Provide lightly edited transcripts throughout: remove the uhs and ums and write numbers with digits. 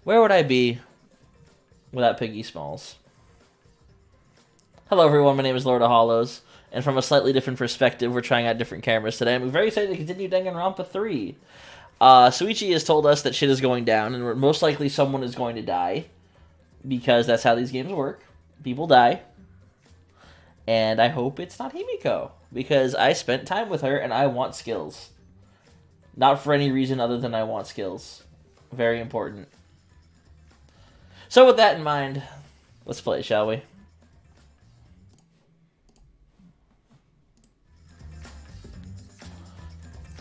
Where would I be without Piggy Smalls? Hello everyone, my name is Lord of Hollows, and from a slightly different perspective, we're trying out different cameras today. I'm very excited to continue Danganronpa 3. Suichi has told us that shit is going down, and most likely someone is going to die, because that's how these games work. People die. And I hope it's not Himiko, because I spent time with her, and I want skills. Not for any reason other than I want skills. Very important. So with that in mind, let's play, shall we?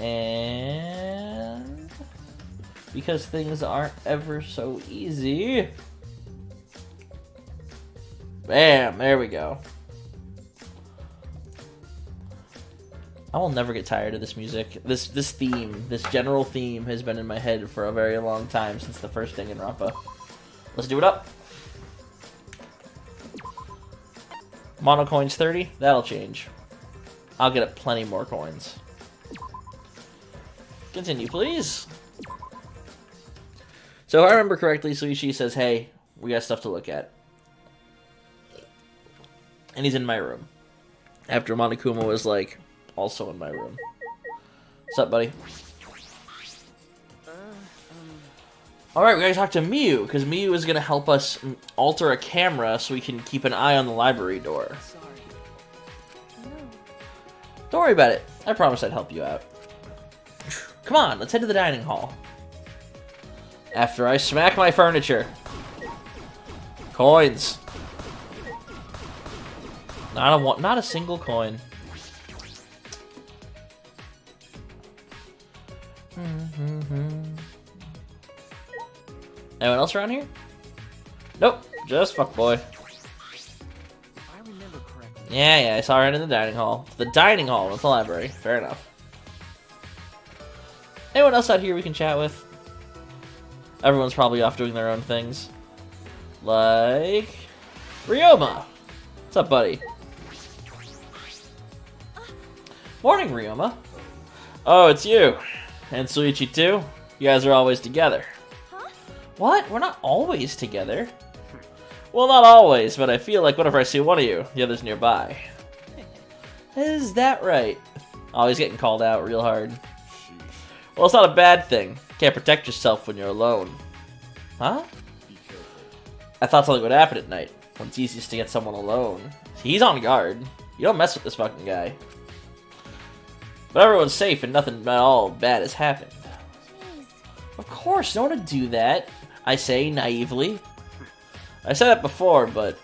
And because things aren't ever so easy. Bam, there we go. I will never get tired of this music. This theme, this general theme has been in my head for a very long time since the first Danganronpa. Let's do it up. Mono coins 30, that'll change. I'll get plenty more coins. Continue, please. So if I remember correctly, Suichi says, hey, we got stuff to look at. And he's in my room. After Monokuma was like, also in my room. What's up, buddy? Alright, we gotta talk to Miu, because Miu is gonna help us alter a camera so we can keep an eye on the library door. Sorry. No. Don't worry about it. I promised I'd help you out. Come on, let's head to the dining hall. After I smack my furniture. Coins. Not a single coin. Anyone else around here? Nope, just fuckboy. I remember correctly. Yeah, I saw her in the dining hall. The dining hall, not the library. Fair enough. Anyone else out here we can chat with? Everyone's probably off doing their own things. Like... Ryoma! What's up, buddy? Morning, Ryoma. Oh, it's you. And Suichi, too? You guys are always together. Huh? What? We're not always together. Well, not always, but I feel like whenever I see one of you, the other's nearby. Is that right? Always getting called out real hard. Well, it's not a bad thing. Can't protect yourself when you're alone. Huh? I thought something would happen at night, when it's easiest to get someone alone. He's on guard. You don't mess with this fucking guy. But everyone's safe and nothing at all bad has happened. Jeez. Of course, don't want to do that, I say naively. I said that before, but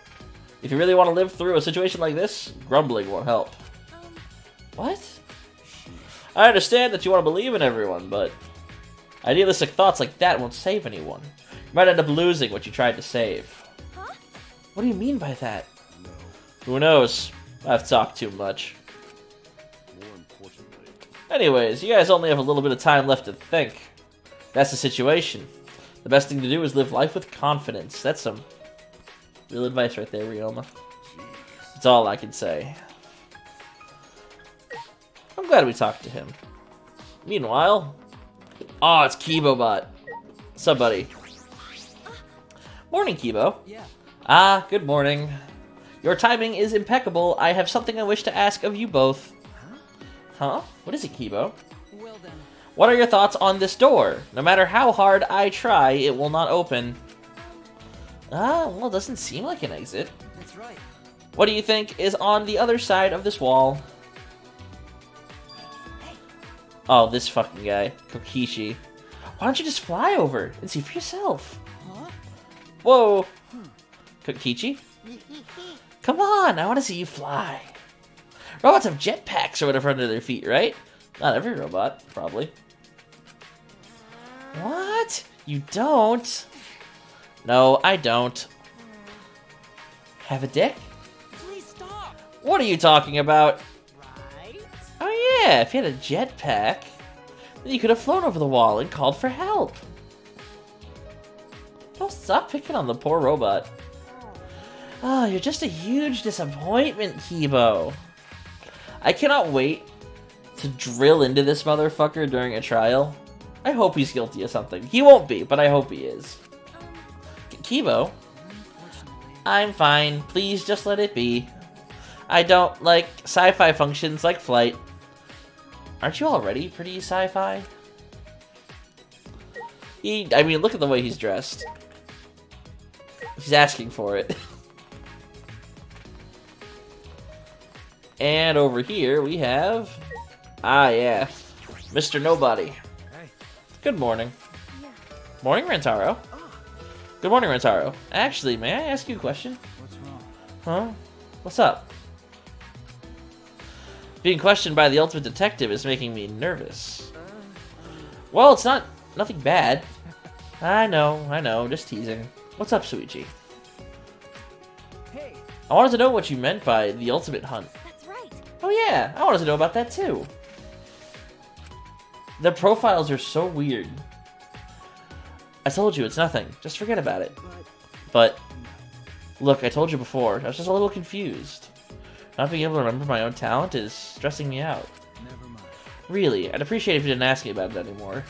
if you really want to live through a situation like this, grumbling won't help. What? I understand that you want to believe in everyone, but idealistic thoughts like that won't save anyone. You might end up losing what you tried to save. Huh? What do you mean by that? Who knows? I've talked too much. Anyways, you guys only have a little bit of time left to think. That's the situation. The best thing to do is live life with confidence. That's some real advice right there, Ryoma. That's all I can say. I'm glad we talked to him. Meanwhile... Oh, it's Kibobot. What's up, buddy? Morning, Kibo. Yeah. Ah, good morning. Your timing is impeccable. I have something I wish to ask of you both. Huh? What is it, Kibo? Well then. What are your thoughts on this door? No matter how hard I try, it will not open. Ah, well, it doesn't seem like an exit. That's right. What do you think is on the other side of this wall? Oh, this fucking guy. Kokishi. Why don't you just fly over and see for yourself? Huh? Whoa. Kokichi? Come on, I want to see you fly. Robots have jetpacks or whatever under their feet, right? Not every robot, probably. What? You don't? No, I don't. Have a dick? Please stop. What are you talking about? Right? Oh yeah, if you had a jetpack, then you could have flown over the wall and called for help. Don't stop picking on the poor robot. Oh, you're just a huge disappointment, Kibo. I cannot wait to drill into this motherfucker during a trial. I hope he's guilty of something. He won't be, but I hope he is. Kibo? Unfortunately. I'm fine. Please just let it be. I don't like sci-fi functions like flight. Aren't you already pretty sci-fi? I mean, look at the way he's dressed. He's asking for it. And over here we have... Ah, yeah. Mr. Nobody. Hey. Good morning. Yeah. Morning, Rentaro. Oh, Good morning, Rentaro. Actually, may I ask you a question? what's wrong? Huh? What's up? Being questioned by the ultimate detective is making me nervous. Well, it's nothing bad. I know, just teasing. What's up, Suichi? Hey. I wanted to know what you meant by the ultimate hunt. That's right. Oh yeah, I wanted to know about that too. The profiles are so weird. I told you, it's nothing. Just forget about it. But, look, I told you before, I was just a little confused. Not being able to remember my own talent is stressing me out. Never mind. Really, I'd appreciate it if you didn't ask me about it anymore.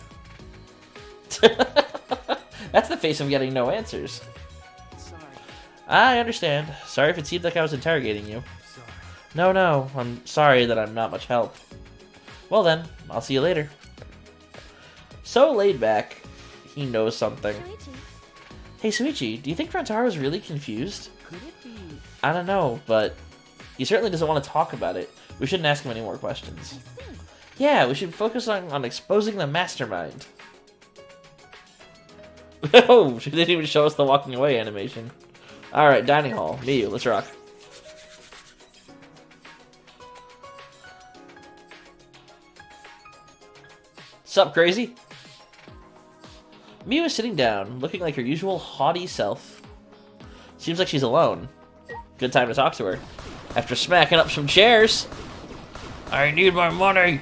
That's the face of getting no answers. Sorry. I understand. Sorry if it seemed like I was interrogating you. Sorry. No, I'm sorry that I'm not much help. Well then, I'll see you later. So laid back, he knows something. Shuichi. Hey Suichi, do you think Rantaro's really confused? Could it be? I don't know, but he certainly doesn't want to talk about it. We shouldn't ask him any more questions. I see. Yeah, we should focus on exposing the mastermind. Oh, she didn't even show us the walking away animation. Alright, dining hall. Miyu, let's rock. Sup, crazy? Miyu is sitting down, looking like her usual haughty self. Seems like she's alone. Good time to talk to her. After smacking up some chairs. I need my money!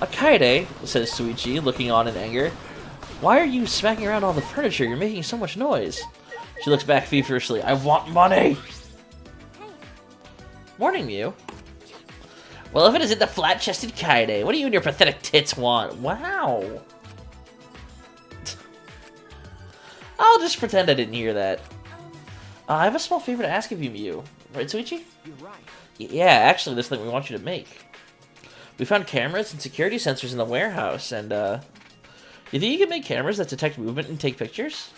Akaide, says Suichi, looking on in anger. Why are you smacking around all the furniture? You're making so much noise. She looks back feverishly. I want money! Hey. Morning, Miyu. Well, if it isn't the flat-chested Kaede, what do you and your pathetic tits want? Wow. I'll just pretend I didn't hear that. I have a small favor to ask of you, Miyu. Right, Suichi? You're right. Yeah, actually, this thing we want you to make. We found cameras and security sensors in the warehouse, and, you think you can make cameras that detect movement and take pictures?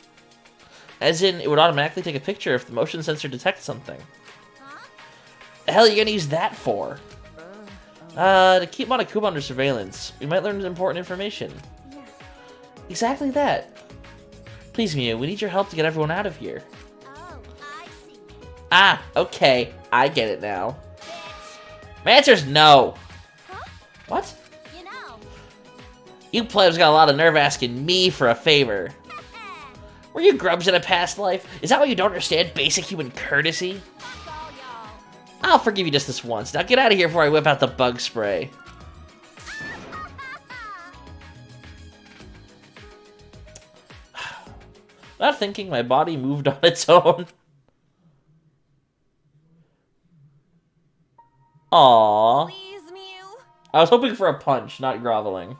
As in, it would automatically take a picture if the motion sensor detects something. Huh? The hell are you gonna use that for? To keep Monokuma under surveillance. We might learn important information. Yeah. Exactly that. Please, Miyu, we need your help to get everyone out of here. Oh, I see. Ah, okay. I get it now. My answer's no. Huh? What? You know. You plebs got a lot of nerve asking me for a favor. Were you grubs in a past life? Is that why you don't understand basic human courtesy? That's all, y'all. I'll forgive you just this once. Now get out of here before I whip out the bug spray. Not thinking, my body moved on its own. Aww. Please, Mew. I was hoping for a punch, not groveling.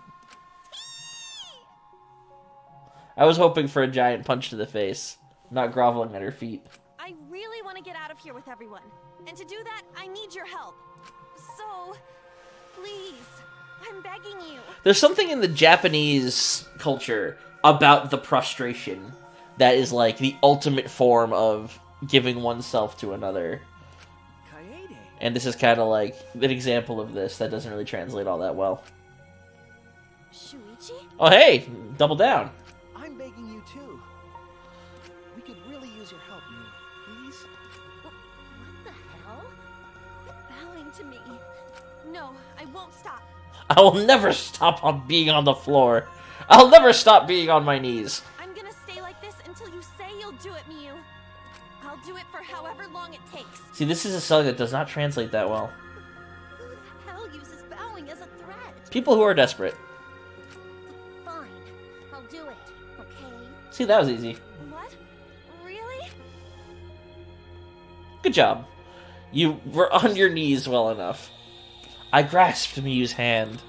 I was hoping for a giant punch to the face, not groveling at her feet. I really want to get out of here with everyone. And to do that, I need your help. So, please, I'm begging you. There's something in the Japanese culture about the prostration that is like the ultimate form of giving oneself to another. Kaede. And this is kind of like an example of this that doesn't really translate all that well. Shuichi? Oh hey, double down. I'm begging you too. We could really use your help, Mew. Please? What the hell? Quit bowing to me. No, I won't stop. I will never stop on being on the floor. I'll never stop being on my knees. I'm gonna stay like this until you say you'll do it, Mew. I'll do it for however long it takes. See, this is a song that does not translate that well. Who the hell uses bowing as a threat? People who are desperate. Fine. I'll do it, okay? See, that was easy. What? Really? Good job. You were on your knees well enough. I grasped Miyu's hand.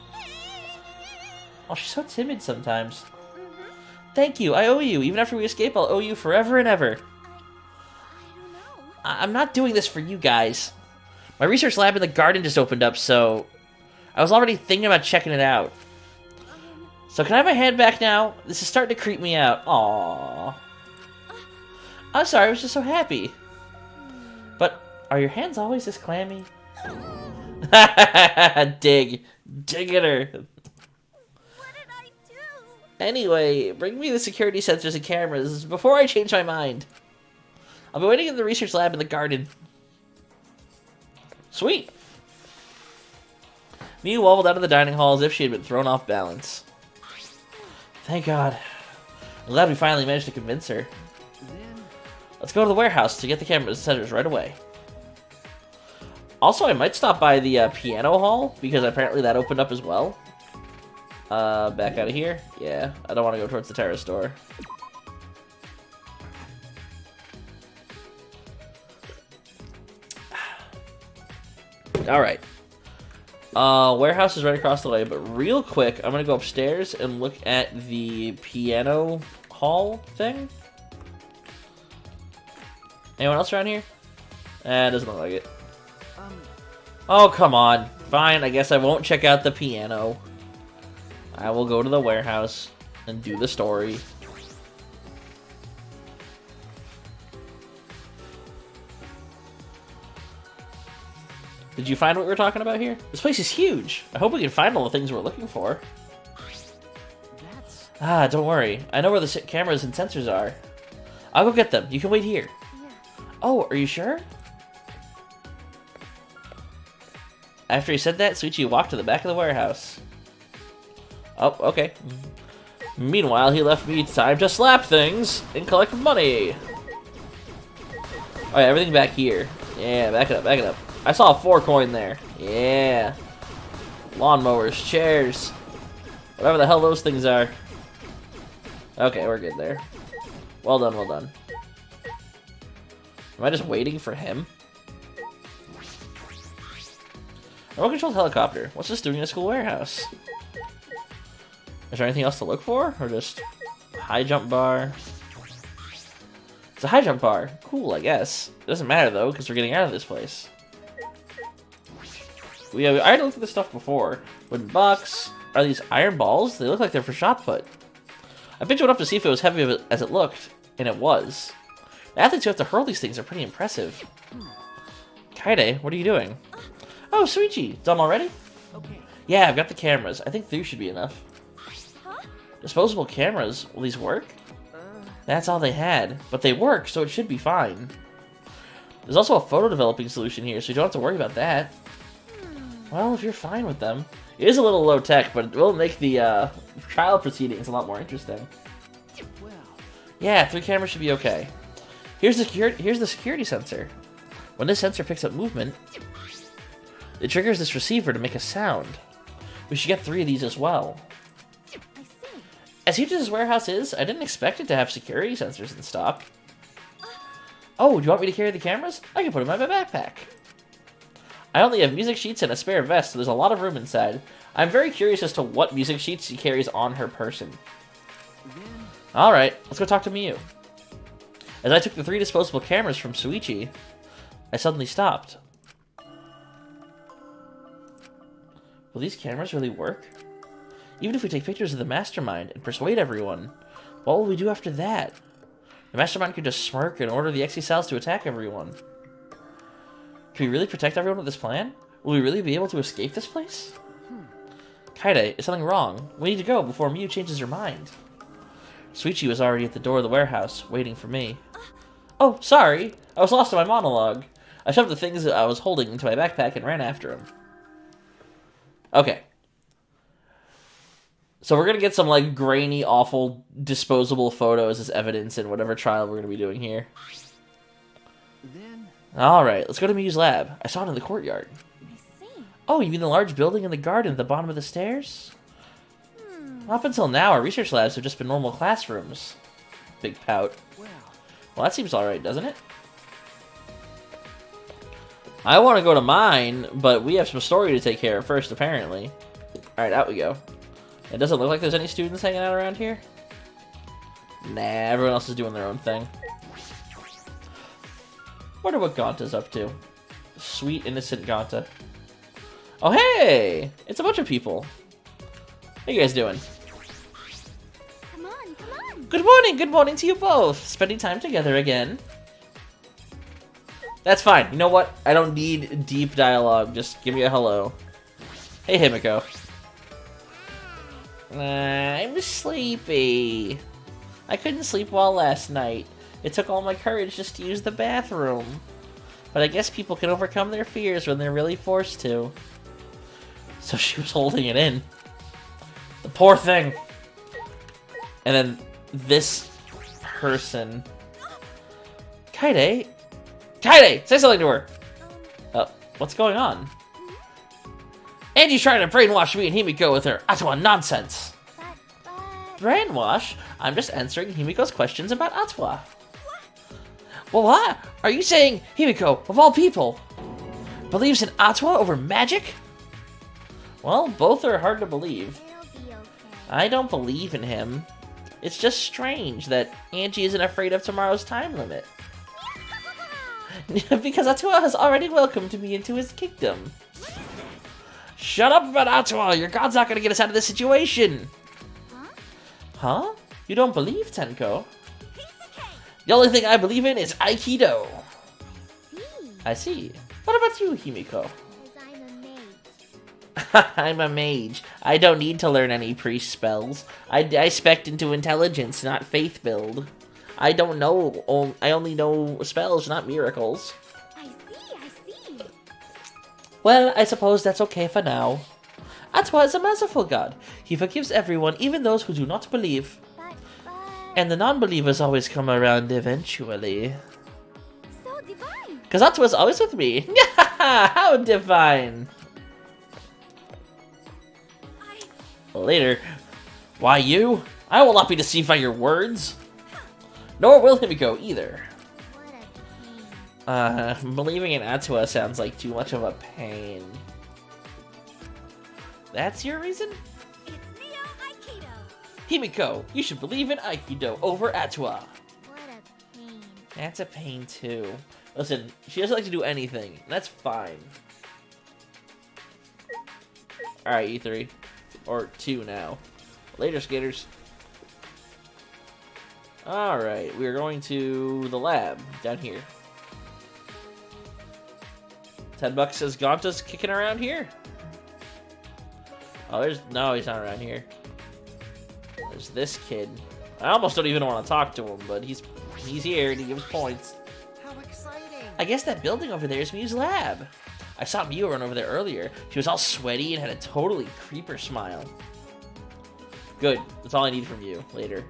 Oh, she's so timid sometimes. Mm-hmm. Thank you, I owe you. Even after we escape, I'll owe you forever and ever. I don't know. I'm not doing this for you guys. My research lab in the garden just opened up, so I was already thinking about checking it out. So can I have my hand back now? This is starting to creep me out. Aww. I'm sorry, I was just so happy. But are your hands always this clammy? Dig at her. What did I do? Anyway, bring me the security sensors and cameras before I change my mind. I'll be waiting in the research lab in the garden. Sweet. Miu wobbled out of the dining hall as if she had been thrown off balance. Thank God. I'm glad we finally managed to convince her. Let's go to the warehouse to get the camera sensors right away. Also, I might stop by the piano hall, because apparently that opened up as well. Back out of here? Yeah, I don't want to go towards the terrace store. Alright. Warehouse is right across the way, but real quick, I'm going to go upstairs and look at the piano hall thing. Anyone else around here? Doesn't look like it. Oh, come on. Fine, I guess I won't check out the piano. I will go to the warehouse and do the story. Did you find what we were talking about here? This place is huge. I hope we can find all the things we're looking for. Don't worry. I know where the cameras and sensors are. I'll go get them. You can wait here. Yeah. Oh, are you sure? After he said that, Suichi walked to the back of the warehouse. Oh, okay. Meanwhile, he left me time to slap things and collect money. Alright, everything back here. Yeah, back it up, back it up. I saw a 4 coin there. Yeah. Lawnmowers, chairs. Whatever the hell those things are. Okay, we're good there. Well done, well done. Am I just waiting for him? Remote controlled helicopter. What's this doing in a school warehouse? Is there anything else to look for? Or just high jump bar? It's a high jump bar. Cool, I guess. It doesn't matter though, because we're getting out of this place. I had looked at this stuff before. Wooden box. Are these iron balls? They look like they're for shot put. I picked one up to see if it was heavy as it looked, and it was. The athletes who have to hurl these things are pretty impressive. Kaede, what are you doing? Oh, Suichi, done already? Okay. Yeah, I've got the cameras. I think 3 should be enough. Huh? Disposable cameras. Will these work? That's all they had. But they work, so it should be fine. There's also a photo developing solution here, so you don't have to worry about that. Well, if you're fine with them. It is a little low tech, but it will make the trial proceedings a lot more interesting. Well. Yeah, 3 cameras should be okay. Here's the security sensor. When this sensor picks up movement, it triggers this receiver to make a sound. We should get 3 of these as well. I see. As huge as this warehouse is, I didn't expect it to have security sensors in stock. Oh, do you want me to carry the cameras? I can put them in my backpack. I only have music sheets and a spare vest, so there's a lot of room inside. I'm very curious as to what music sheets she carries on her person. Alright, let's go talk to Miu. As I took the 3 disposable cameras from Suichi, I suddenly stopped. Will these cameras really work? Even if we take pictures of the mastermind and persuade everyone, what will we do after that? The mastermind could just smirk and order the Exiles to attack everyone. Can we really protect everyone with this plan? Will we really be able to escape this place? Kaede, is something wrong? We need to go before Miu changes her mind. Suichi was already at the door of the warehouse, waiting for me. Oh, sorry! I was lost in my monologue. I shoved the things that I was holding into my backpack and ran after him. Okay. So we're gonna get some, like, grainy, awful, disposable photos as evidence in whatever trial we're gonna be doing here. Then. Alright, let's go to Miu's lab. I saw it in the courtyard. I see. Oh, you mean the large building in the garden at the bottom of the stairs? Up until now, our research labs have just been normal classrooms. Big pout. Well, that seems alright, doesn't it? I want to go to mine, but we have some story to take care of first, apparently. Alright, out we go. It doesn't look like there's any students hanging out around here. Nah, everyone else is doing their own thing. Wonder what Gonta's up to. Sweet, innocent Gonta. Oh, hey! It's a bunch of people. How you guys doing? Come on, come on. Good morning to you both. Spending time together again. That's fine. You know what? I don't need deep dialogue. Just give me a hello. Hey, Himiko. I'm sleepy. I couldn't sleep well last night. It took all my courage just to use the bathroom. But I guess people can overcome their fears when they're really forced to. So she was holding it in. The poor thing. And then this person. Kaede? Kaede! Say something to her! What's going on? Angie's trying to brainwash me and Himiko with her Atwa nonsense. Brainwash? I'm just answering Himiko's questions about Atwa. Well, what? Are you saying Himiko, of all people, believes in Atwa over magic? Well, both are hard to believe. I don't believe in him. It's just strange that Angie isn't afraid of tomorrow's time limit. Because Atwa has already welcomed me into his kingdom. Shut up about Atwa! Your god's not gonna get us out of this situation! Huh? You don't believe, Tenko? The only thing I believe in is Aikido. I see. What about you, Himiko? I'm a mage. I don't need to learn any priest spells. I spec into intelligence, not faith build. I don't know. I only know spells, not miracles. I see. Well, I suppose that's okay for now. Atwa is a merciful god. He forgives everyone, even those who do not believe. And the non-believers always come around eventually. So divine. Because Atwa's always with me. How divine. Later. Why you? I will not be deceived by your words. Nor will Himiko either. Believing in Atwa sounds like too much of a pain. That's your reason? It's Neo Aikido. Himiko, you should believe in Aikido over Atwa. What a pain. That's a pain too. Listen, she doesn't like to do anything. That's fine. Alright, you three. Or two now. Later, skaters. Alright, we're going to the lab down here. $10 says Gonta's kicking around here. Oh, no, he's not around here. There's this kid. I almost don't even want to talk to him, but he's here and he gives points. How exciting! I guess that building over there is Miu's lab. I saw Miu run over there earlier. She was all sweaty and had a totally creeper smile. Good. That's all I need from you. Later.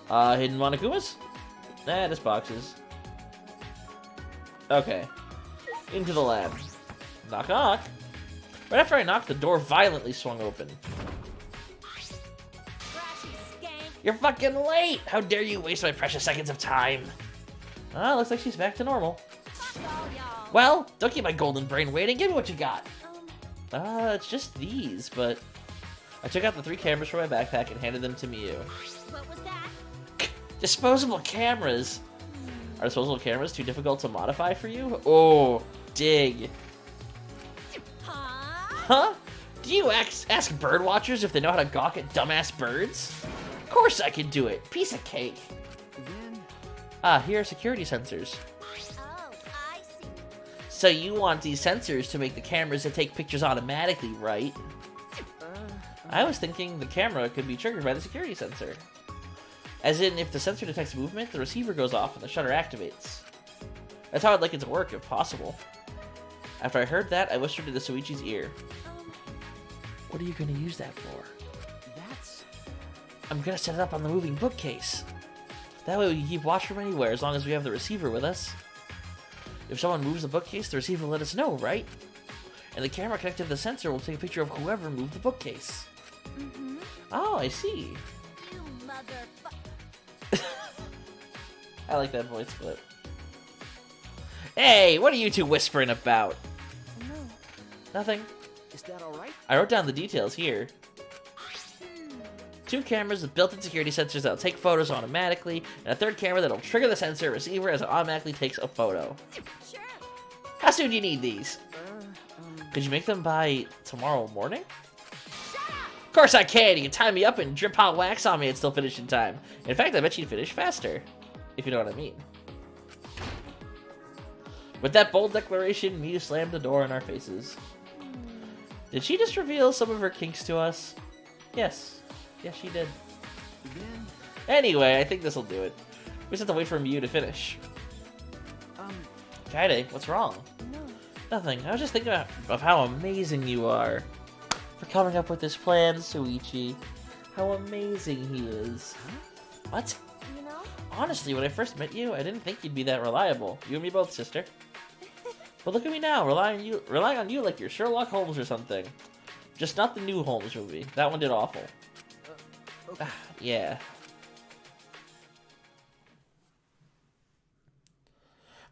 Hidden Monokumas? Nah, just boxes. Okay. Into the lab. Knock knock. Right after I knocked, the door violently swung open. You're fucking late! How dare you waste my precious seconds of time? Ah, looks like she's back to normal. Well, don't keep my golden brain waiting. Give me what you got. It's just these, but... I took out the 3 cameras from my backpack and handed them to Miu. What was that? Disposable cameras! Are disposable cameras too difficult to modify for you? Oh, dig. Huh? Do you ask bird watchers if they know how to gawk at dumbass birds? Of course I can do it. Piece of cake. Then... Here are security sensors. Oh, I see. So you want these sensors to make the cameras that take pictures automatically, right? I was thinking the camera could be triggered by the security sensor. As in, if the sensor detects movement, the receiver goes off and the shutter activates. That's how I'd like it to work, if possible. After I heard that, I whispered into Suichi's ear. What are you going to use that for? That's... I'm going to set it up on the moving bookcase. That way we can keep watch from anywhere as long as we have the receiver with us. If someone moves the bookcase, the receiver will let us know, right? And the camera connected to the sensor will take a picture of whoever moved the bookcase. Mm-hmm. Oh, I see. You motherfucker. I like that voice clip. Hey, what are you two whispering about? No. Nothing. Is that alright? I wrote down the details here. 2 cameras with built-in security sensors that'll take photos automatically, and a 3rd camera that'll trigger the sensor receiver as it automatically takes a photo. Sure. How soon do you need these? Could you make them by tomorrow morning? Of course I can! You can tie me up and drip hot wax on me and still finish in time. In fact, I bet you'd finish faster. If you know what I mean. With that bold declaration, Miu slammed the door in our faces. Did she just reveal some of her kinks to us? Yes. Yes, she did. Anyway, I think this'll do it. We just have to wait for Miu to finish. Kaede, what's wrong? No. Nothing. I was just thinking of how amazing you are. For coming up with this plan, Shuichi. How amazing he is. What? You know? Honestly, when I first met you, I didn't think you'd be that reliable. You and me both, sister. But look at me now, relying on you like you're Sherlock Holmes or something. Just not the new Holmes movie. That one did awful. Okay. Yeah.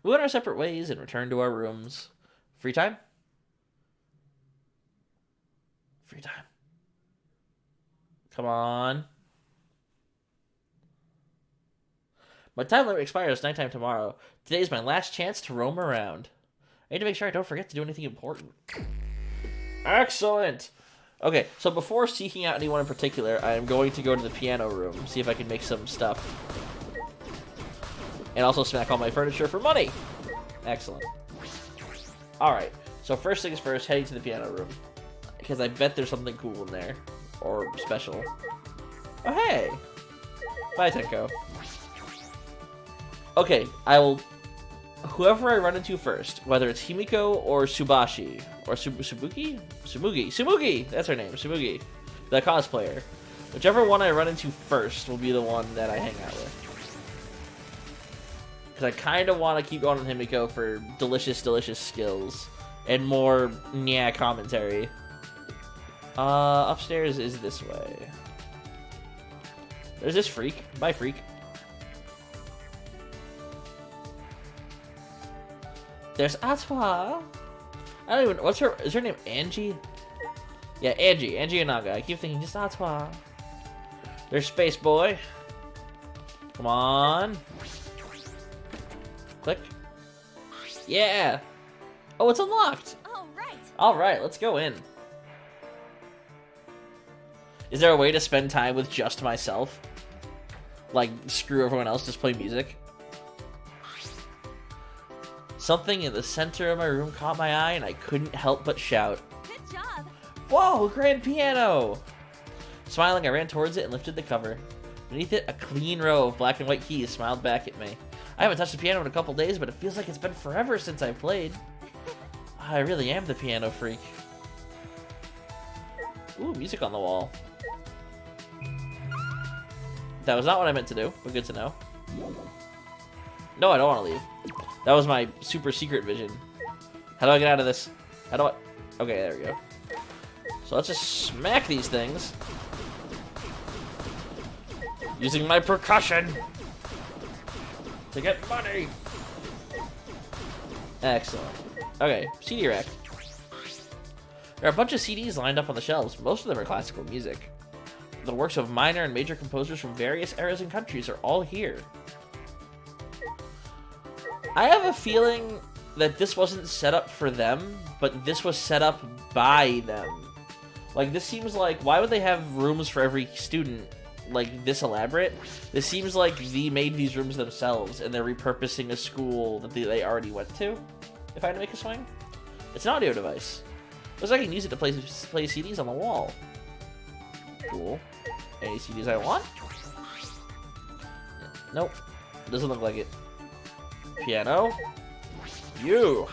We went our separate ways and returned to our rooms. Free time? Free time. Come on. My time limit expires nighttime tomorrow. Today is my last chance to roam around. I need to make sure I don't forget to do anything important. Excellent! Okay, so before seeking out anyone in particular, I am going to go to the piano room, see if I can make some stuff. And also smack all my furniture for money! Excellent. Alright, so first things first, heading to the piano room. Because I bet there's something cool in there. Or special. Oh, hey! Bye, Tenko. Okay, I will... Whoever I run into first, whether it's Himiko or Subashi, or Subuki? Sumugi! That's her name, Sumugi. The cosplayer. Whichever one I run into first will be the one that I hang out with. Because I kind of want to keep going on Himiko for delicious, delicious skills. And more, yeah, commentary. Upstairs is this way. There's this freak. Bye, freak. There's Atwa. I don't even... What's her... Is her name Angie? Yeah, Angie. Angie Inaga. I keep thinking just Atwa. There's Space Boy. Come on. Click. Yeah. Oh, it's unlocked. Oh, right. Alright, let's go in. Is there a way to spend time with just myself? Like, screw everyone else, just play music? Something in the center of my room caught my eye, and I couldn't help but shout. Good job. Whoa, grand piano! Smiling, I ran towards it and lifted the cover. Beneath it, a clean row of black and white keys smiled back at me. I haven't touched the piano in a couple days, but it feels like it's been forever since I played. I really am the piano freak. Ooh, music on the wall. That was not what I meant to do, but good to know. No, I don't want to leave. That was my super secret vision. How do I get out of this? How do I... Okay, there we go. So let's just smack these things. Using my percussion. To get money. Excellent. Okay, CD rack. There are a bunch of CDs lined up on the shelves. Most of them are classical music. The works of minor and major composers from various eras and countries are all here. I have a feeling that this wasn't set up for them, but this was set up by them. Like, this seems like, why would they have rooms for every student, like, this elaborate? This seems like they made these rooms themselves, and they're repurposing a school that they already went to, if I had to make a swing. It's an audio device. Looks like I can use it to play CDs on the wall. Cool. Any CDs I want? Nope. Doesn't look like it. Piano. You.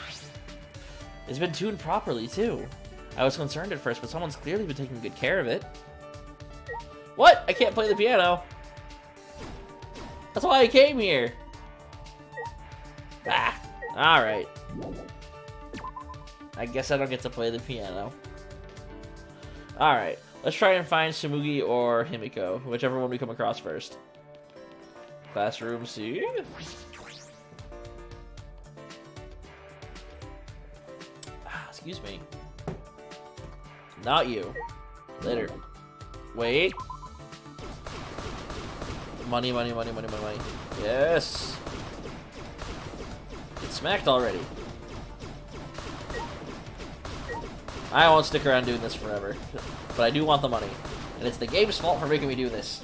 It's been tuned properly, too. I was concerned at first, but someone's clearly been taking good care of it. What? I can't play the piano. That's why I came here. Ah. Alright. I guess I don't get to play the piano. Alright. Let's try and find Sumugi or Himiko, whichever one we come across first. Classroom C. Excuse me. Not you. Later. Wait. Money, money, money, money, money, money. Yes! Get smacked already. I won't stick around doing this forever. But I do want the money. And it's the game's fault for making me do this.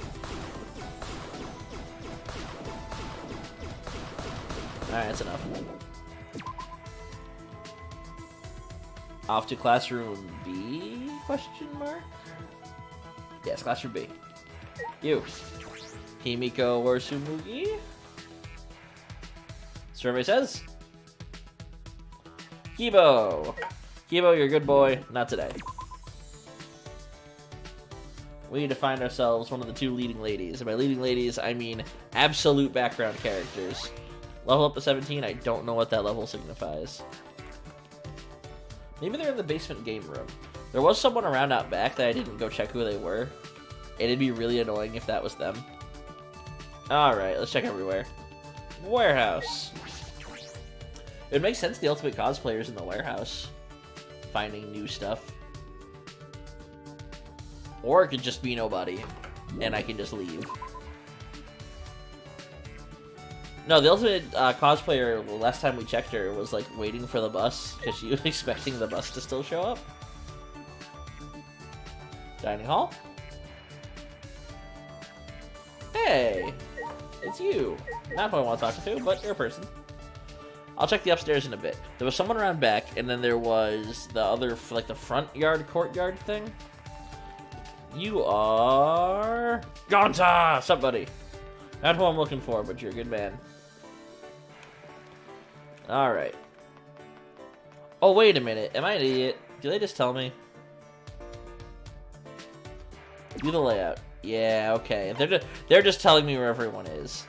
Alright, that's enough. Off to classroom B? Question mark? Yes, classroom B. You. Himiko or Tsumugi? Survey says. Kibo. Kibo, you're a good boy. Not today. We need to find ourselves one of the 2 leading ladies. And by leading ladies, I mean absolute background characters. Level up to 17, I don't know what that level signifies. Maybe they're in the basement game room. There was someone around out back that I didn't go check who they were. It'd be really annoying if that was them. Alright, let's check everywhere. Warehouse. It would make sense the ultimate cosplayer's in the warehouse. Finding new stuff. Or it could just be nobody. And I can just leave. No, the ultimate cosplayer, the last time we checked her, was like waiting for the bus. Because she was expecting the bus to still show up. Dining hall? Hey! It's you. Not who I want to talk to, but you're a person. I'll check the upstairs in a bit. There was someone around back, and then there was the other, like the front yard, courtyard thing. You are... Gonta! What's up, buddy? Not who I'm looking for, but you're a good man. Alright. Oh, wait a minute. Am I an idiot? Did they just tell me? Do the layout. Yeah, okay. They're just telling me where everyone is.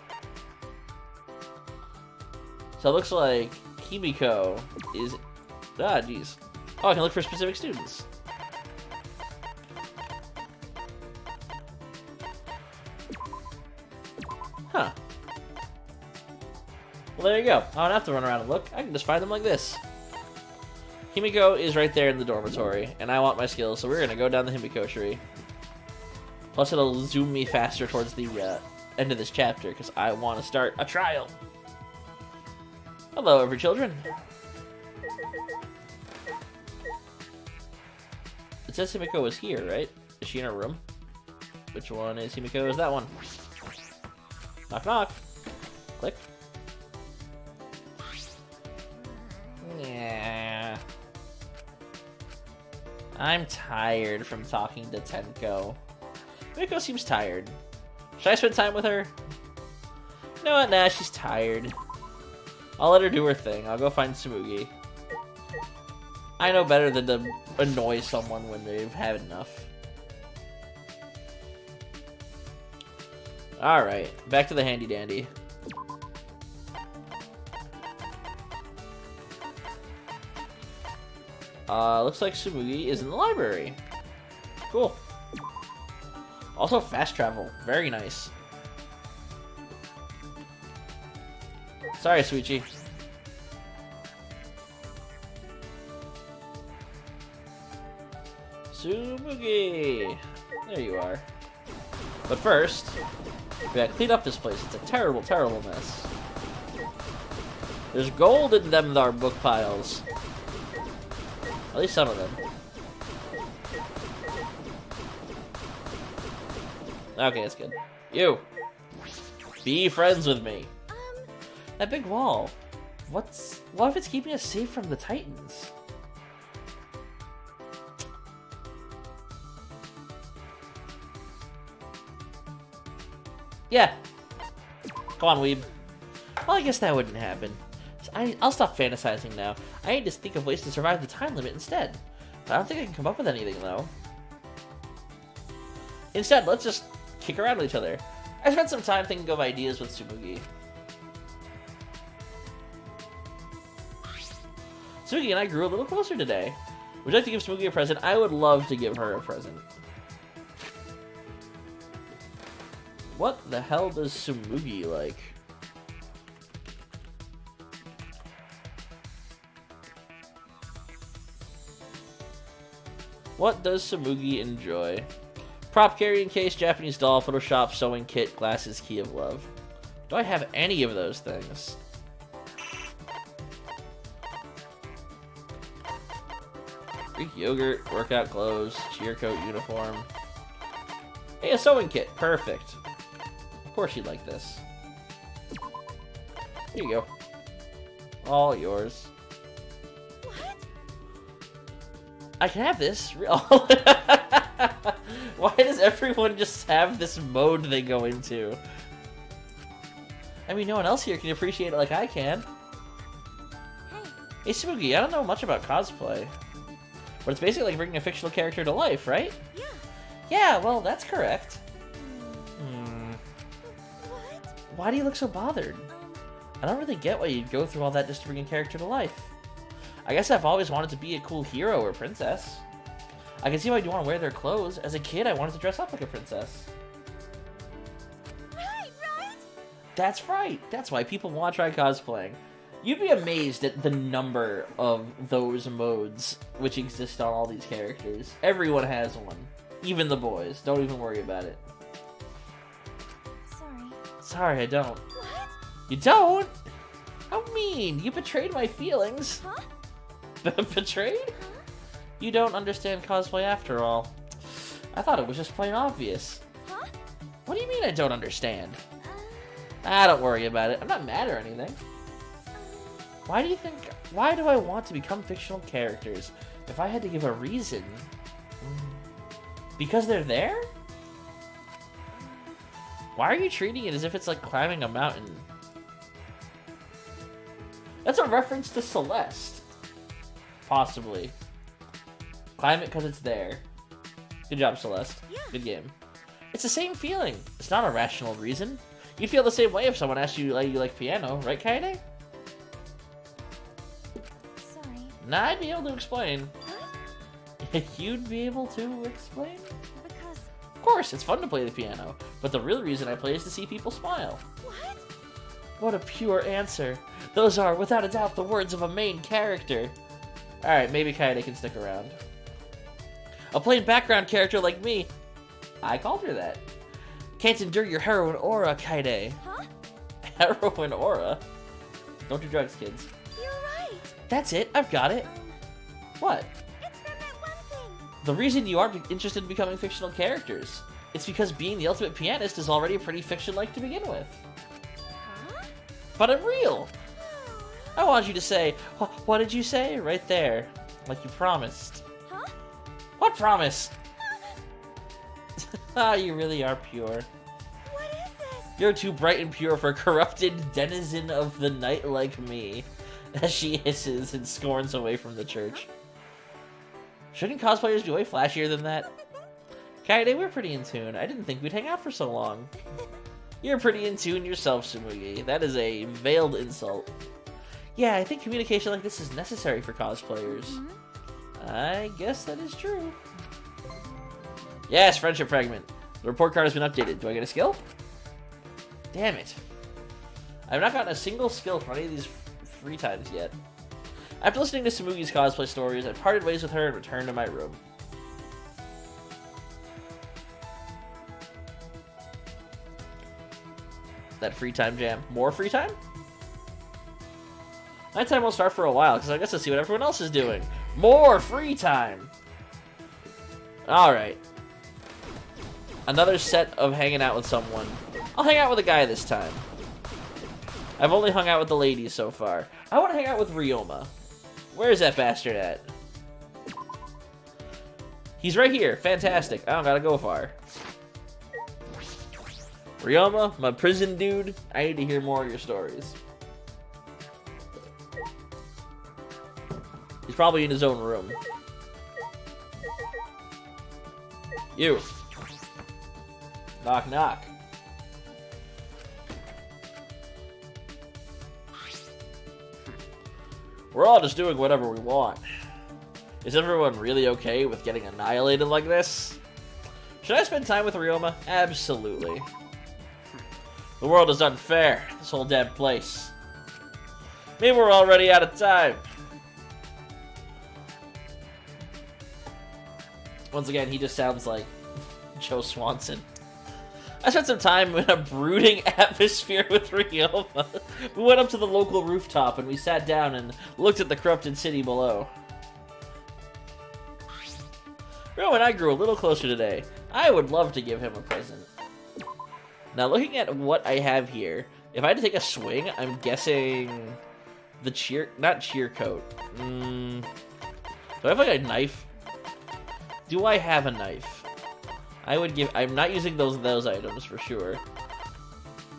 So it looks like Himiko is... Ah, jeez. Oh, I can look for specific students. Huh. Well, there you go. I don't have to run around and look. I can just find them like this. Himiko is right there in the dormitory, and I want my skills, so we're going to go down the Himiko tree. Plus, it'll zoom me faster towards the end of this chapter, because I want to start a trial. Hello, every children. It says Himiko is here, right? Is she in her room? Which one is Himiko? Is that one? Knock, knock. Click. Yeah. I'm tired from talking to Tenko. Himiko seems tired. Should I spend time with her? You know what? Nah, she's tired. I'll let her do her thing. I'll go find Tsumugi. I know better than to annoy someone when they've had enough. Alright, back to the handy dandy. Looks like Tsumugi is in the library. Cool. Also fast travel. Very nice. Sorry, Suichi. Tsumugi! There you are. But first, we gotta clean up this place. It's a terrible, terrible mess. There's gold in them thar book piles. At least some of them. Okay, that's good. You! Be friends with me! That big wall. What if it's keeping us safe from the Titans? Yeah. Come on, weeb. Well, I guess that wouldn't happen. I'll stop fantasizing now. I need to think of ways to survive the time limit instead. I don't think I can come up with anything, though. Instead, let's just kick around with each other. I spent some time thinking of ideas with Tsumugi. Tsumugi and I grew a little closer today. Would you like to give Tsumugi a present? I would love to give her a present. What the hell does Tsumugi like? What does Tsumugi enjoy? Prop carrying case, Japanese doll, Photoshop, sewing kit, glasses, key of love. Do I have any of those things? Greek yogurt, workout clothes, cheer coat, uniform. Hey, a sewing kit. Perfect. Of course you'd like this. Here you go. All yours. What? I can have this. Why does everyone just have this mode they go into? I mean, no one else here can appreciate it like I can. Hey. Hey, Smoogie, I don't know much about cosplay. But it's basically like bringing a fictional character to life, right? Yeah. Yeah, well, that's correct. What? Why do you look so bothered? I don't really get why you'd go through all that just to bring a character to life. I guess I've always wanted to be a cool hero or princess. I can see why you'd want to wear their clothes. As a kid, I wanted to dress up like a princess. Right. That's right. That's why people want to try cosplaying. You'd be amazed at the number of those modes which exist on all these characters. Everyone has one. Even the boys. Don't even worry about it. Sorry. Sorry, I don't. What? You don't? How mean! You betrayed my feelings. Huh? Betrayed? Huh? You don't understand cosplay after all. I thought it was just plain obvious. Huh? What do you mean I don't understand? Don't worry about it. I'm not mad or anything. Why do I want to become fictional characters? If I had to give a reason... Because they're there? Why are you treating it as if it's like climbing a mountain? That's a reference to Celeste. Possibly. Climb it because it's there. Good job, Celeste. Yeah. Good game. It's the same feeling. It's not a rational reason. You'd feel the same way if someone asked you like piano, right, Kaede? Sorry. Nah, I'd be able to explain. What? You'd be able to explain? Because... Of course, it's fun to play the piano, but the real reason I play is to see people smile. What? What a pure answer. Those are, without a doubt, the words of a main character. Alright, maybe Kaede can stick around. A plain background character like me. I called her that. Can't endure your heroine aura, Kaede. Huh? Heroine aura? Don't do drugs, kids. You're right. That's it, I've got it. What? It's from that one thing. The reason you aren't interested in becoming fictional characters. It's because being the ultimate pianist is already pretty fiction-like to begin with. Huh? But I'm real. I want you to say, what did you say? Right there. Like you promised. Huh? What promise? Ah, you really are pure. What is this? You're too bright and pure for a corrupted denizen of the night like me. As she hisses and scorns away from the church. Shouldn't cosplayers be way flashier than that? Kaede, we're pretty in tune. I didn't think we'd hang out for so long. You're pretty in tune yourself, Tsumugi. That is a veiled insult. Yeah, I think communication like this is necessary for cosplayers. I guess that is true. Yes, friendship fragment. The report card has been updated. Do I get a skill? Damn it. I've not gotten a single skill from any of these free times yet. After listening to Tsumugi's cosplay stories, I parted ways with her and returned to my room. That free time jam. More free time? Nighttime won't start for a while, because I guess I'll see what everyone else is doing. More free time! Alright. Another set of hanging out with someone. I'll hang out with a guy this time. I've only hung out with the ladies so far. I want to hang out with Ryoma. Where's that bastard at? He's right here. Fantastic. I don't gotta go far. Ryoma, my prison dude, I need to hear more of your stories. He's probably in his own room. You. Knock, knock. We're all just doing whatever we want. Is everyone really okay with getting annihilated like this? Should I spend time with Ryoma? Absolutely. The world is unfair. This whole damn place. Maybe we're already out of time. Once again, he just sounds like Joe Swanson. I spent some time in a brooding atmosphere with Ryoma. We went up to the local rooftop and we sat down and looked at the corrupted city below. Ryoma and I grew a little closer today. I would love to give him a present. Now, looking at what I have here, if I had to take a swing, I'm guessing the not cheer coat. Do I have like a knife? Do I have a knife? I'm not using those items for sure.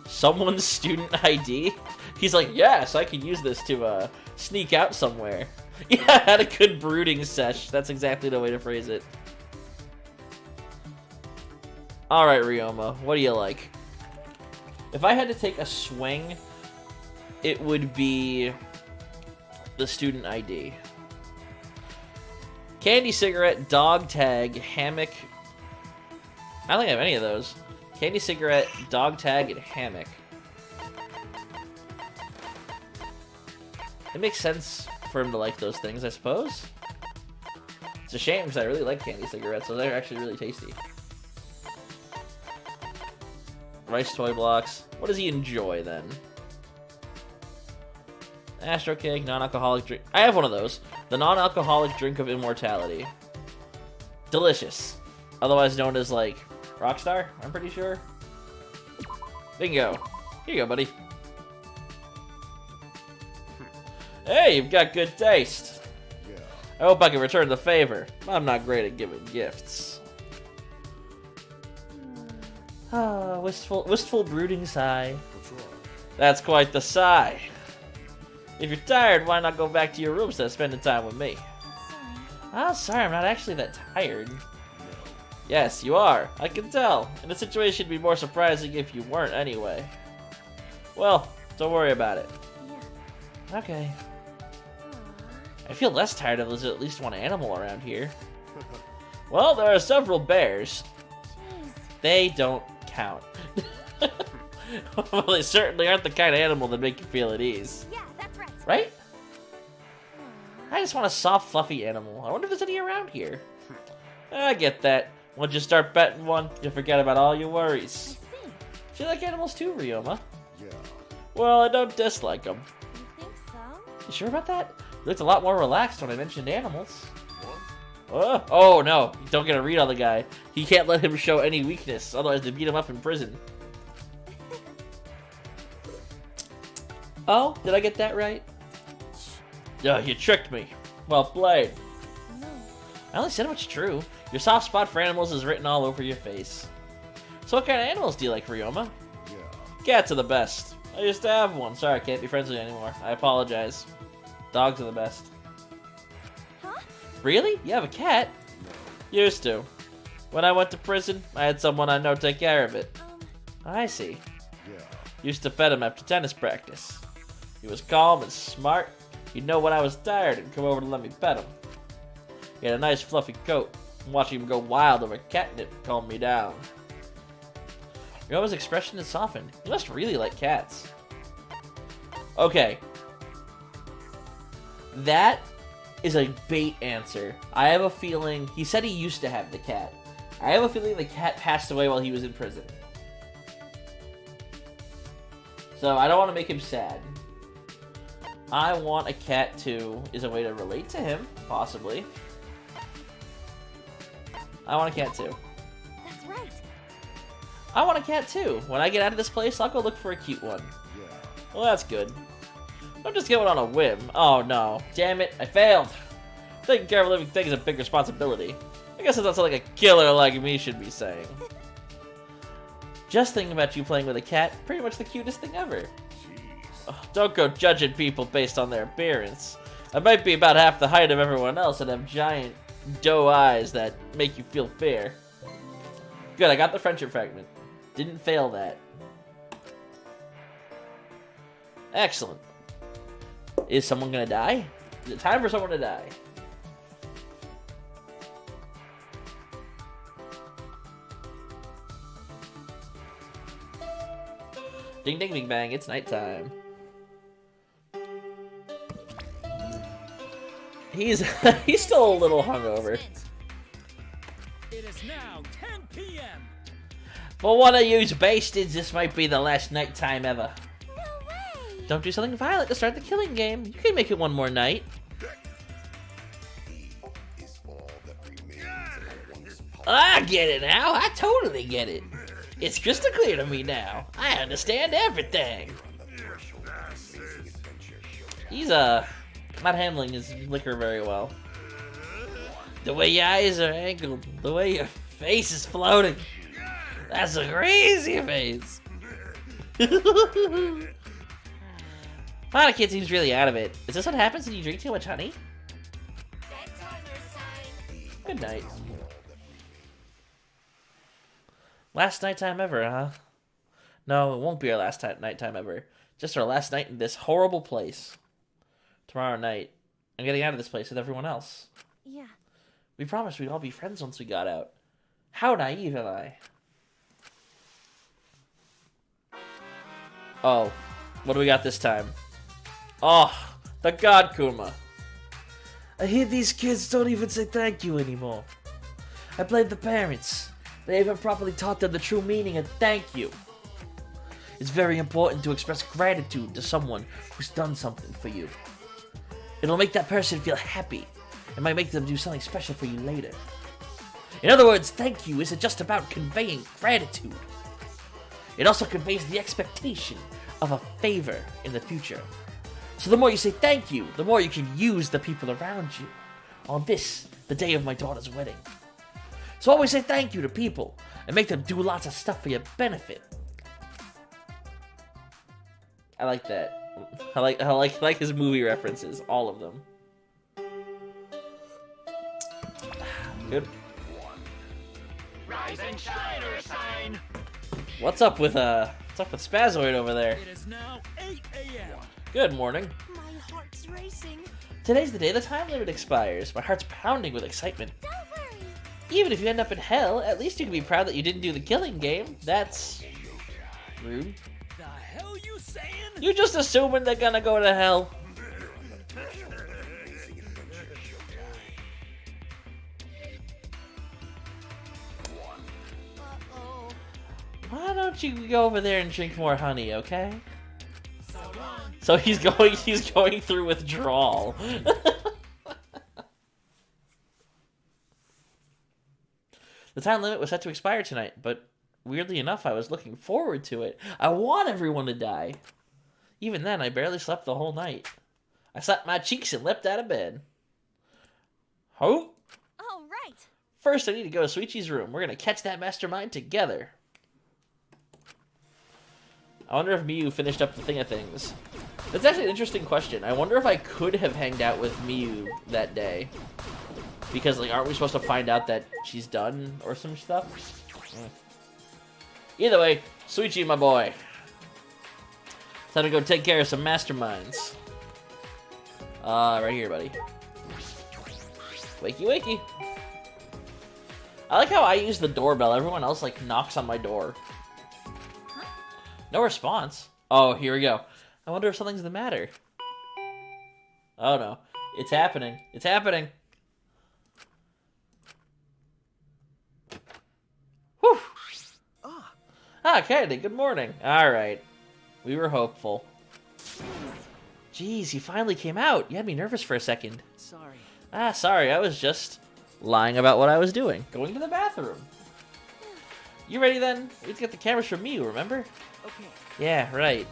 Someone's student ID? He's like, yes, I could use this to sneak out somewhere. Yeah, I had a good brooding sesh. That's exactly the way to phrase it. Alright, Ryoma, what do you like? If I had to take a swing, it would be the student ID. Candy cigarette, dog tag, hammock. I don't think I have any of those. Candy cigarette, dog tag, and hammock. It makes sense for him to like those things, I suppose. It's a shame because I really like candy cigarettes, so they're actually really tasty. Rice toy blocks. What does he enjoy then? Astro cake, non-alcoholic drink. I have one of those. The non-alcoholic drink of immortality. Delicious. Otherwise known as, like, Rockstar, I'm pretty sure. Bingo. Here you go, buddy. Hey, you've got good taste. Yeah. I hope I can return the favor. I'm not great at giving gifts. Ah, wistful brooding sigh. That's quite the sigh. If you're tired, why not go back to your room instead of spending time with me? Oh, sorry, I'm not actually that tired. Yes, you are. I can tell. And the situation would be more surprising if you weren't anyway. Well, don't worry about it. Yeah. Okay. I feel less tired if there's at least one animal around here. Well, there are several bears. Jeez. They don't count. Well, they certainly aren't the kind of animal that make you feel at ease. Yeah, that's right. Right? I just want a soft, fluffy animal. I wonder if there's any around here. I get that. Once you start betting one, you'll forget about all your worries. I see. Do you like animals too, Ryoma? Yeah. Well, I don't dislike them. You think so? You sure about that? You looked a lot more relaxed when I mentioned animals. Oh no, don't get a read on the guy. He can't let him show any weakness, otherwise they beat him up in prison. Oh, did I get that right? You tricked me. Well played. No. I only said what's true. Your soft spot for animals is written all over your face. So what kind of animals do you like, Ryoma? Yeah. Cats are the best. I used to have one. Sorry, I can't be friends with you anymore. I apologize. Dogs are the best. Huh? Really? You have a cat? No. Used to. When I went to prison, I had someone I know take care of it. I see. Yeah. Used to pet him after tennis practice. He was calm and smart. He'd know when I was tired and come over to let me pet him. He had a nice fluffy coat. Watching him go wild over catnip calmed me down. Ryoma's expression is softened. He must really like cats. Okay. That is a bait answer. I have a feeling... He said he used to have the cat. I have a feeling the cat passed away while he was in prison. So I don't want to make him sad. I want a cat too, is a way to relate to him, possibly. I want a cat too. That's right. I want a cat too. When I get out of this place, I'll go look for a cute one. Yeah. Well, that's good. I'm just going on a whim. Oh no. Damn it, I failed. Taking care of a living thing is a big responsibility. I guess that's not something a killer like me should be saying. Just thinking about you playing with a cat, pretty much the cutest thing ever. Oh, don't go judging people based on their appearance. I might be about half the height of everyone else and have giant doe eyes that make you feel fear. Good, I got the friendship fragment. Didn't fail that. Excellent. Is someone gonna die? Is it time for someone to die? Ding ding bing bang, it's nighttime. He's still a little hungover. It is now 10 p.m. For one of you bastards, this might be the last nighttime ever. No way! Don't do something violent to start the killing game. You can make it one more night. I get it now. I totally get it. It's crystal clear to me now. I understand everything. He's not handling his liquor very well. The way your eyes are angled, the way your face is floating. That's a crazy face. Wow, the kid seems really out of it. Is this what happens when you drink too much honey? Good night. Last nighttime ever, huh? No, it won't be our last nighttime ever. Just our last night in this horrible place. Tomorrow night, I'm getting out of this place with everyone else. Yeah. We promised we'd all be friends once we got out. How naive am I? Oh, what do we got this time? Oh, the God Kuma. I hear these kids don't even say thank you anymore. I blame the parents. They haven't properly taught them the true meaning of thank you. It's very important to express gratitude to someone who's done something for you. It'll make that person feel happy. It might make them do something special for you later. In other words, thank you isn't just about conveying gratitude. It also conveys the expectation of a favor in the future. So the more you say thank you, the more you can use the people around you. On this, the day of my daughter's wedding. So always say thank you to people and make them do lots of stuff for your benefit. I like that. I like his movie references, all of them. Good. Rise and shine or shine. What's up with Spazoid over there? It is now 8 a.m. Good morning. My heart's racing. Today's the day the time limit expires. My heart's pounding with excitement. Don't worry. Even if you end up in hell, at least you can be proud that you didn't do the killing game. That's rude. The hell you saying? You just assuming they're gonna go to hell. Uh-oh. Why don't you go over there and drink more honey, okay? So long. So he's going through withdrawal. The time limit was set to expire tonight, but weirdly enough, I was looking forward to it. I want everyone to die. Even then, I barely slept the whole night. I slapped my cheeks and leapt out of bed. Oh! All right. First, I need to go to Suichi's room. We're gonna catch that mastermind together. I wonder if Miyu finished up the thing of things. That's actually an interesting question. I wonder if I could have hanged out with Miyu that day. Because, like, aren't we supposed to find out that she's done or some stuff? Either way, Suichi, my boy. Time to go take care of some masterminds. Right here, buddy. Wakey, wakey. I like how I use the doorbell. Everyone else, like, knocks on my door. No response. Oh, here we go. I wonder if something's the matter. Oh, no. It's happening. It's happening. Whew. Ah, Kennedy, good morning. All right. We were hopeful. Jeez, you finally came out. You had me nervous for a second. Sorry. Ah, sorry. I was just lying about what I was doing. Going to the bathroom. You ready then? We need to get the cameras from Miyu, remember? Okay. Yeah, right.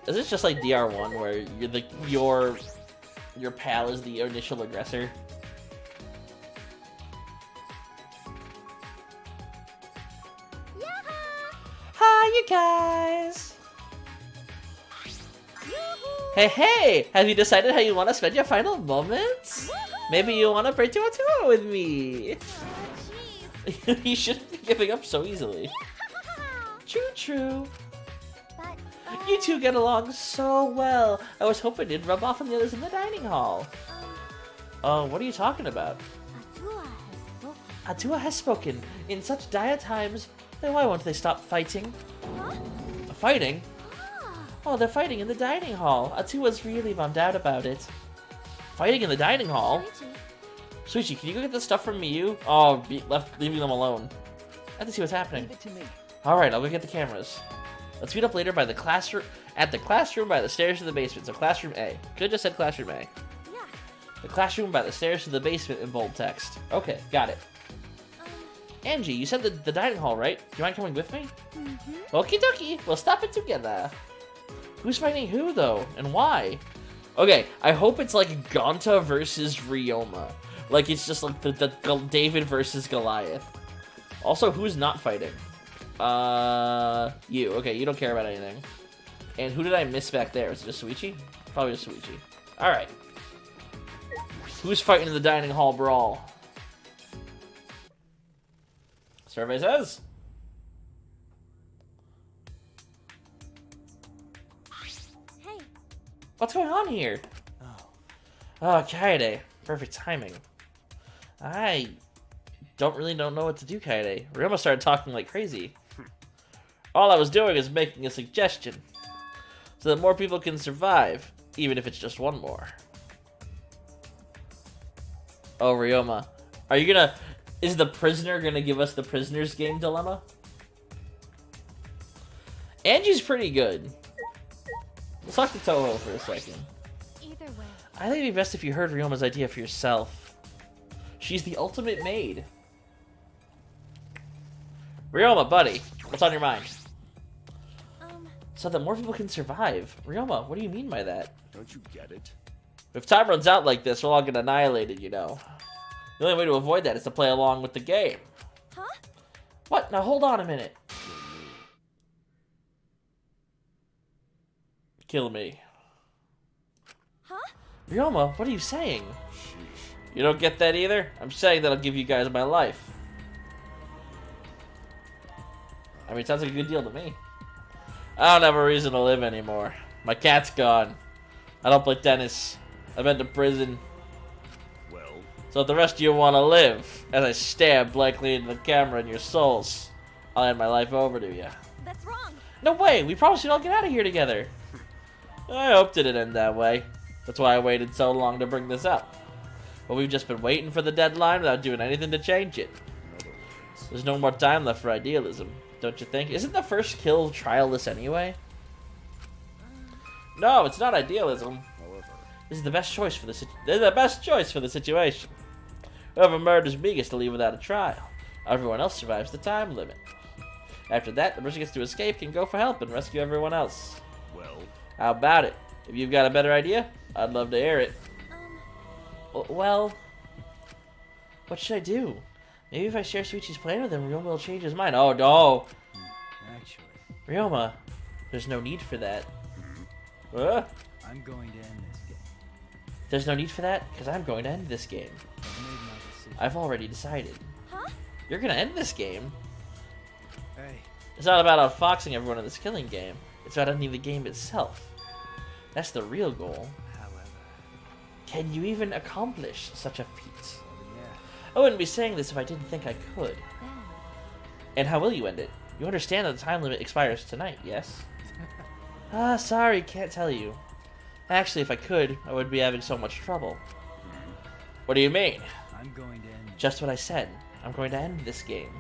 Is this just like DR1 where you're your pal is the initial aggressor? Hi, you guys! Hey, hey! Have you decided how you want to spend your final moments? Maybe you want to play to a tour with me. Jeez. You shouldn't be giving up so easily. True, true. But, You two get along so well. I was hoping you'd rub off on the others in the dining hall. Oh, what are you talking about? Atua has spoken. Atua has spoken. In such dire times, then why won't they stop fighting? Huh? Fighting? Ah. Oh, they're fighting in the dining hall. Atua's really bummed out about it. Fighting in the dining hall? Soichi. Suichi, can you go get the stuff from Miyu? Oh, leaving them alone. I have to see what's happening. Leave it to me. Alright, I'll go get the cameras. Let's meet up later by the classroom, at the classroom by the stairs to the basement. So classroom A. Could've just said classroom A. Yeah. The classroom by the stairs to the basement in bold text. Okay, got it. Angie, you said the dining hall, right? Do you mind coming with me? Mm-hmm. Okie dokie, we'll stop it together. Who's fighting who, though? And why? Okay, I hope it's like Gonta versus Ryoma. Like, it's just like the David versus Goliath. Also, who's not fighting? You. Okay, you don't care about anything. And who did I miss back there? Was it just Suichi? Probably just Suichi. Alright. Who's fighting in the dining hall brawl? Survey says. Hey. What's going on here? Oh, Kaede. Perfect timing. I don't know what to do, Kaede. Ryoma started talking like crazy. All I was doing is making a suggestion. So that more people can survive, even if it's just one more. Oh, Ryoma. Are you gonna... Is the prisoner gonna give us the prisoner's game dilemma? Angie's pretty good. Let's talk to Toho for a second. Either way. I think it'd be best if you heard Ryoma's idea for yourself. She's the ultimate maid. Ryoma, buddy, what's on your mind? So that more people can survive. Ryoma, what do you mean by that? Don't you get it? If time runs out like this, we'll all get annihilated, you know. The only way to avoid that is to play along with the game. Huh? What? Now hold on a minute. Kill me. Huh? Ryoma, what are you saying? Sheesh. You don't get that either? I'm saying that I'll give you guys my life. I mean, it sounds like a good deal to me. I don't have a reason to live anymore. My cat's gone. I don't play tennis. I've been to prison. Well, So if the rest of you want to live, as I stare blankly into the camera in your souls, I'll hand my life over to you. That's wrong. No way! We promised we'd all get out of here together. I hoped it'd end that way. That's why I waited so long to bring this up. But we've just been waiting for the deadline without doing anything to change it. in other words, There's no more time left for idealism, don't you think? Isn't the first kill trialless anyway? No, it's not idealism. however, This is the best choice for the situation. Whoever murders me gets to leave without a trial. Everyone else survives the time limit. After that, the person gets to escape, can go for help, and rescue everyone else. well, How about it? If you've got a better idea, I'd love to hear it. Well, what should I do? Maybe if I share Suichi's plan with him, Ryoma will change his mind. Oh, no. Actually, Ryoma, there's no need for that. I'm going to end this game. There's no need for that, because I'm going to end this game. I've made my decision. I've already decided. Huh? You're going to end this game. Hey, It's not about outfoxing everyone in this killing game. It's about ending the game itself. That's the real goal. however, Can you even accomplish such a feat? yeah, I wouldn't be saying this if I didn't think I could. Then. And how will you end it? You understand that the time limit expires tonight, yes? Sorry, can't tell you. Actually, if I could, I would be having so much trouble. What do you mean? I'm going to end. Just what I said. I'm going to end this game.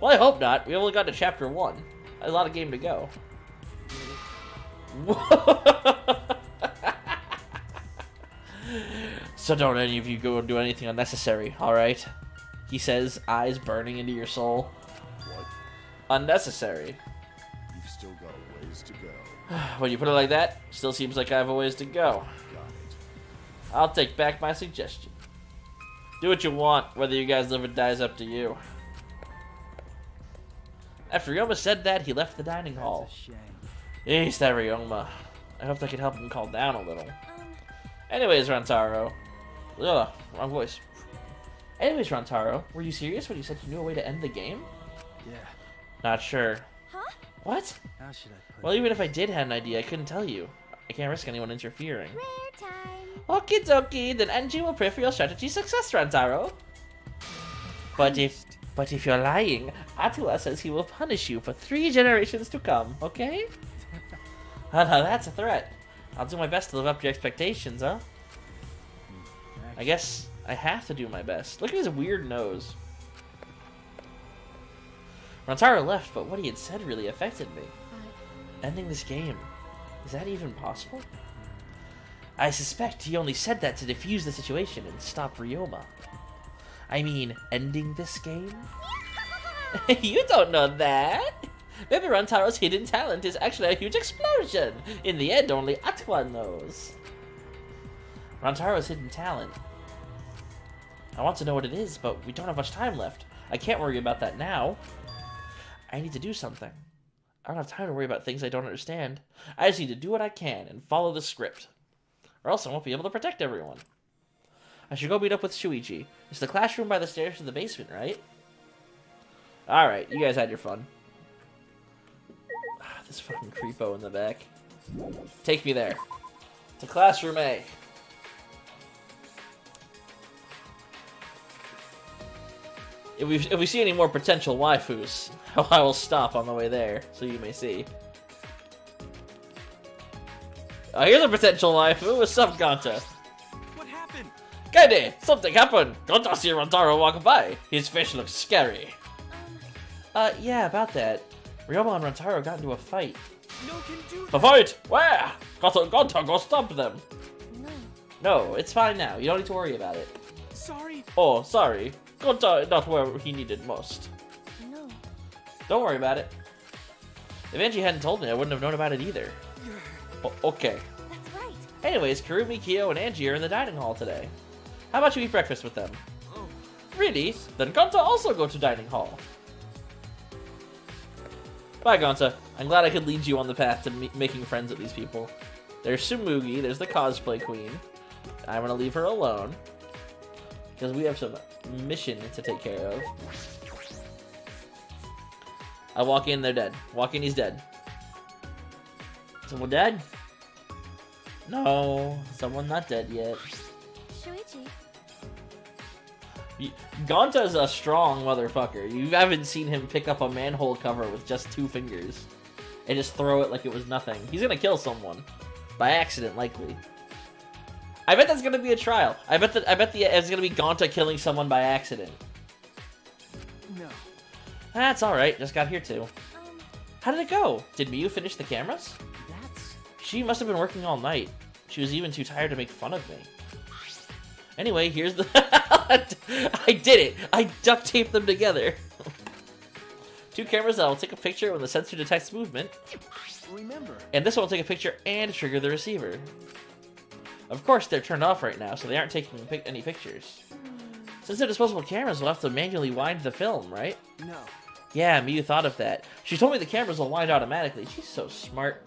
Well, I hope not. We only got to chapter 1. A lot of game to go. So don't any of you go and do anything unnecessary, alright? He says, eyes burning into your soul. what? Unnecessary. You've still got a ways to go. When you put it like that, still seems like I have a ways to go. Got it. I'll take back my suggestion. Do what you want, whether you guys live or die is up to you. After Ryoma said that, he left the dining hall. That's a shame. Yeesh, that Ryoma. I hoped I could help him calm down a little. Anyways, Rantaro. Ugh, wrong voice. Anyways, Rantaro, were you serious when you said you knew a way to end the game? Yeah. Not sure. Huh? What? How should I put Well, it? even if I did have an idea, I couldn't tell you. I can't risk anyone interfering. Rare time. Okie dokie, then Angie will pray for your strategy success, Rantaro. But if you're lying, Atua says he will punish you for 3 generations to come, okay? Oh, no, that's a threat. I'll do my best to live up to your expectations, huh? I guess I have to do my best. Look at his weird nose. Rantaro left, but what he had said really affected me. Ending this game. Is that even possible? I suspect he only said that to defuse the situation and stop Ryoma. I mean, ending this game? You don't know that! Maybe Rantaro's hidden talent is actually a huge explosion! In the end, only Atwa knows. Rantaro's hidden talent. I want to know what it is, but we don't have much time left. I can't worry about that now. I need to do something. I don't have time to worry about things I don't understand. I just need to do what I can and follow the script. Or else I won't be able to protect everyone. I should go meet up with Shuichi. It's the classroom by the stairs to the basement, right? Alright, you guys had your fun. Ah, this fucking creepo in the back. Take me there. To classroom A. If we see any more potential waifus, I will stop on the way there, so you may see. Oh, here's a potential waifu. What's up, Gonta? What happened? Kaede, something happened. Gonta see Rantaro walk by. His face looks scary. Yeah, about that. Ryoma and Rantaro got into a fight. No can do A that. fight? Where? Gonta, go stop them. No. No, it's fine now. You don't need to worry about it. Sorry. Oh, sorry. Gonta not where he needed most. No. Don't worry about it. If Angie hadn't told me, I wouldn't have known about it either. Okay. That's right. Anyways, Karumi, Kyo, and Angie are in the dining hall today. How about you eat breakfast with them? Oh, Really? Then Gonta also go to dining hall. Bye, Gonta. I'm glad I could lead you on the path to making friends with these people. There's Sumugi, there's the cosplay queen. I'm gonna leave her alone. Because we have some mission to take care of. I walk in, they're dead. Walk in, he's dead. Someone dead? No, someone not dead yet. Shuichi. Gonta's a strong motherfucker. You haven't seen him pick up a manhole cover with just 2 fingers and just throw it like it was nothing. He's gonna kill someone. By accident, likely. I bet that's gonna be a trial. I bet it's gonna be Gonta killing someone by accident. no. That's alright, just got here too. How did it go? Did Miyu finish the cameras? That's... She must have been working all night. She was even too tired to make fun of me. Anyway, here's the... I did it! I duct taped them together. 2 cameras that will take a picture when the sensor detects movement. Remember, And this one will take a picture and trigger the receiver. Of course, they're turned off right now, so they aren't taking any pictures. Since they're disposable cameras, we'll have to manually wind the film, right? no. Yeah, Miyu thought of that. She told me the cameras will wind automatically. She's so smart.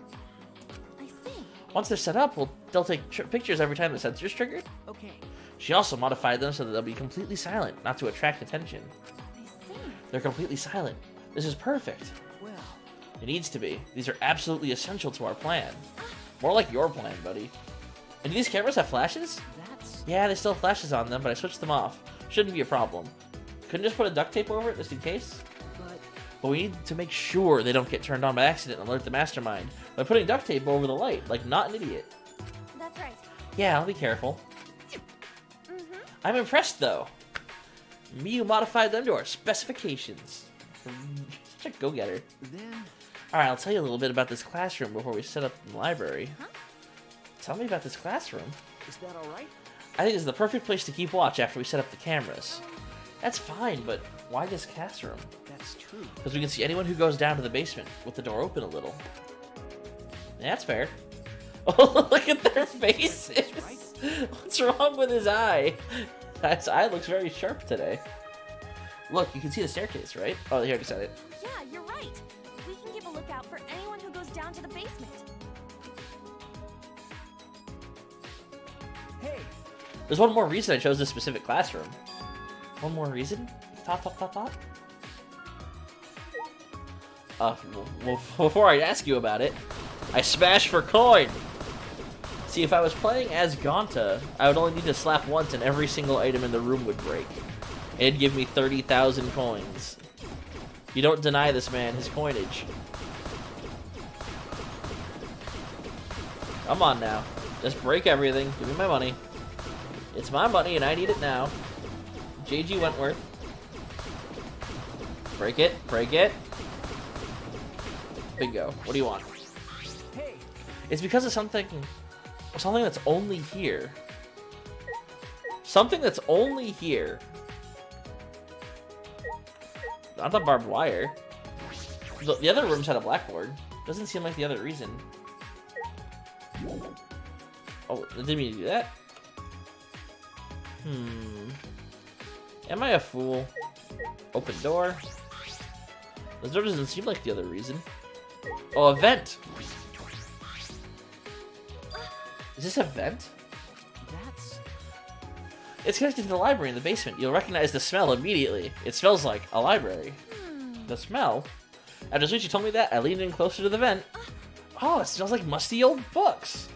I see. Once they're set up, they'll take pictures every time the sensor's triggered. Okay. She also modified them so that they'll be completely silent, not to attract attention. I see. They're completely silent. This is perfect. Well, It needs to be. These are absolutely essential to our plan. More like your plan, buddy. And do these cameras have flashes? that's... Yeah, they still have flashes on them, but I switched them off. Shouldn't be a problem. Couldn't just put a duct tape over it just in case? But we need to make sure they don't get turned on by accident and alert the mastermind by putting duct tape over the light, like not an idiot. That's right. Yeah, I'll be careful. Mm-hmm. I'm impressed, though. Miyu modified them to our specifications. Such a go-getter. Then... Alright, I'll tell you a little bit about this classroom before we set up in the library. Huh? Tell me about this classroom. Is that alright? I think this is the perfect place to keep watch after we set up the cameras. That's fine, but why this classroom? That's true. Because we can see anyone who goes down to the basement with the door open a little. Yeah, that's fair. Oh, look at their faces! What's wrong with his eye? His eye looks very sharp today. Look, you can see the staircase, right? Oh, here, I said it. Yeah, you're right. We can keep a lookout for anyone who goes down to the basement. Hey, There's one more reason I chose this specific classroom. One more reason? Thought. Well, before I ask you about it, I smash for coin! See, if I was playing as Gonta, I would only need to slap once and every single item in the room would break. It'd give me 30,000 coins. You don't deny this man his coinage. Come on now. Just break everything. Give me my money. It's my money and I need it now. J.G. Wentworth. Break it. Break it. Bingo. What do you want? Hey, It's because of something that's only here. Something that's only here. Not the barbed wire. The other rooms had a blackboard. Doesn't seem like the other reason. Oh, didn't mean to do that. Am I a fool? Open door. This door doesn't seem like the other reason. Oh, a vent. Is this a vent? that's... It's connected to the library in the basement. You'll recognize the smell immediately. It smells like a library. The smell? After Suichi told me that, I leaned in closer to the vent. Oh, it smells like musty old books.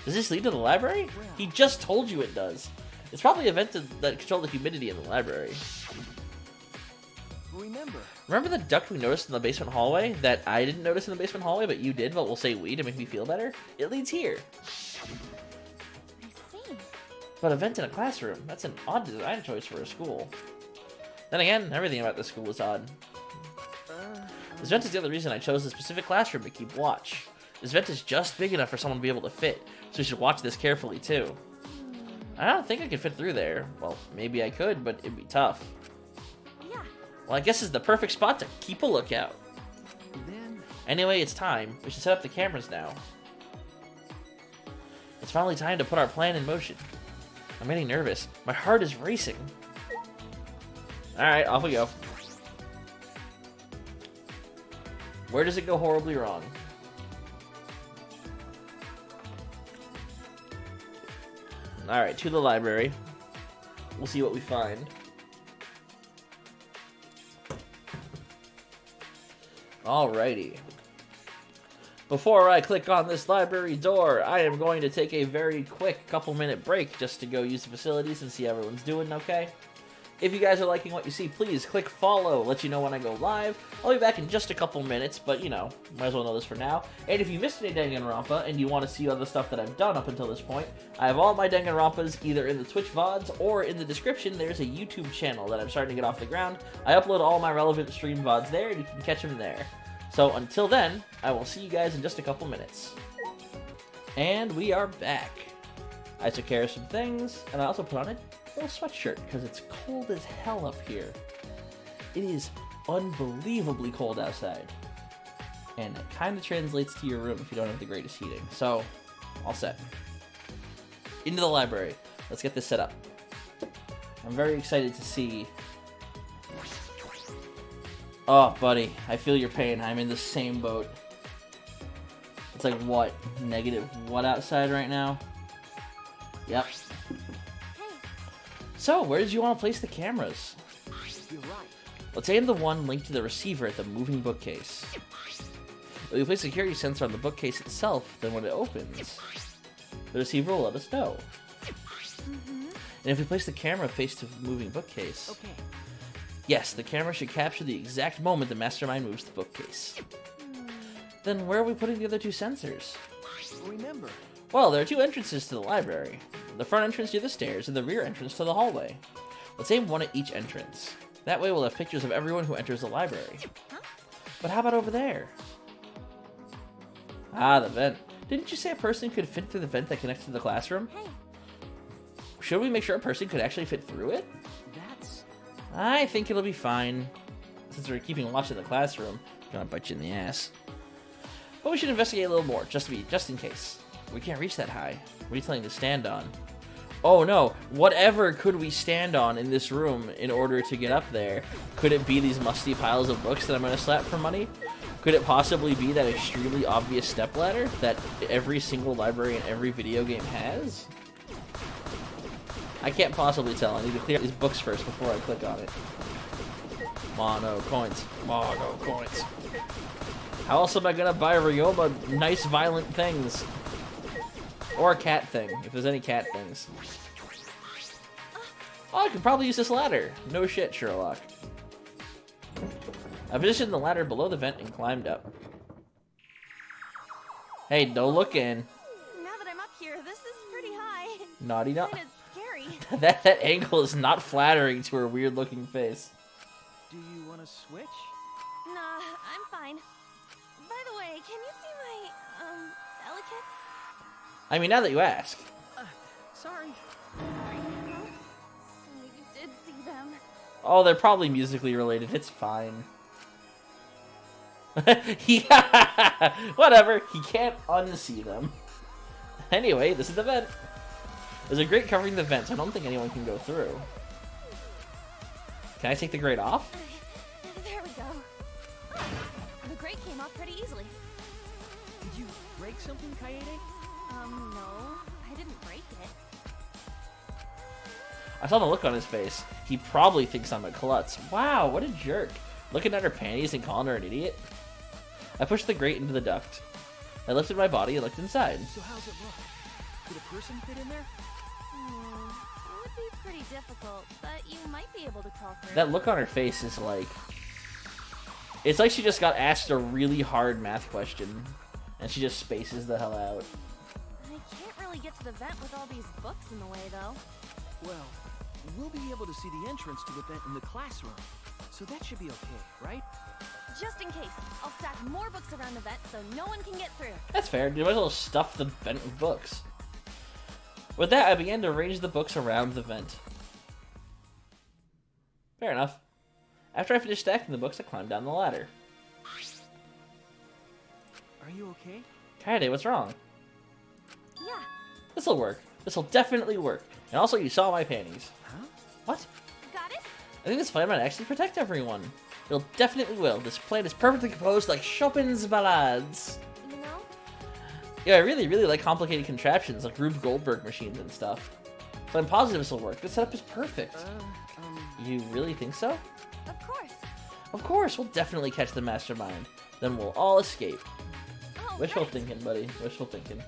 Does this lead to the library? He just told you it does. It's probably a vent that controls the humidity in the library. Remember the duct we noticed in the basement hallway that I didn't notice in the basement hallway, but you did, but we'll say we to make me feel better? It leads here. I see. But a vent in a classroom, that's an odd design choice for a school. Then again, everything about this school is odd. This vent is the other reason I chose a specific classroom to keep watch. This vent is just big enough for someone to be able to fit, so we should watch this carefully too. I don't think I could fit through there. Well, maybe I could, but it'd be tough. Yeah. Well, I guess it's the perfect spot to keep a lookout. Anyway, it's time. We should set up the cameras now. It's finally time to put our plan in motion. I'm getting nervous. My heart is racing. Alright, off we go. Where does it go horribly wrong? Alright, to the library. We'll see what we find. Alrighty. Before I click on this library door, I am going to take a very quick couple-minute break just to go use the facilities and see how everyone's doing, okay? If you guys are liking what you see, please click follow, let you know when I go live. I'll be back in just a couple minutes, but you know, might as well know this for now. And if you missed any Danganronpa and you want to see other stuff that I've done up until this point, I have all my Danganronpas either in the Twitch VODs or in the description. There's a YouTube channel that I'm starting to get off the ground. I upload all my relevant stream VODs there, and you can catch them there. So until then, I will see you guys in just a couple minutes. And we are back. I took care of some things, and I also put on a little sweatshirt because it's cold as hell up here. It is unbelievably cold outside. And it kind of translates to your room if you don't have the greatest heating. So, all set. Into the library. Let's get this set up. I'm very excited to see... Oh, buddy, I feel your pain. I'm in the same boat. It's like, what? Negative what outside right now? Yep. So, where did you want to place the cameras? You're right. Let's aim the one linked to the receiver at the moving bookcase. If we place a security sensor on the bookcase itself, then when it opens, the receiver will let us know. And if we place the camera face to the moving bookcase... Okay. Yes, the camera should capture the exact moment the mastermind moves the bookcase. Then where are we putting the other two sensors? Remember. Well, there are two entrances to the library. The front entrance near the stairs and the rear entrance to the hallway. Let's aim one at each entrance. That way we'll have pictures of everyone who enters the library. But how about over there? Ah, the vent. Didn't you say a person could fit through the vent that connects to the classroom? Hey. Should we make sure a person could actually fit through it? That's... I think it'll be fine. Since we're keeping watch in the classroom, I'm gonna bite you in the ass. But we should investigate a little more, just in case. We can't reach that high. What are you telling to stand on? Oh no, whatever could we stand on in this room in order to get up there? Could it be these musty piles of books that I'm gonna slap for money? Could it possibly be that extremely obvious stepladder that every single library in every video game has? I can't possibly tell. I need to clear these books first before I click on it. Mono coins. Mono coins. How else am I gonna buy Ryoma nice violent things? Or a cat thing, if there's any cat things. Oh, I could probably use this ladder. No shit, Sherlock. I positioned the ladder below the vent and climbed up. Hey, don't look in. Now that I'm up here, this is pretty high. Naughty not. And it's scary. sorry. That angle is not flattering to her weird-looking face. Do you want to switch? Nah, I'm fine. By the way, can you see my, delicates? I mean, now that you ask. Sorry. Sorry. Huh? So you did see them. Oh, they're probably musically related. It's fine. Whatever. He can't unsee them. Anyway, this is the vent. There's a grate covering the vent, so I don't think anyone can go through. Can I take the grate off? There we go. The grate came off pretty easily. Did you break something, Kaede? No. I didn't break it. I saw the look on his face. He probably thinks I'm a klutz. Wow, what a jerk. Looking at her panties and calling her an idiot. I pushed the grate into the duct. I lifted my body and looked inside. So how's it look? Could a person fit in there? It would be pretty difficult, but you might be able to crawl through. That look on her face is like... It's like she just got asked a really hard math question, and she just spaces the hell out. I can't really get to the vent with all these books in the way, though. Well, we'll be able to see the entrance to the vent in the classroom. So that should be okay, right? Just in case, I'll stack more books around the vent so no one can get through. That's fair. You might as well stuff the vent with books. With that, I began to arrange the books around the vent. Fair enough. After I finished stacking the books, I climbed down the ladder. Are you okay? Kaede, what's wrong? Yeah. This'll work. This'll definitely work. And also, you saw my panties. Huh? What? Got it? I think this plan might actually protect everyone. It'll definitely will. This plan is perfectly composed like Chopin's ballades. You know? Yeah, I really like complicated contraptions like Rube Goldberg machines and stuff. So I'm positive this will work. This setup is perfect. You really think so? Of course. Of course, we'll definitely catch the mastermind. Then we'll all escape. Oh, Wishful right. thinking, buddy. Wishful thinking.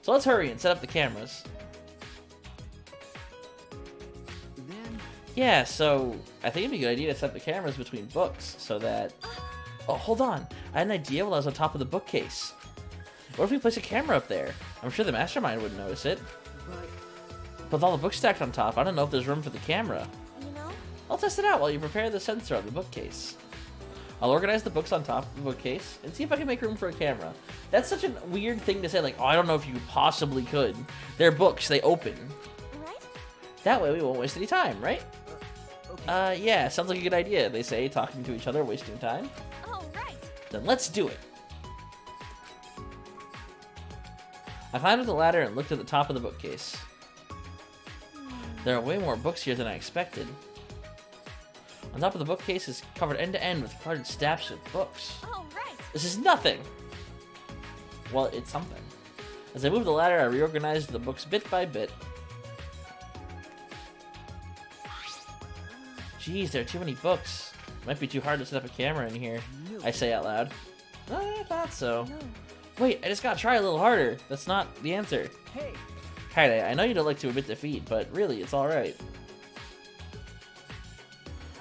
So let's hurry and set up the cameras. Then Yeah, so I think it'd be a good idea to set up the cameras between books so that... Oh, hold on. I had an idea while I was on top of the bookcase. What if we place a camera up there? I'm sure the mastermind wouldn't notice it. but With all the books stacked on top, I don't know if there's room for the camera. You know? I'll test it out while you prepare the sensor on the bookcase. I'll organize the books on top of the bookcase and see if I can make room for a camera. That's such a weird thing to say, like, oh, I don't know if you possibly could. They're books, they open. Right? That way we won't waste any time, right? okay. Yeah, sounds like a good idea. They say talking to each other, wasting time. Oh, right. Then let's do it. I climbed up the ladder and looked at the top of the bookcase. There are way more books here than I expected. On top of the bookcase is covered end to end with carded stacks of books. Oh, right. This is nothing! Well, it's something. As I moved the ladder, I reorganized the books bit by bit. Jeez, there are too many books. Might be too hard to set up a camera in here, I say out loud. I thought so. No. Wait, I just gotta try a little harder. That's not the answer. Hey, Kaede, I know you don't like to admit defeat, but really, it's alright.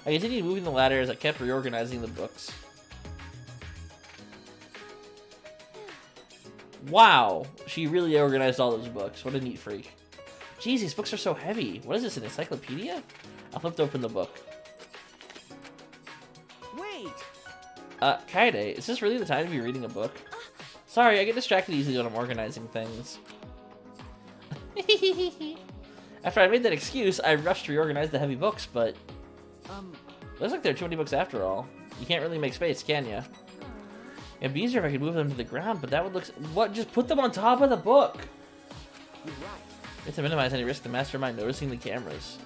I continued moving the ladder as I kept reorganizing the books. Wow! She really organized all those books. What a neat freak. Jeez, these books are so heavy. What is this, an encyclopedia? I flipped open the book. wait! Kaede, is this really the time to be reading a book? Sorry, I get distracted easily when I'm organizing things. After I made that excuse, I rushed to reorganize the heavy books, but... Looks like there are too many books after all. You can't really make space, can ya? It'd be easier if I could move them to the ground, but that would look... What? Just put them on top of the book! You're right. We have to minimize any risk of the mastermind noticing the cameras.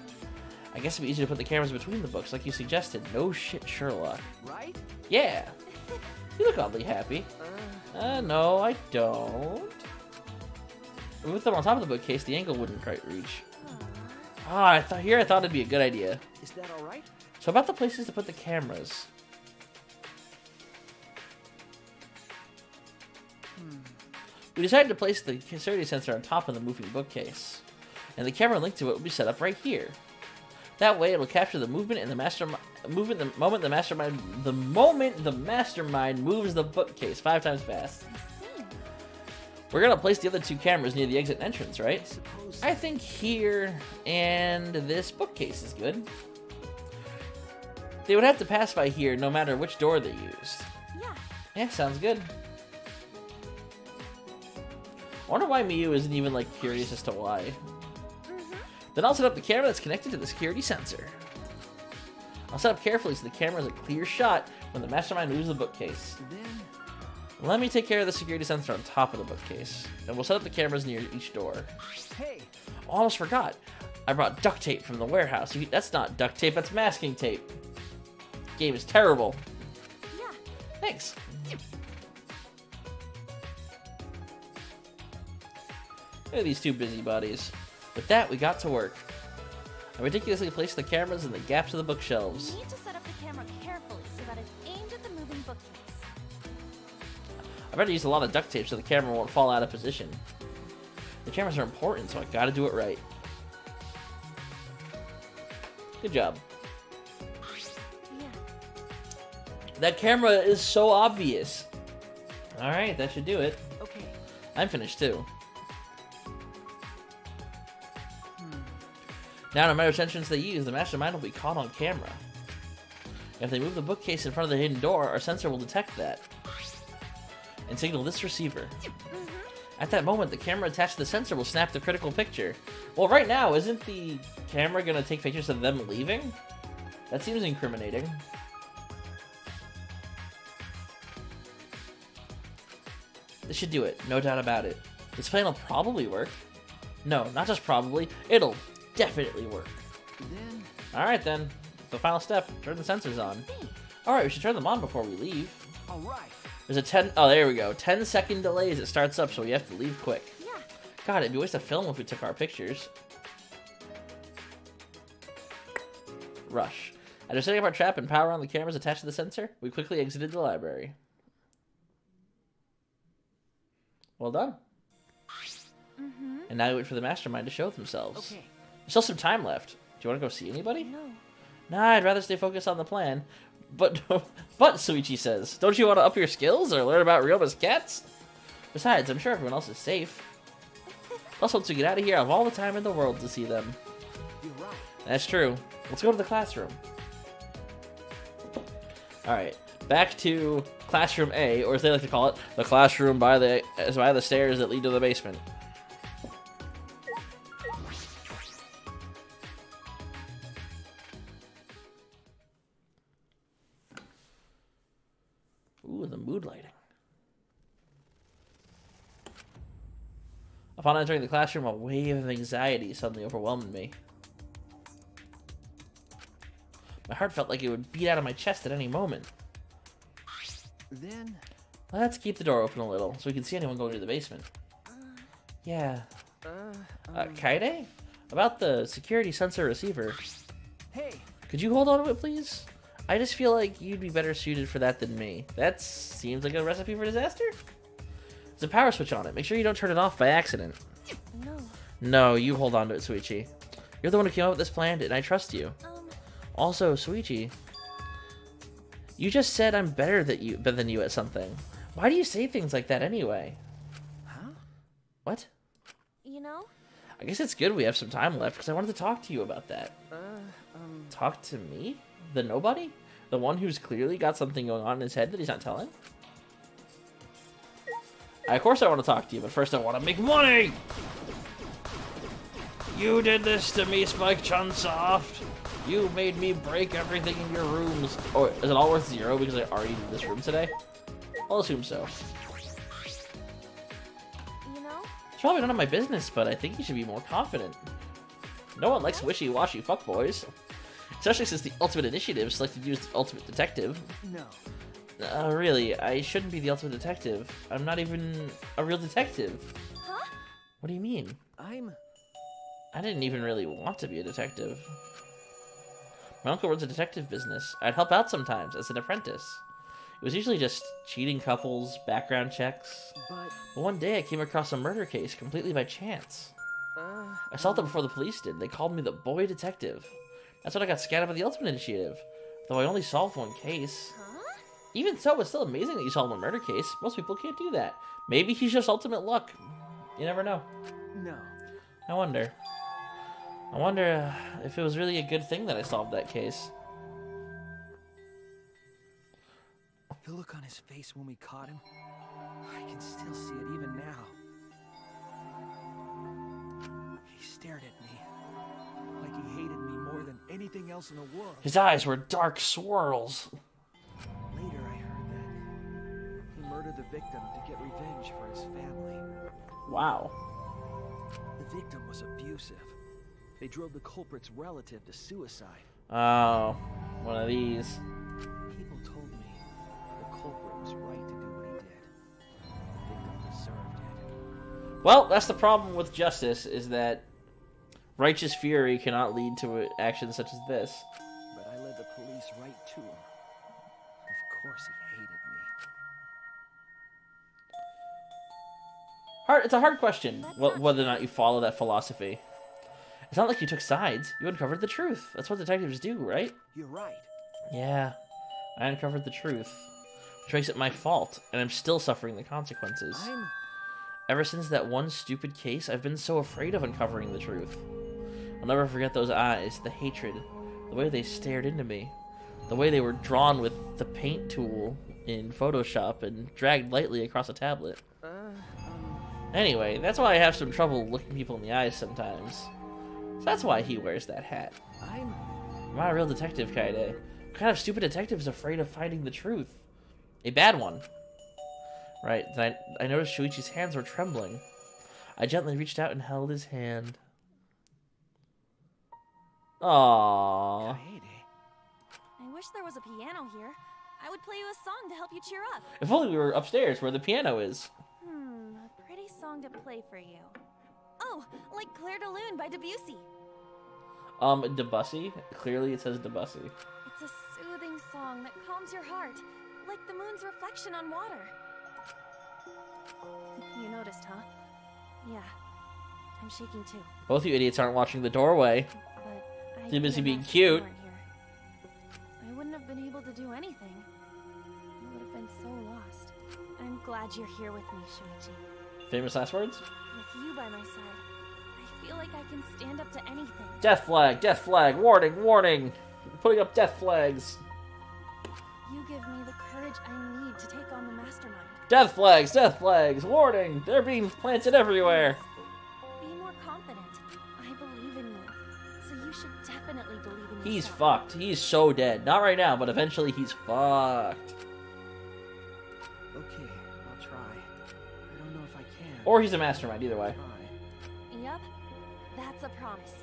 I guess it'd be easier to put the cameras between the books, like you suggested. No shit, Sherlock. Right? Yeah! You look oddly happy. No, I don't. If we put them on top of the bookcase, the angle wouldn't quite reach. Ah, I thought it'd be a good idea. Is that alright? So about the places to put the cameras. We decided to place the security sensor on top of the moving bookcase, and the camera linked to it will be set up right here. That way, it will capture the movement and the moment the mastermind moves the bookcase 5 times fast. I see. We're gonna place the other 2 cameras near the exit and entrance, right? Suppose. I think here and this bookcase is good. They would have to pass by here no matter which door they used. Yeah. Yeah, sounds good. I wonder why Miyu isn't even, like, curious as to why. Then I'll set up the camera that's connected to the security sensor. I'll set up carefully so the camera has a clear shot when the mastermind moves the bookcase. Then. Let me take care of the security sensor on top of the bookcase, and we'll set up the cameras near each door. Hey. Almost forgot. I brought duct tape from the warehouse. That's not duct tape, that's masking tape. Game is terrible. Yeah. Thanks. Look at these 2 busybodies. With that, we got to work. I meticulously placed the cameras in the gaps of the bookshelves. You need to set up the camera carefully so that it's aimed at the moving bookcase. I better use a lot of duct tape so the camera won't fall out of position. The cameras are important, so I gotta do it right. Good job. Yeah. That camera is so obvious. Alright, that should do it. Okay. I'm finished too. Now, no matter which entrance they use, the mastermind will be caught on camera. If they move the bookcase in front of the hidden door, our sensor will detect that and signal this receiver. At that moment, the camera attached to the sensor will snap the critical picture. Well, right now, isn't the camera going to take pictures of them leaving? That seems incriminating. This should do it, no doubt about it. This plan will probably work. No, not just probably, it'll definitely work. Then. Alright then, the final step, turn the sensors on. Alright, we should turn them on before we leave. All right. There's a oh there we go, 10-second delay as it starts up, so we have to leave quick. Yeah. God, it'd be a waste of film if we took our pictures. Rush. After setting up our trap and power on the cameras attached to the sensor, we quickly exited the library. Well done. And now we wait for the mastermind to show themselves. Okay. There's still some time left. Do you want to go see anybody? No. Nah, I'd rather stay focused on the plan. But Suichi says, don't you want to up your skills or learn about Ryoma's cats? Besides, I'm sure everyone else is safe. Plus, once we get out of here, I have all the time in the world to see them. You're right. That's true. Let's go to the classroom. Alright, back to classroom A, or as they like to call it, the classroom by the stairs that lead to the basement. Ooh, the mood lighting. Upon entering the classroom, a wave of anxiety suddenly overwhelmed me. My heart felt like it would beat out of my chest at any moment. Then. Let's keep the door open a little, so we can see anyone going to the basement. Yeah. Kaede? About the security sensor receiver. Hey. Could you hold on to it, please? I just feel like you'd be better suited for that than me. That seems like a recipe for disaster. There's a power switch on it. Make sure you don't turn it off by accident. No. No, you hold on to it, Suichi. You're the one who came up with this plan, and I trust you. Also, Suichi, you just said I'm better than you at something. Why do you say things like that anyway? Huh? What? You know? I guess it's good we have some time left, because I wanted to talk to you about that. Talk to me? The nobody? The one who's clearly got something going on in his head that he's not telling? Of course I want to talk to you, but first I want to make money! You did this to me, Spike Chunsoft! You made me break everything in your rooms. Oh, is it all worth 0 because I already did this room today? I'll assume so. You know? It's probably none of my business, but I think you should be more confident. No one likes wishy-washy fuckboys. Especially since the Ultimate Initiative selected you as the Ultimate Detective. No. Really, I shouldn't be the Ultimate Detective. I'm not even a real detective. Huh? What do you mean? I didn't even really want to be a detective. My uncle runs a detective business. I'd help out sometimes as an apprentice. It was usually just cheating couples, background checks. But one day I came across a murder case completely by chance. I solved it before the police did. They called me the boy detective. That's when I got scanned up at the Ultimate Initiative. Though I only solved one case. Huh? Even so, it's still amazing that you solved a murder case. Most people can't do that. Maybe he's just ultimate luck. You never know. No. I wonder. I wonder if it was really a good thing that I solved that case. The look on his face when we caught him, I can still see it even now. He stared at me like he hated me more than anything else in the world. His eyes were dark swirls. Later, I heard that he murdered the victim to get revenge for his family. Wow. The victim was abusive. They drove the culprit's relative to suicide. Oh, one of these. People told me the culprit was right to do what he did. The victim deserved it. Well, that's the problem with justice, is that righteous fury cannot lead to actions such as this. But I led the police right to him. Of course he hated me. It's a hard question, whether or not you follow that philosophy. It's not like you took sides. You uncovered the truth. That's what detectives do, right? You're right. Yeah, I uncovered the truth. Which makes it my fault, and I'm still suffering the consequences. Ever since that one stupid case, I've been so afraid of uncovering the truth. I'll never forget those eyes, the hatred, the way they stared into me, the way they were drawn with the paint tool in Photoshop and dragged lightly across a tablet. Anyway, that's why I have some trouble looking people in the eyes sometimes. So that's why he wears that hat. I'm not a real detective, Kaede. What kind of stupid detective is afraid of finding the truth? A bad one. Right, then I noticed Shuichi's hands were trembling. I gently reached out and held his hand. Aww. I wish there was a piano here. I would play you a song to help you cheer up. If only we were upstairs where the piano is. A pretty song to play for you. Oh, like Claire de Lune by Debussy. Debussy? Clearly it says Debussy. It's a soothing song that calms your heart, like the moon's reflection on water. You noticed, huh? Yeah. I'm shaking too. Both you idiots aren't watching the doorway. But I Too busy can't being ask cute. you weren't here. I wouldn't have been able to do anything. I would have been so lost. I'm glad you're here with me, Shuichi. Famous last words? With you by my side, I feel like I can stand up to anything. Death flag, warning, warning. Putting up death flags. You give me the courage I need to take on the mastermind. Death flags, warning. They're being planted everywhere. Be more confident. I believe in you. So you should definitely believe in yourself. He's fucked. He's so dead. Not right now, but eventually he's fucked. Okay, I'll try. I don't know if I can. Or he's a mastermind, either way. Try. Yep, that's a promise.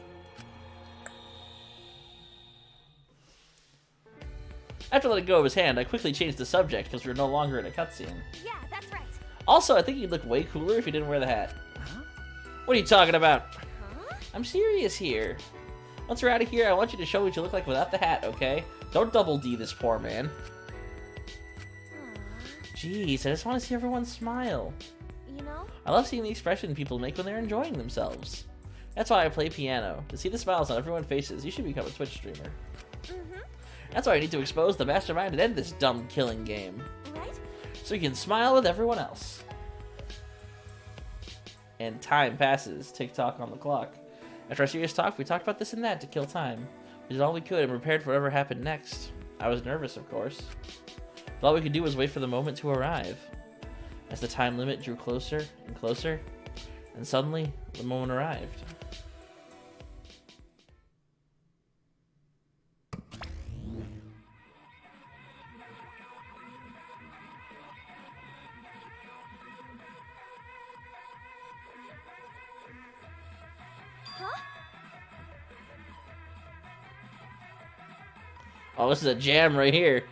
After letting go of his hand, I quickly changed the subject because we were no longer in a cutscene. Yeah, that's right. Also, I think you'd look way cooler if you didn't wear the hat. Huh? What are you talking about? Huh? I'm serious here. Once we're out of here, I want you to show what you look like without the hat, okay? Don't double D this poor man. Aw, Jeez, I just want to see everyone smile. you know, I love seeing the expression people make when they're enjoying themselves. That's why I play piano. To see the smiles on everyone's faces, you should become a Twitch streamer. That's why I need to expose the mastermind and end this dumb killing game. right? So you can smile with everyone else. And time passes. Tick-tock on the clock. After our serious talk, we talked about this and that to kill time. We did all we could and prepared for whatever happened next. I was nervous, of course. But all we could do was wait for the moment to arrive. As the time limit drew closer and closer, and suddenly, the moment arrived. Huh? Oh, this is a jam right here.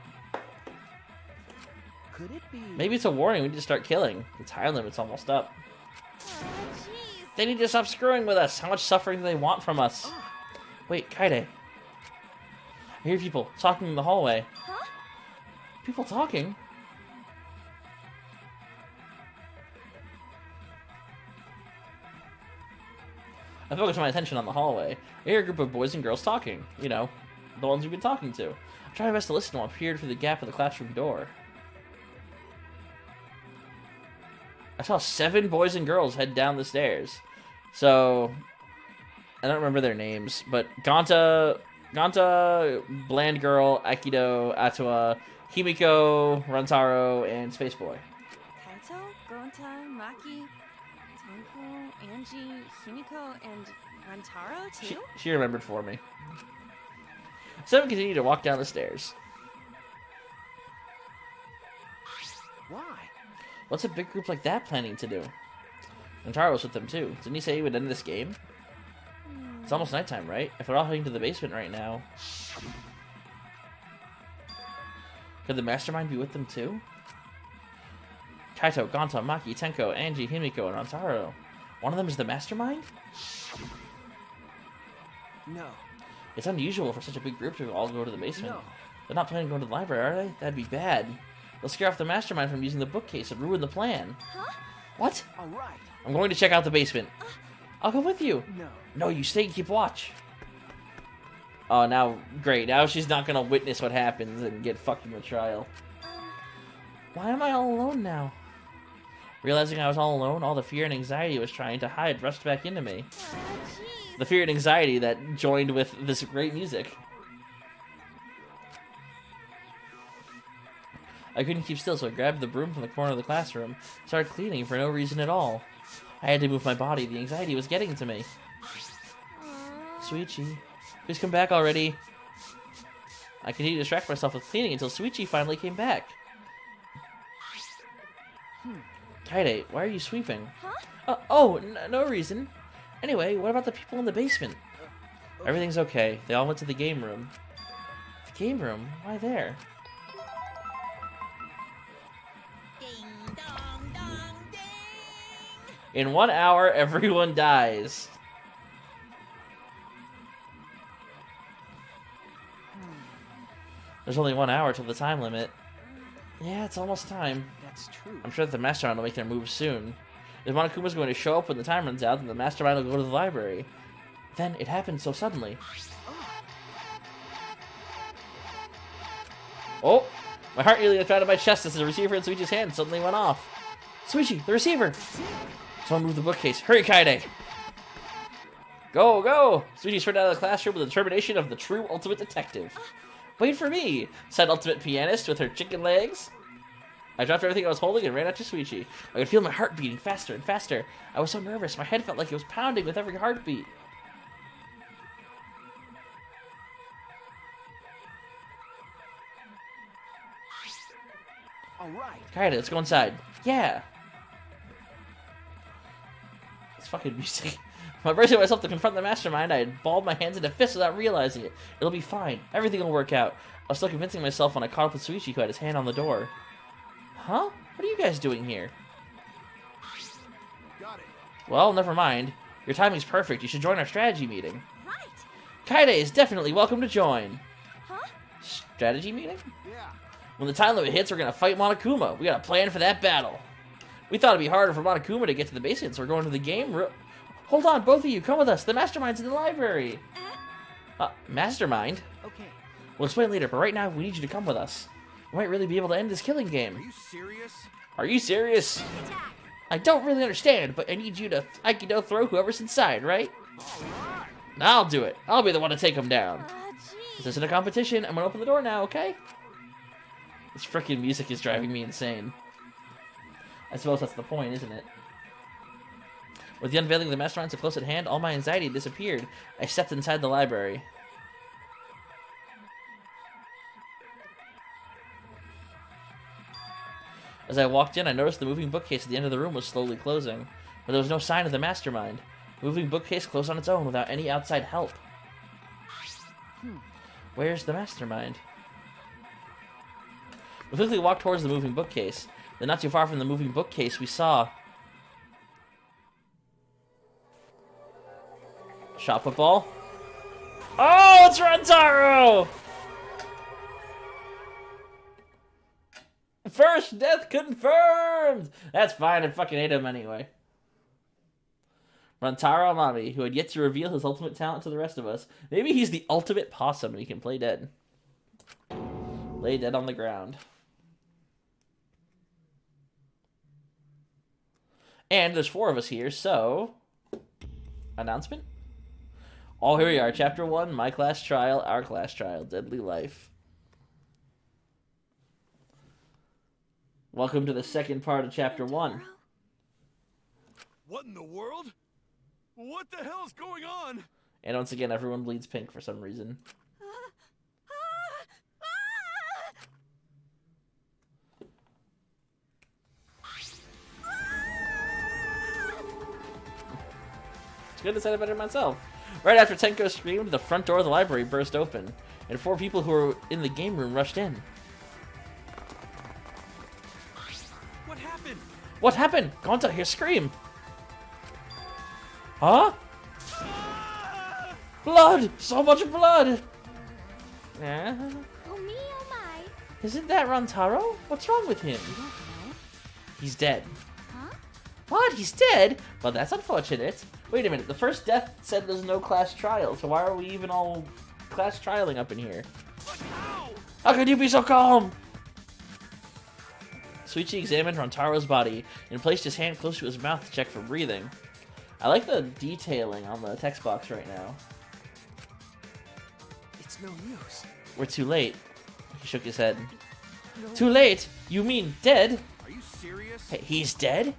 Could it be? Maybe it's a warning we need to start killing. The time limit's almost up. Oh, jeez. They need to stop screwing with us. How much suffering do they want from us? Wait, Kaede. I hear people talking in the hallway. Huh? People talking? I focused my attention on the hallway. I hear a group of boys and girls talking. You know, the ones we've been talking to. I try my best to listen while I peered through the gap of the classroom door. I saw 7 boys and girls head down the stairs. So, I don't remember their names, but Ganta, Bland Girl, Aikido, Atua, Himiko, Rantaro, and Space Boy. Kaito, Gonta, Maki, Tonko, Angie, Himiko, and Rantaro too? She remembered for me. 7 continued to walk down the stairs. Why? What's a big group like that planning to do? Rantaro was with them too. Didn't he say he would end this game? It's almost nighttime, right? If we're all heading to the basement right now, could the mastermind be with them too? Kaito, Gonta, Maki, Tenko, Angie, Himiko, and Rantaro. One of them is the mastermind? No. It's unusual for such a big group to all go to the basement. No. They're not planning to go to the library, are they? That'd be bad. They'll scare off the mastermind from using the bookcase and ruin the plan. Huh? What? All right. I'm going to check out the basement. I'll go with you. No. No, you stay and keep watch. Oh, now, great. Now she's not going to witness what happens and get fucked in the trial. Why am I all alone now? Realizing I was all alone, all the fear and anxiety I was trying to hide rushed back into me. Oh, jeez. The fear and anxiety that joined with this great music. I couldn't keep still, so I grabbed the broom from the corner of the classroom, started cleaning for no reason at all. I had to move my body. The anxiety was getting to me. Suichi, please come back already. I continued to distract myself with cleaning until Suichi finally came back. Kaide, why are you sweeping? Huh? No reason. Anyway, what about the people in the basement? Everything's okay. They all went to the game room. The game room? Why there? Ding dong dong ding. In 1 hour, everyone dies. There's only 1 hour till the time limit. Yeah, it's almost time. That's true. I'm sure that the mastermind will make their move soon. If Monokuma's going to show up when the time runs out, then the mastermind will go to the library. Then it happened so suddenly. Oh! My heart nearly got out of my chest as the receiver in Suichi's hand suddenly went off. Suichi, the receiver! Someone move the bookcase. Hurry, Kaide! Go, go! Suichi sprinted out of the classroom with the determination of the true ultimate detective. Wait for me, said ultimate pianist with her chicken legs. I dropped everything I was holding and ran out to Suichi. I could feel my heart beating faster and faster. I was so nervous, my head felt like it was pounding with every heartbeat. All right. Kaide, let's go inside. Yeah. It's fucking music. By bracing myself to confront the mastermind, I had balled my hands into fists without realizing it. It'll be fine. Everything will work out. I was still convincing myself when I caught up with Suichi, who had his hand on the door. Huh? What are you guys doing here? Got it. Well, never mind. Your timing's perfect. You should join our strategy meeting. Right. Kaide is definitely welcome to join. Huh? Strategy meeting? Yeah. When the time limit hits, we're gonna fight Monokuma. We got a plan for that battle. We thought it'd be harder for Monokuma to get to the basement, so we're going to the game room. Hold on, both of you, come with us. The mastermind's in the library. Mastermind? Okay. We'll explain later, but right now we need you to come with us. We might really be able to end this killing Are game. you serious? Are you serious? Attack. I don't really understand, but I need you to Aikido throw whoever's inside, right? All right. I'll do it. I'll be the one to take him down. Jeez. This isn't a competition. I'm gonna open the door now, okay? This frickin' music is driving me insane. I suppose that's the point, isn't it? With the unveiling of the mastermind so close at hand, all my anxiety disappeared. I stepped inside the library. As I walked in, I noticed the moving bookcase at the end of the room was slowly closing, but there was no sign of the mastermind. The moving bookcase closed on its own without any outside help. Where's the mastermind? We quickly walked towards the moving bookcase. Then not too far from the moving bookcase, we saw... shot football. Oh, it's Rantaro! First death confirmed! That's fine, I fucking hate him anyway. Rantaro Amami, who had yet to reveal his ultimate talent to the rest of us. Maybe he's the ultimate possum and he can play dead. Lay dead on the ground. And there's 4 of us here, so... Announcement? Oh, here we are. Chapter 1, My Class Trial, Our Class Trial, Deadly Life. Welcome to the second part of Chapter 1. What in the world? What the hell's going on? And once again, everyone bleeds pink for some reason. It's good to say it better myself. Right after Tenko screamed, the front door of the library burst open, and 4 people who were in the game room rushed in. What happened? What happened? Gonta, hear scream! Huh? Blood! So much blood! Oh me, oh my. Isn't that Rantaro? What's wrong with him? You don't know? He's dead. Huh? What? He's dead? Well, that's unfortunate. Wait a minute. The first death said there's no class trial, so why are we even all class trialing up in here? How could you be so calm? Suichi examined Rantaro's body and placed his hand close to his mouth to check for breathing. I like the detailing on the text box right now. It's no use. We're too late. He shook his head. No. Too late? You mean dead? Are you serious? Hey, he's dead?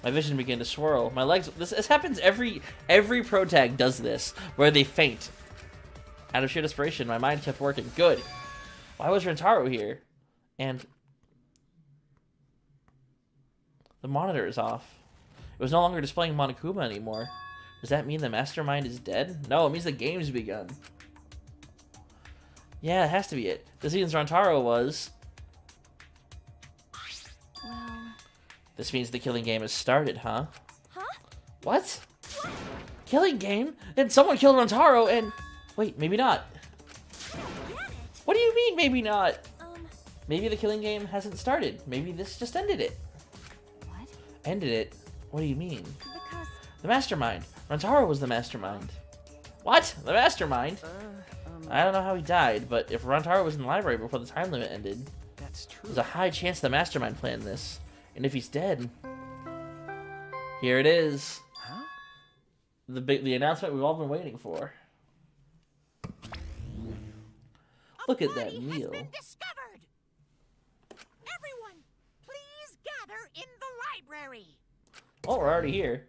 My vision began to swirl. My legs... This happens every pro tag does this, where they faint. Out of sheer desperation, my mind kept working. Good. Why was Rentaro here? And... the monitor is off. It was no longer displaying Monokuma anymore. Does that mean the mastermind is dead? No, it means the game's begun. Yeah, it has to be it. This means Rantaro was... Well... This means the killing game has started, huh? Huh? What? Killing game? Then someone killed Rantaro and... Wait, maybe not. What do you mean, maybe not? Maybe the killing game hasn't started. Maybe this just ended it. What? Ended it? What do you mean? Because... The mastermind. Rantaro was the mastermind. What? The mastermind? I don't know how he died, but if Rantaro was in the library before the time limit ended, That's true. there's a high chance the mastermind planned this. And if he's dead... Here it is. Huh? The announcement we've all been waiting for. Look at that meal. Has been discovered. Everyone, please gather in the library. Oh, we're already here.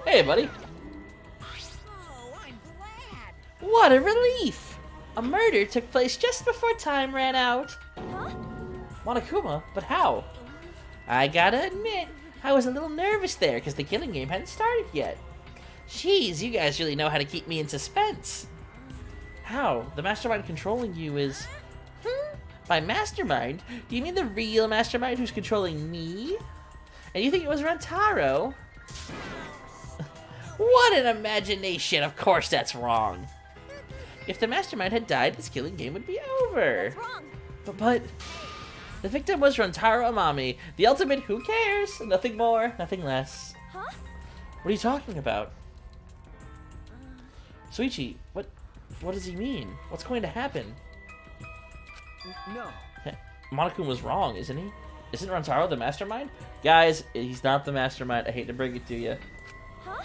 Hey, buddy. Oh, I'm glad. What a relief! A murder took place just before time ran out. Huh? Monokuma? But how? I gotta admit, I was a little nervous there because the killing game hadn't started yet. Jeez, you guys really know how to keep me in suspense. How? The mastermind controlling you is... By mastermind? Do you mean the real mastermind who's controlling me? And you think it was Rantaro? What an imagination! Of course that's wrong. If the mastermind had died, this killing game would be over. What's wrong? But... The victim was Rantaro Amami, the ultimate who cares? Nothing more, nothing less. Huh? What are you talking about? Suichi, what does he mean? What's going to happen? No. Monokuma was wrong, isn't he? Isn't Rantaro the mastermind? Guys, he's not the mastermind. I hate to bring it to you. Huh?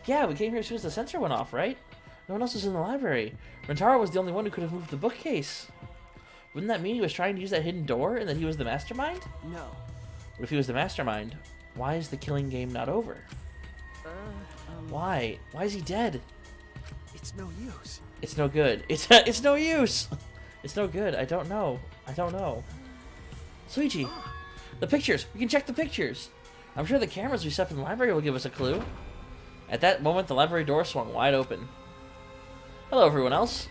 Yeah, we came here as soon as the sensor went off, right? No one else was in the library. Rantaro was the only one who could have moved the bookcase. Wouldn't that mean he was trying to use that hidden door and that he was the mastermind? No. But if he was the mastermind, why is the killing game not over? Why? Why is he dead? It's no use. It's no good. It's no use. It's no good. I don't know. I don't know. Suichi, the pictures. We can check the pictures. I'm sure the cameras we set up in the library will give us a clue. At that moment, the library door swung wide open. Hello, everyone else.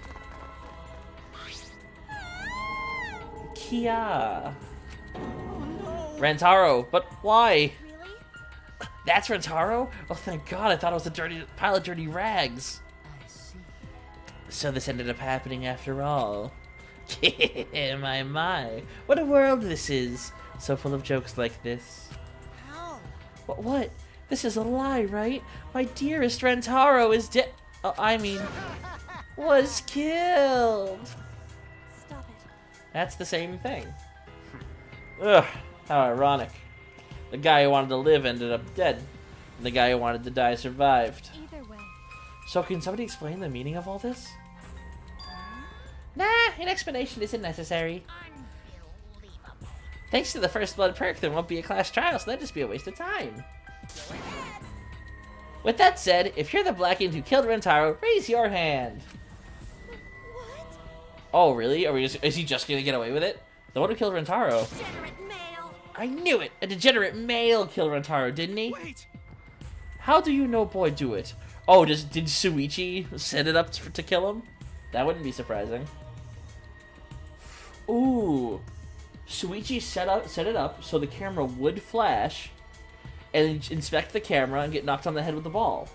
Kia. Rantaro, but why? Really? That's Rantaro? Oh, thank God! I thought it was a pile of dirty rags. I see. So this ended up happening after all. My. What a world this is. So full of jokes like this. How? What? This is a lie, right? My dearest Rantaro is dead. Oh, I mean, was killed. Stop it. That's the same thing. Ugh, how ironic. The guy who wanted to live ended up dead, and the guy who wanted to die survived. Either way. So can somebody explain the meaning of all this? Nah, an explanation isn't necessary. Unbelievable. Thanks to the first blood perk, there won't be a class trial, so that'd just be a waste of time. Go ahead. With that said, if you're the Blackened who killed Rentaro, raise your hand. What? Oh, really? Is he just gonna get away with it? The one who killed Rentaro. Degenerate male. I knew it! A degenerate male killed Rentaro, didn't he? Wait! How do you know boy do it? Oh, did Shuichi set it up to kill him? That wouldn't be surprising. Ooh. Shuichi set it up so the camera would flash and inspect the camera and get knocked on the head with the ball.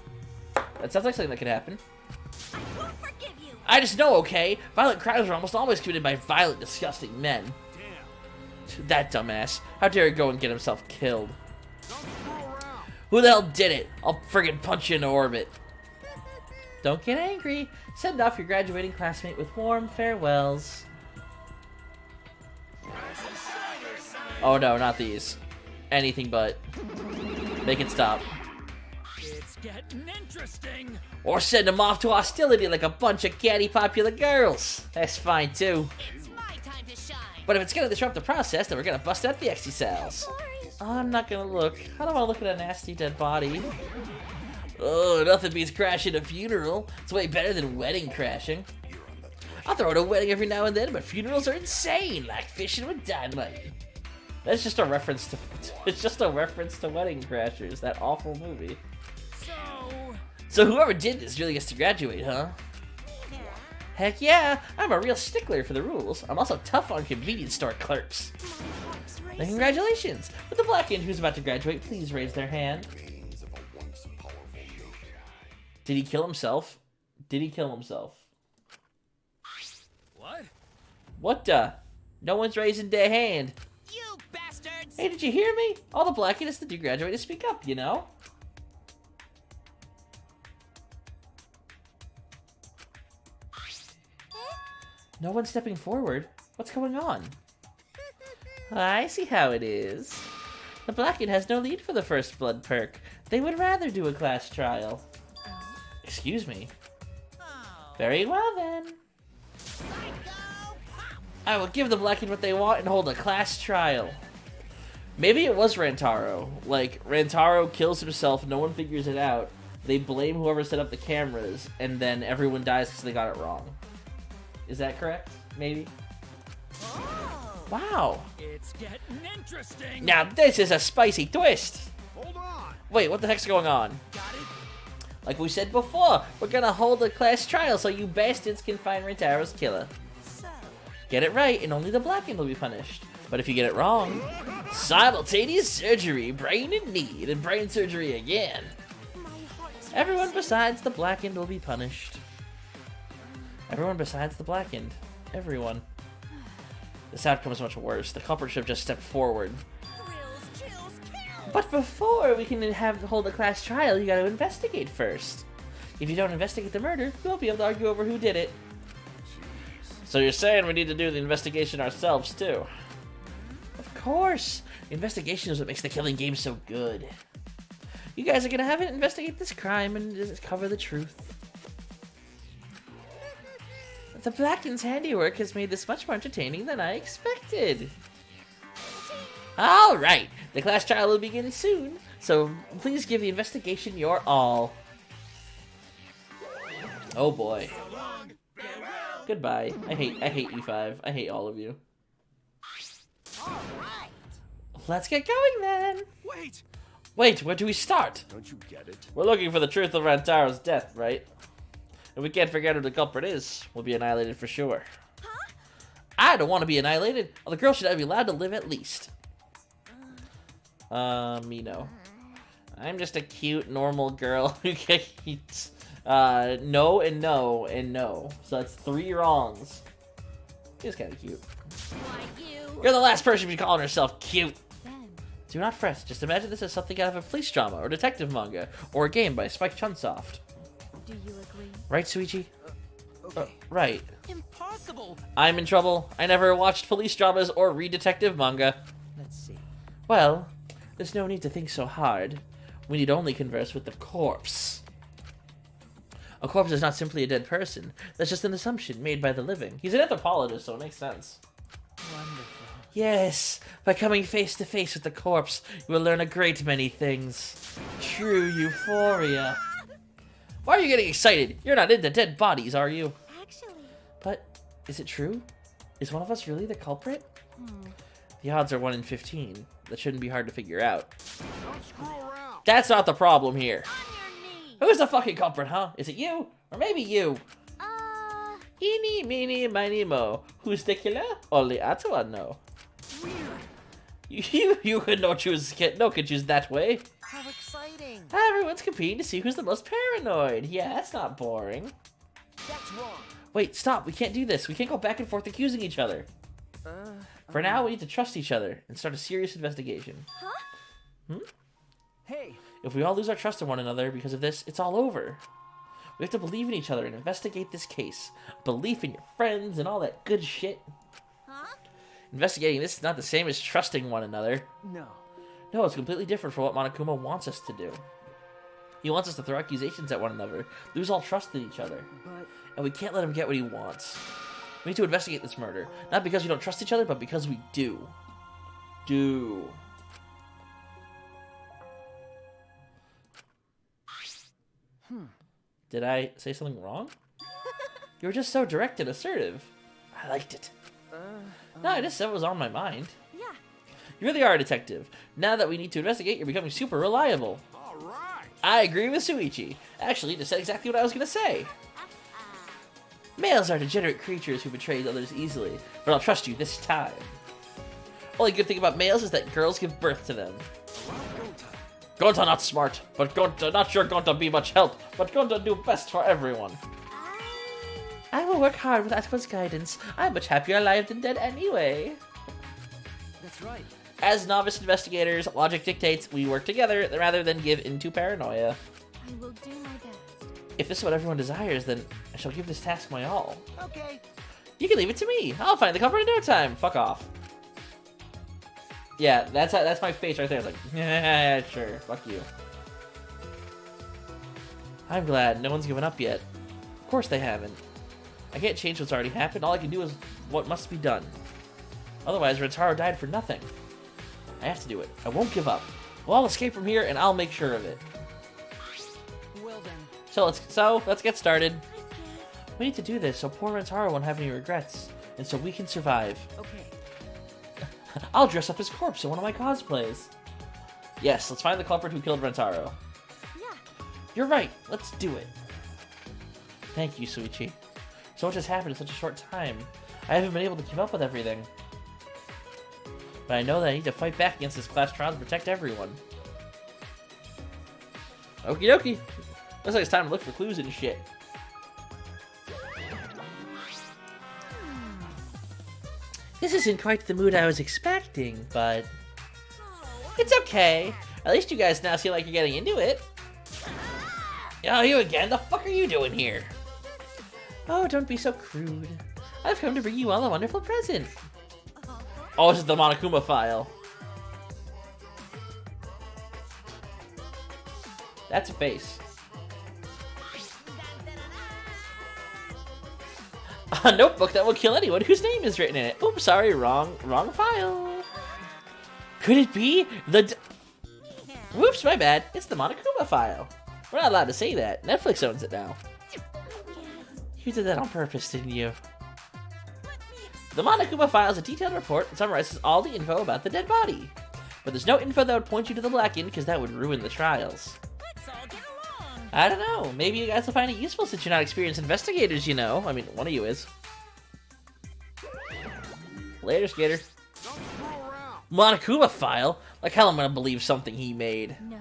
That sounds like something that could happen. I won't forgive you. I just know, okay? Violent crimes are almost always committed by violent, disgusting men. Damn. That dumbass. How dare he go and get himself killed? Don't screw around. Who the hell did it? I'll friggin' punch you into orbit. Don't get angry. Send off your graduating classmate with warm farewells. Oh no, not these. Anything but. Make it stop. It's getting interesting. Or send them off to hostility like a bunch of catty popular girls. That's fine too. It's my time to shine. But if it's gonna disrupt the process, then we're gonna bust out the exy cells. Oh, I'm not gonna look. I don't wanna look at a nasty dead body. Oh, nothing beats crashing a funeral. It's way better than wedding crashing. I'll throw in a wedding every now and then, but funerals are insane, like fishing with dynamite. That's just a reference to. It's just a reference to Wedding Crashers, that awful movie. So whoever did this really gets to graduate, huh? Yeah. Heck yeah! I'm a real stickler for the rules. I'm also tough on convenience store clerks. My heart's Then racing. congratulations! Would the Blackened who's about to graduate please raise their hand? Did he kill himself? Did he kill himself? What? What the? No one's raising their hand. You bastards. Hey, did you hear me? All the Blackeneds that do graduate to speak up, you know? No one's stepping forward. What's going on? I see how it is. The Blackened has no need for the first blood perk. They would rather do a class trial. Excuse me. Oh. Very well then. Psycho pop. I will give the Blackened what they want and hold a class trial. Maybe it was Rantaro. Like, Rantaro kills himself, no one figures it out. They blame whoever set up the cameras, and then everyone dies because they got it wrong. Is that correct? Maybe? Oh. Wow. It's getting interesting. Now this is a spicy twist. Hold on. Wait, what the heck's going on? Got it? Like we said before, we're gonna hold a class trial so you bastards can find Rantaro's killer. So. Get it right, and only the Blackened will be punished. But if you get it wrong, simultaneous surgery, brain in need, and brain surgery again. My heart's Everyone racing. besides the Blackened will be punished. Everyone besides the Blackened. Everyone. This outcome is much worse. The culprit should have just stepped forward. Thrills, chills, kills. But before we can hold a class trial, you gotta investigate first. If you don't investigate the murder, you won't be able to argue over who did it. So you're saying we need to do the investigation ourselves, too? Of course! The investigation is what makes the killing game so good. You guys are gonna have it investigate this crime and discover the truth. The Blackened's handiwork has made this much more entertaining than I expected. Alright, the class trial will begin soon, so please give the investigation your all. Oh boy. Goodbye. I hate you five. I hate all of you. All right. Let's get going then. Wait. Wait, where do we start? Don't you get it? We're looking for the truth of Rantaro's death, right? And we can't figure out who the culprit is. We'll be annihilated for sure. Huh? I don't want to be annihilated. Well, the girl should be allowed to live at least. Me no. I'm just a cute, normal girl who can eat. No and no and no. So that's 3 wrongs. She's kind of cute. Why you? You're the last person to be calling herself cute. Then, Do not fret. Just imagine this as something out of a police drama or detective manga or a game by Spike Chunsoft. do you agree? Right, Suichi? Okay. Right. Impossible. impossible! I'm in trouble. I never watched police dramas or read detective manga. Let's see. Well, there's no need to think so hard. We need only converse with the corpse. A corpse is not simply a dead person. That's just an assumption made by the living. He's an anthropologist, so it makes sense. Wonderful. Yes, by coming face to face with the corpse, you will learn a great many things. True euphoria. Why are you getting excited? You're not into dead bodies, are you? Actually, But, is it true? Is one of us really the culprit? The odds are 1 in 15. That shouldn't be hard to figure out. Don't screw around. That's not the problem here. on your knee. Who's the fucking culprit, huh? Is it you? Or maybe you? Eeny, meeny, miny, mo. Who's the killer? Only Atawa know. Weird. You could no choose that way. How exciting. Everyone's competing to see who's the most paranoid. Yeah, that's not boring. That's wrong. Wait, stop. We can't do this. We can't go back and forth accusing each other. For now, we need to trust each other and start a serious investigation. Hey, If we all lose our trust in one another because of this, it's all over. We have to believe in each other and investigate this case. Belief in your friends and all that good shit. Huh? Investigating this is not the same as trusting one another. no. No, it's completely different from what Monokuma wants us to do. He wants us to throw accusations at one another, lose all trust in each other. But And we can't let him get what he wants. We need to investigate this murder. Not because we don't trust each other, but because we do. Did I say something wrong? You were just so direct and assertive. I liked it. No, I just said what was on my mind. Yeah. You really are a detective. Now that we need to investigate, you're becoming super reliable. All right. I agree with Suichi. Actually, you just said exactly what I was going to say. Males are degenerate creatures who betray others easily, but I'll trust you this time. Only good thing about males is that girls give birth to them. Gonta not smart, but Gonta not sure Gonta be much help, but Gonta do best for everyone. I will work hard with Atako's guidance. I'm much happier alive than dead anyway. that's right. As novice investigators, logic dictates we work together rather than give into paranoia. I will do my best. If this is what everyone desires, then I shall give this task my all. Okay. You can leave it to me. I'll find the culprit in no time. Fuck off. Yeah, that's my face right there. It's like, yeah, sure, fuck you. I'm glad no one's given up yet. Of course they haven't. I can't change what's already happened. All I can do is what must be done. Otherwise, Rentaro died for nothing. I have to do it. I won't give up. Well, I'll escape from here, and I'll make sure of it. Well then. So let's get started. We need to do this so poor Rentaro won't have any regrets, and so we can survive. Okay. I'll dress up as corpse in one of my cosplays. Yes, let's find the culprit who killed Rentaro. Yeah. You're right. Let's do it. Thank you, Suichi. So much has happened in such a short time. I haven't been able to keep up with everything. But I know that I need to fight back against this class trial to protect everyone. Okie dokie. Looks like it's time to look for clues and shit. This isn't quite the mood I was expecting, but it's okay. At least you guys now seem like you're getting into it. Oh, you again? The fuck are you doing here? Oh, don't be so crude. I've come to bring you all a wonderful present. Oh, this is the Monokuma file. That's a face. A notebook that will kill anyone whose name is written in it. Oops, sorry, wrong file. Could it be the... Whoops, my bad. It's the Monokuma file. We're not allowed to say that. Netflix owns it now. You did that on purpose, didn't you? The Monokuma file is a detailed report that summarizes all the info about the dead body. But there's no info that would point you to the Black Inn because that would ruin the trials. Let's all get along. I don't know. Maybe you guys will find it useful since you're not experienced investigators, you know. I mean, one of you is. Later, Skater. Don't screw around. Monokuma file? Like hell I'm gonna believe something he made. No.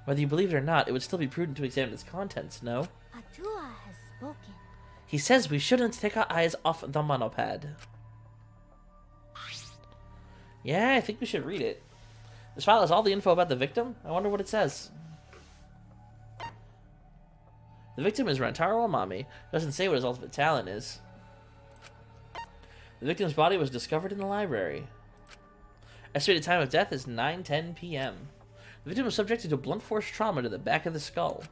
Whether you believe it or not, it would still be prudent to examine its contents, no? Atua has spoken. He says we shouldn't take our eyes off the monopad. Yeah, I think we should read it. This file has all the info about the victim. I wonder what it says. The victim is Rentaro Amami. Doesn't say what his ultimate talent is. The victim's body was discovered in the library. Estimated time of death is 9:10 p.m. The victim was subjected to blunt force trauma to the back of the skull,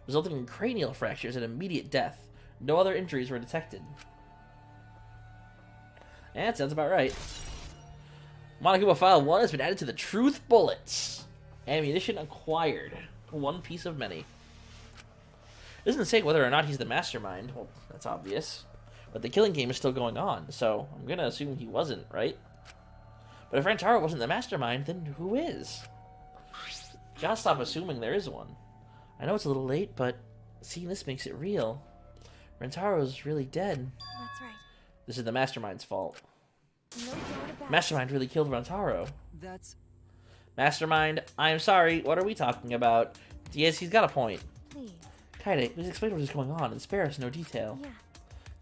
resulting in cranial fractures and immediate death. No other injuries were detected. Yeah, that sounds about right. Monokuma File 1 has been added to the Truth Bullets. Ammunition acquired. One piece of many. It doesn't say whether or not he's the mastermind. Well, that's obvious. But the killing game is still going on, so I'm gonna assume he wasn't, right? But if Rantaro wasn't the mastermind, then who is? Gotta stop assuming there is one. I know it's a little late, but seeing this makes it real. Rantaro's really dead. That's right. This is the mastermind's fault. No doubt about Mastermind really killed Rantaro. That's... Mastermind, I'm sorry, what are we talking about? Yes, he's got a point. Please. Kaede, please explain what is going on and spare us no detail. Yeah.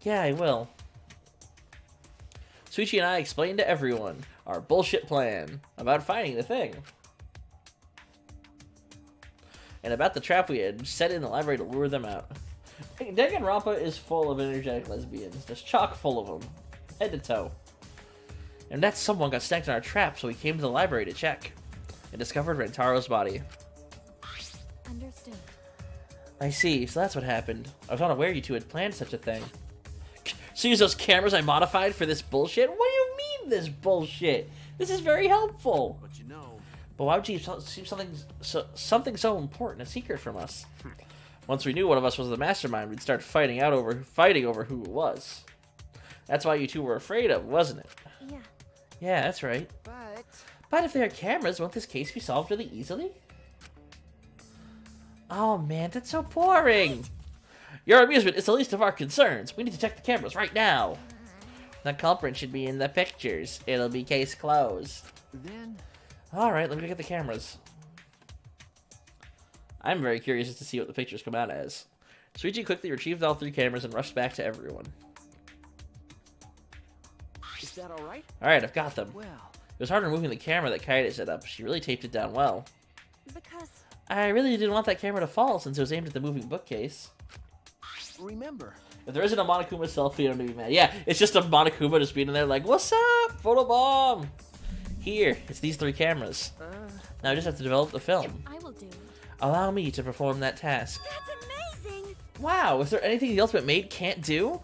Yeah, I will. Suichi and I explained to everyone our bullshit plan about finding the thing. And about the trap we had set in the library to lure them out. Danganronpa is full of energetic lesbians. Just chock full of them. Head to toe. And that someone got snagged in our trap, so we came to the library to check. And discovered Rantaro's body. Understood. I see, so that's what happened. I was unaware you two had planned such a thing. So use those cameras I modified for this bullshit? What do you mean, this bullshit? This is very helpful. But you know... But why would you keep something so important a secret from us? Once we knew one of us was the mastermind, we'd start fighting over who it was. That's why you two were afraid of, wasn't it? Yeah. Yeah, that's right. But if there are cameras, won't this case be solved really easily? Oh man, that's so boring! Your amusement is the least of our concerns. We need to check the cameras right now. The culprit should be in the pictures. It'll be case closed. Then... Alright, let me get the cameras. I'm very curious as to see what the pictures come out as. Suichi quickly retrieved all 3 cameras and rushed back to everyone. Is that alright? Alright, I've got them. Well... It was hard removing the camera that Kaede set up. She really taped it down well. Because... I really didn't want that camera to fall since it was aimed at the moving bookcase. Remember... If there isn't a Monokuma selfie, I'm gonna be mad. Yeah, it's just a Monokuma just being in there like, what's up? Photobomb! Here, it's these 3 cameras. Now I just have to develop the film. I will do. Allow me to perform that task. That's amazing! Wow, is there anything the Ultimate Maid can't do?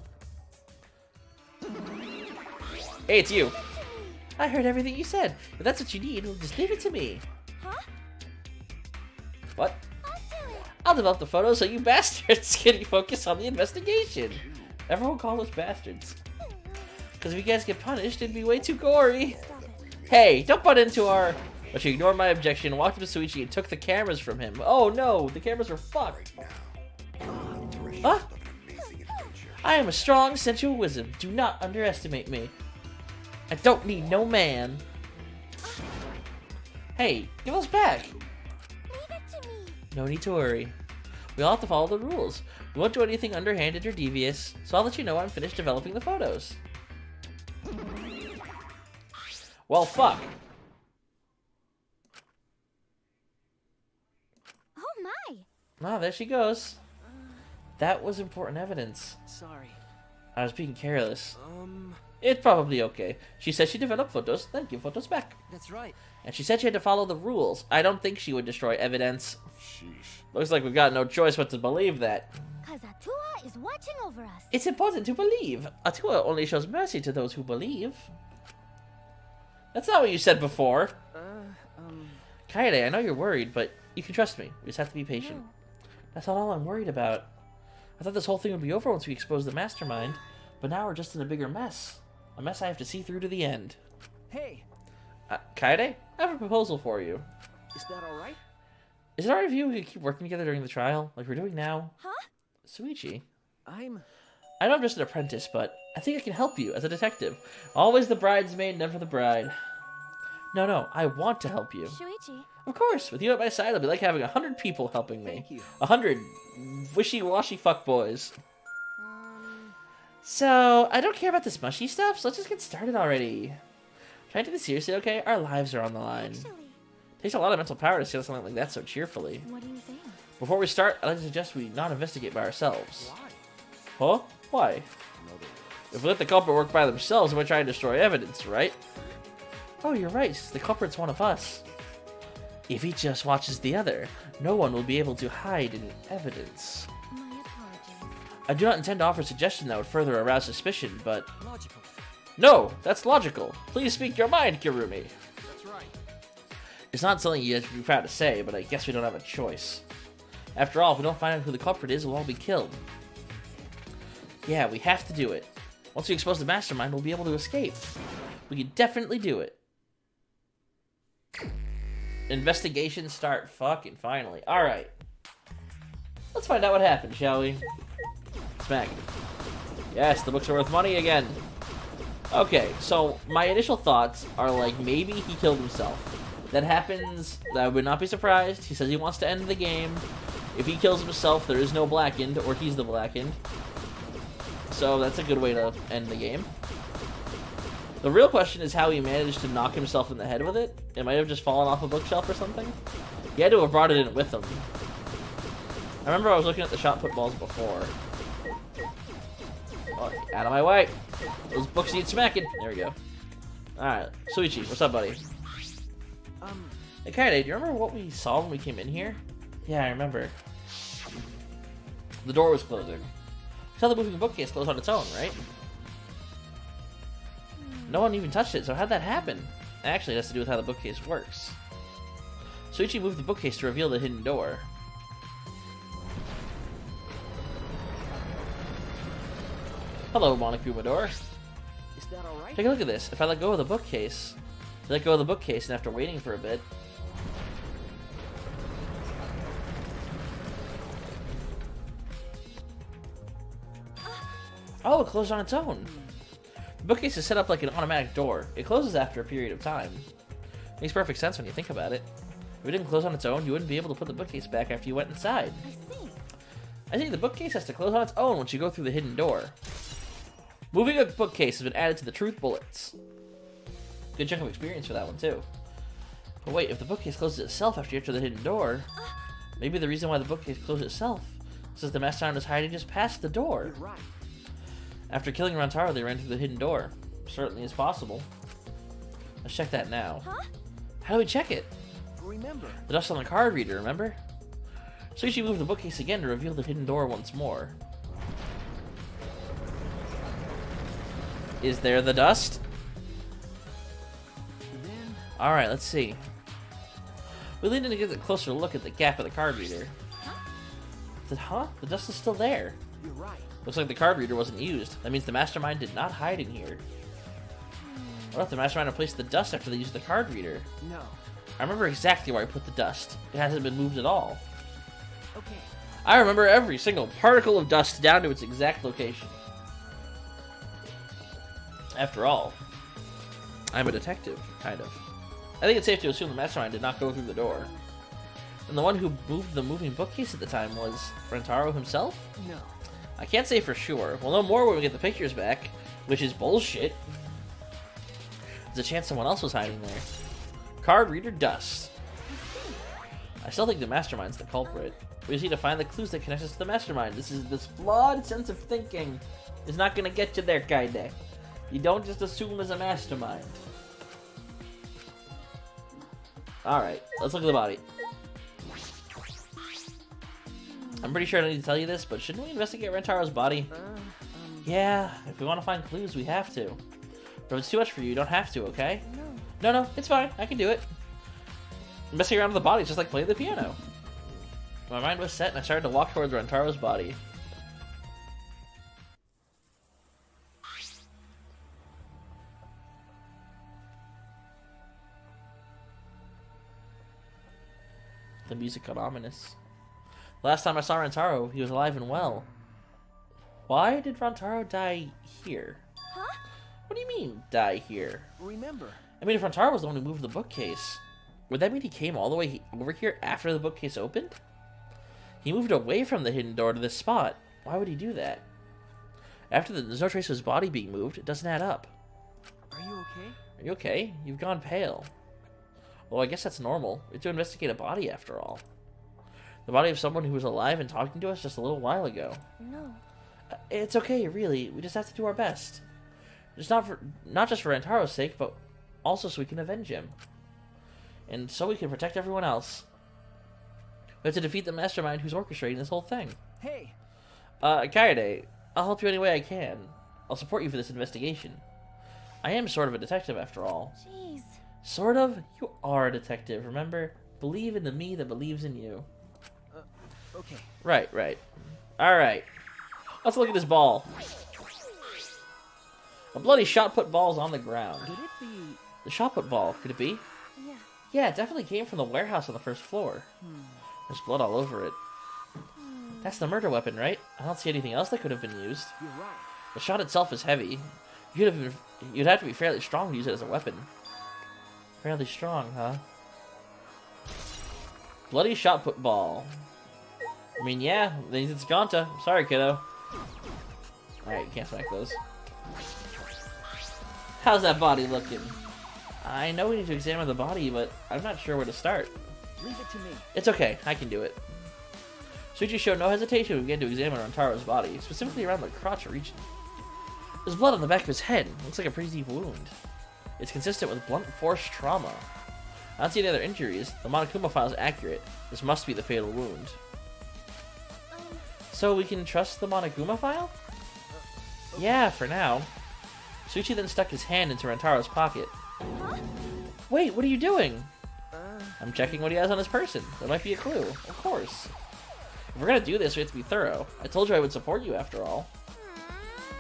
Hey, it's you. I heard everything you said. If that's what you need, just leave it to me. Huh? What? I'll do it. I'll develop the photos so you bastards can focus on the investigation. Everyone call us bastards. Because if you guys get punished, it'd be way too gory. Stop it. Hey, don't butt into our... But she ignored my objection, walked up to Suichi, and took the cameras from him. Oh no, the cameras are fucked. Huh? I am a strong, sensual wizard. Do not underestimate me. I don't need no man. Hey, give us back. Leave it to me. No need to worry. We all have to follow the rules. We won't do anything underhanded or devious, so I'll let you know when I'm finished developing the photos. Well, fuck. Oh my. Ah, there she goes. That was important evidence. Sorry. I was being careless. It's probably okay. She said she developed photos, then give photos back. That's right. And she said she had to follow the rules. I don't think she would destroy evidence. Sheesh. Looks like we've got no choice but to believe that. Cause Atua is watching over us. It's important to believe. Atua only shows mercy to those who believe. That's not what you said before. Kaede, I know you're worried, but you can trust me. We just have to be patient. No. That's not all I'm worried about. I thought this whole thing would be over once we exposed the mastermind, but now we're just in a bigger mess. A mess I have to see through to the end. Hey, Kaede, I have a proposal for you. is that alright? Is it alright if you we could keep working together during the trial, like we're doing now? Huh? Suichi, I'm... I know I'm just an apprentice, but I think I can help you as a detective. Always the bridesmaid, never the bride. No, I want to help you. Shuichi. Of course, with you at my side, it'll be like having 100 people helping me. Thank you. 100 wishy-washy fuckboys. So, I don't care about this mushy stuff, so let's just get started already. Try to take this seriously, okay? Our lives are on the line. Actually, Takes a lot of mental power to say something like that so cheerfully. what do you think? Before we start, I'd like to suggest we not investigate by ourselves. Why? Huh? Why? Another If we let the culprit work by themselves, we might try and destroy evidence, right? Oh, you're right. The culprit's one of us. If each of us watches the other, no one will be able to hide any evidence. My apologies. I do not intend to offer a suggestion that would further arouse suspicion, but... Logical. No, that's logical. Please speak your mind, Kirumi. That's right. It's not something you should be proud to say, but I guess we don't have a choice. After all, if we don't find out who the culprit is, we'll all be killed. Yeah, we have to do it. Once we expose the mastermind, we'll be able to escape. We can definitely do it. Investigation start fucking finally. Alright. Let's find out what happened, shall we? Smack. Yes, the books are worth money again. Okay, so my initial thoughts are like, maybe he killed himself. That happens, I would not be surprised. He says he wants to end the game. If he kills himself, there is no Blackened, or he's the Blackened. So that's a good way to end the game. The real question is how he managed to knock himself in the head with it. It might have just fallen off a bookshelf or something. He had to have brought it in with him. I remember I was looking at the shot put balls before. Oh, out of my way. Those books need smacking. There we go. Alright, Suichi, what's up, buddy? Hey, Kaede, do you remember what we saw when we came in here? Yeah, I remember. The door was closing. We saw the moving bookcase close on its own, right? No one even touched it, so how'd that happen? Actually, it has to do with how the bookcase works. Suichi moved the bookcase to reveal the hidden door. Hello, Monokuma door. Is that alright? Take a look at this. If I let go of the bookcase, and after waiting for a bit, oh, it closed on its own. The bookcase is set up like an automatic door. It closes after a period of time. Makes perfect sense when you think about it. If it didn't close on its own, you wouldn't be able to put the bookcase back after you went inside. I think the bookcase has to close on its own once you go through the hidden door. Moving a bookcase has been added to the truth bullets. Good chunk of experience for that one, too. But wait, if the bookcase closes itself after you enter the hidden door, maybe the reason why the bookcase closed itself is that the mastermind was hiding just past the door. You're right. After killing Rantaro, they ran through the hidden door. Certainly is possible. Let's check that now. Huh? How do we check it? Remember. The dust on the card reader, remember? Suichi moved the bookcase again to reveal the hidden door once more. Is there the dust? Then Alright, let's see. We leaned in to get a closer look at the gap of the card reader. The dust is still there. you're right. Looks like the card reader wasn't used. That means the mastermind did not hide in here. What if the mastermind replaced the dust after they used the card reader? No. I remember exactly where I put the dust. It hasn't been moved at all. Okay. I remember every single particle of dust down to its exact location. After all, I'm a detective, kind of. I think it's safe to assume the mastermind did not go through the door. And the one who moved the moving bookcase at the time was Rantaro himself? No. I can't say for sure. We'll know more when we get the pictures back, which is bullshit. There's a chance someone else was hiding there. Card reader dust. I still think the mastermind's the culprit. We just need to find the clues that connect us to the mastermind. This flawed sense of thinking is not gonna get you there, Kaede. You don't just assume there's a mastermind. Alright, let's look at the body. I'm pretty sure I don't need to tell you this, but shouldn't we investigate Rantaro's body? Yeah, if we want to find clues, we have to. But if it's too much for you, you don't have to, okay? No, it's fine. I can do it. Messing around with the body is just like playing the piano. My mind was set, and I started to walk towards Rantaro's body. The music got ominous. Last time I saw Rantaro, he was alive and well. Why did Rantaro die here? Huh? What do you mean, die here? Remember. I mean, if Rantaro was the one who moved the bookcase, would that mean he came all the way over here after the bookcase opened? He moved away from the hidden door to this spot. Why would he do that? There's no trace of his body being moved. It doesn't add up. Are you okay? Are you okay? You've gone pale. Well, I guess that's normal. We have to investigate a body after all. The body of someone who was alive and talking to us just a little while ago. No. It's okay, really. We just have to do our best. Just not just for Rantaro's sake, but also so we can avenge him. And so we can protect everyone else. We have to defeat the mastermind who's orchestrating this whole thing. Hey, Kaede, I'll help you any way I can. I'll support you for this investigation. I am sort of a detective after all. Jeez. Sort of? You are a detective, remember? Believe in the me that believes in you. okay. Right. Alright. Let's look at this ball. A bloody shot put ball's on the ground. Could it be? The shot put ball, could it be? Yeah. Yeah, it definitely came from the warehouse on the first floor. There's blood all over it. That's the murder weapon, right? I don't see anything else that could have been used. You're right. The shot itself is heavy. You'd have to be fairly strong to use it as a weapon. Fairly strong, huh? Bloody shot put ball. I mean, yeah, it's Gonta. Sorry, kiddo. Alright, can't smack those. How's that body looking? I know we need to examine the body, but I'm not sure where to start. Leave it to me. It's okay, I can do it. Suichi showed no hesitation when we began to examine Rantaro's body, specifically around the crotch region. There's blood on the back of his head. Looks like a pretty deep wound. It's consistent with blunt force trauma. I don't see any other injuries. The Monokuma file is accurate. This must be the fatal wound. So we can trust the Monokuma file? Yeah, for now. Suichi then stuck his hand into Rantaro's pocket. Wait, what are you doing? I'm checking what he has on his person. That might be a clue. Of course. If we're gonna do this, we have to be thorough. I told you I would support you after all.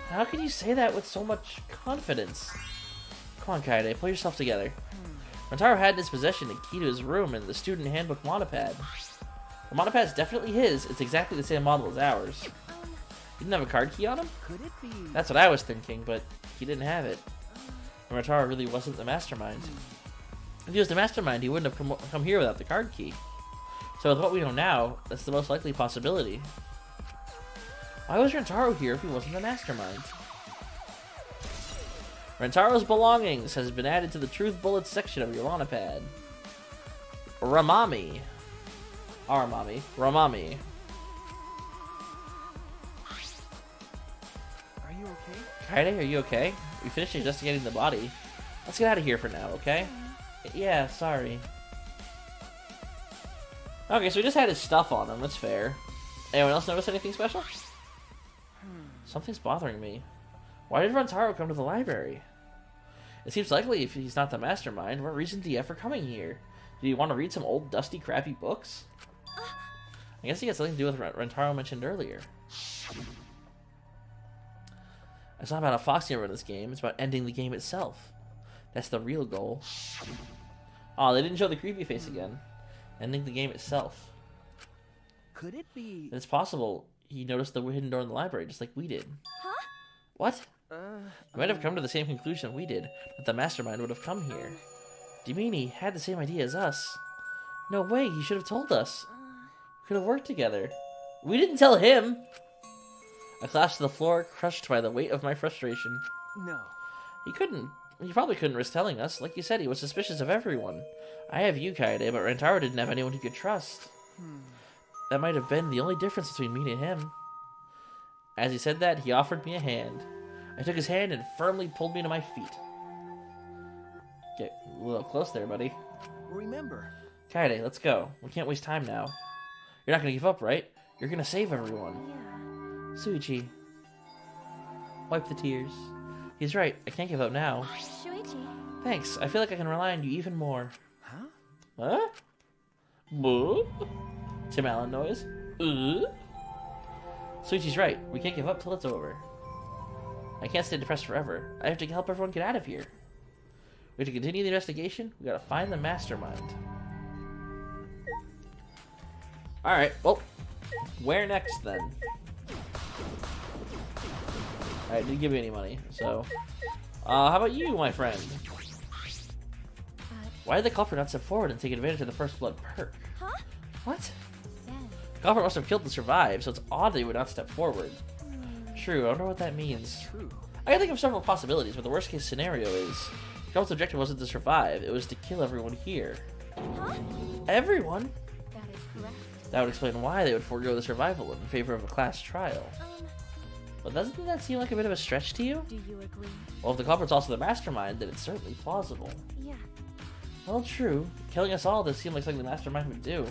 How can you say that with so much confidence? Come on, Kaede, pull yourself together. Rantaro had in his possession the key to his room and the student handbook monopad. The monopad's definitely his. It's exactly the same model as ours. He didn't have a card key on him? Could it be? That's what I was thinking, but he didn't have it. And Rantaro really wasn't the mastermind. If he was the mastermind, he wouldn't have come here without the card key. So with what we know now, that's the most likely possibility. Why was Rantaro here if he wasn't the mastermind? Rantaro's belongings has been added to the Truth Bullets section of your Monopad. Ramami. Ramami. Are you okay? Kaede, are you okay? We finished investigating the body. Let's get out of here for now, okay? Yeah, sorry. Okay, so we just had his stuff on him. That's fair. Anyone else notice anything special? Something's bothering me. Why did Rantaro come to the library? It seems likely if he's not the mastermind, what reason did he have for coming here? Did he want to read some old, dusty, crappy books? I guess he had something to do with what Rantaro mentioned earlier. It's not about a Foxy over in this game, it's about ending the game itself. That's the real goal. Oh, they didn't show the creepy face again. Ending the game itself. Could it be? It's possible he noticed the hidden door in the library just like we did. Huh? What? He might have come to the same conclusion we did, that the mastermind would have come here. Do you mean he had the same idea as us? No way, he should have told us. We could have worked together. We didn't tell him! I collapsed to the floor, crushed by the weight of my frustration. No. He probably couldn't risk telling us. Like you said, he was suspicious of everyone. I have you, Kaede, but Rantaro didn't have anyone he could trust. That might have been the only difference between me and him. As he said that, he offered me a hand. I took his hand and firmly pulled me to my feet. Get a little close there, buddy. Remember. Kaede, let's go. We can't waste time now. You're not gonna give up, right? You're gonna save everyone. Yeah. Suichi. Wipe the tears. He's right. I can't give up now. Shuichi. Thanks. I feel like I can rely on you even more. Huh? Huh? Boo? Tim Allen noise. Suichi's right. We can't give up till it's over. I can't stay depressed forever. I have to help everyone get out of here. We have to continue the investigation. We gotta find the mastermind. Alright, well, where next then? Alright, didn't give me any money, so... how about you, my friend? Why did the culprit not step forward and take advantage of the first blood perk? Huh? What? Then. The culprit must have killed to survive, so it's odd that he would not step forward. True, I wonder what that means. True. I can think of several possibilities, but the worst case scenario is... The culprit's objective wasn't to survive, it was to kill everyone here. Huh? Everyone? That is correct. That would explain why they would forego the survival in favor of a class trial. But doesn't that seem like a bit of a stretch to you? Do you agree? Well, if the culprit's also the mastermind, then it's certainly plausible. Yeah. Well, true. Killing us all does seem like something the mastermind would do.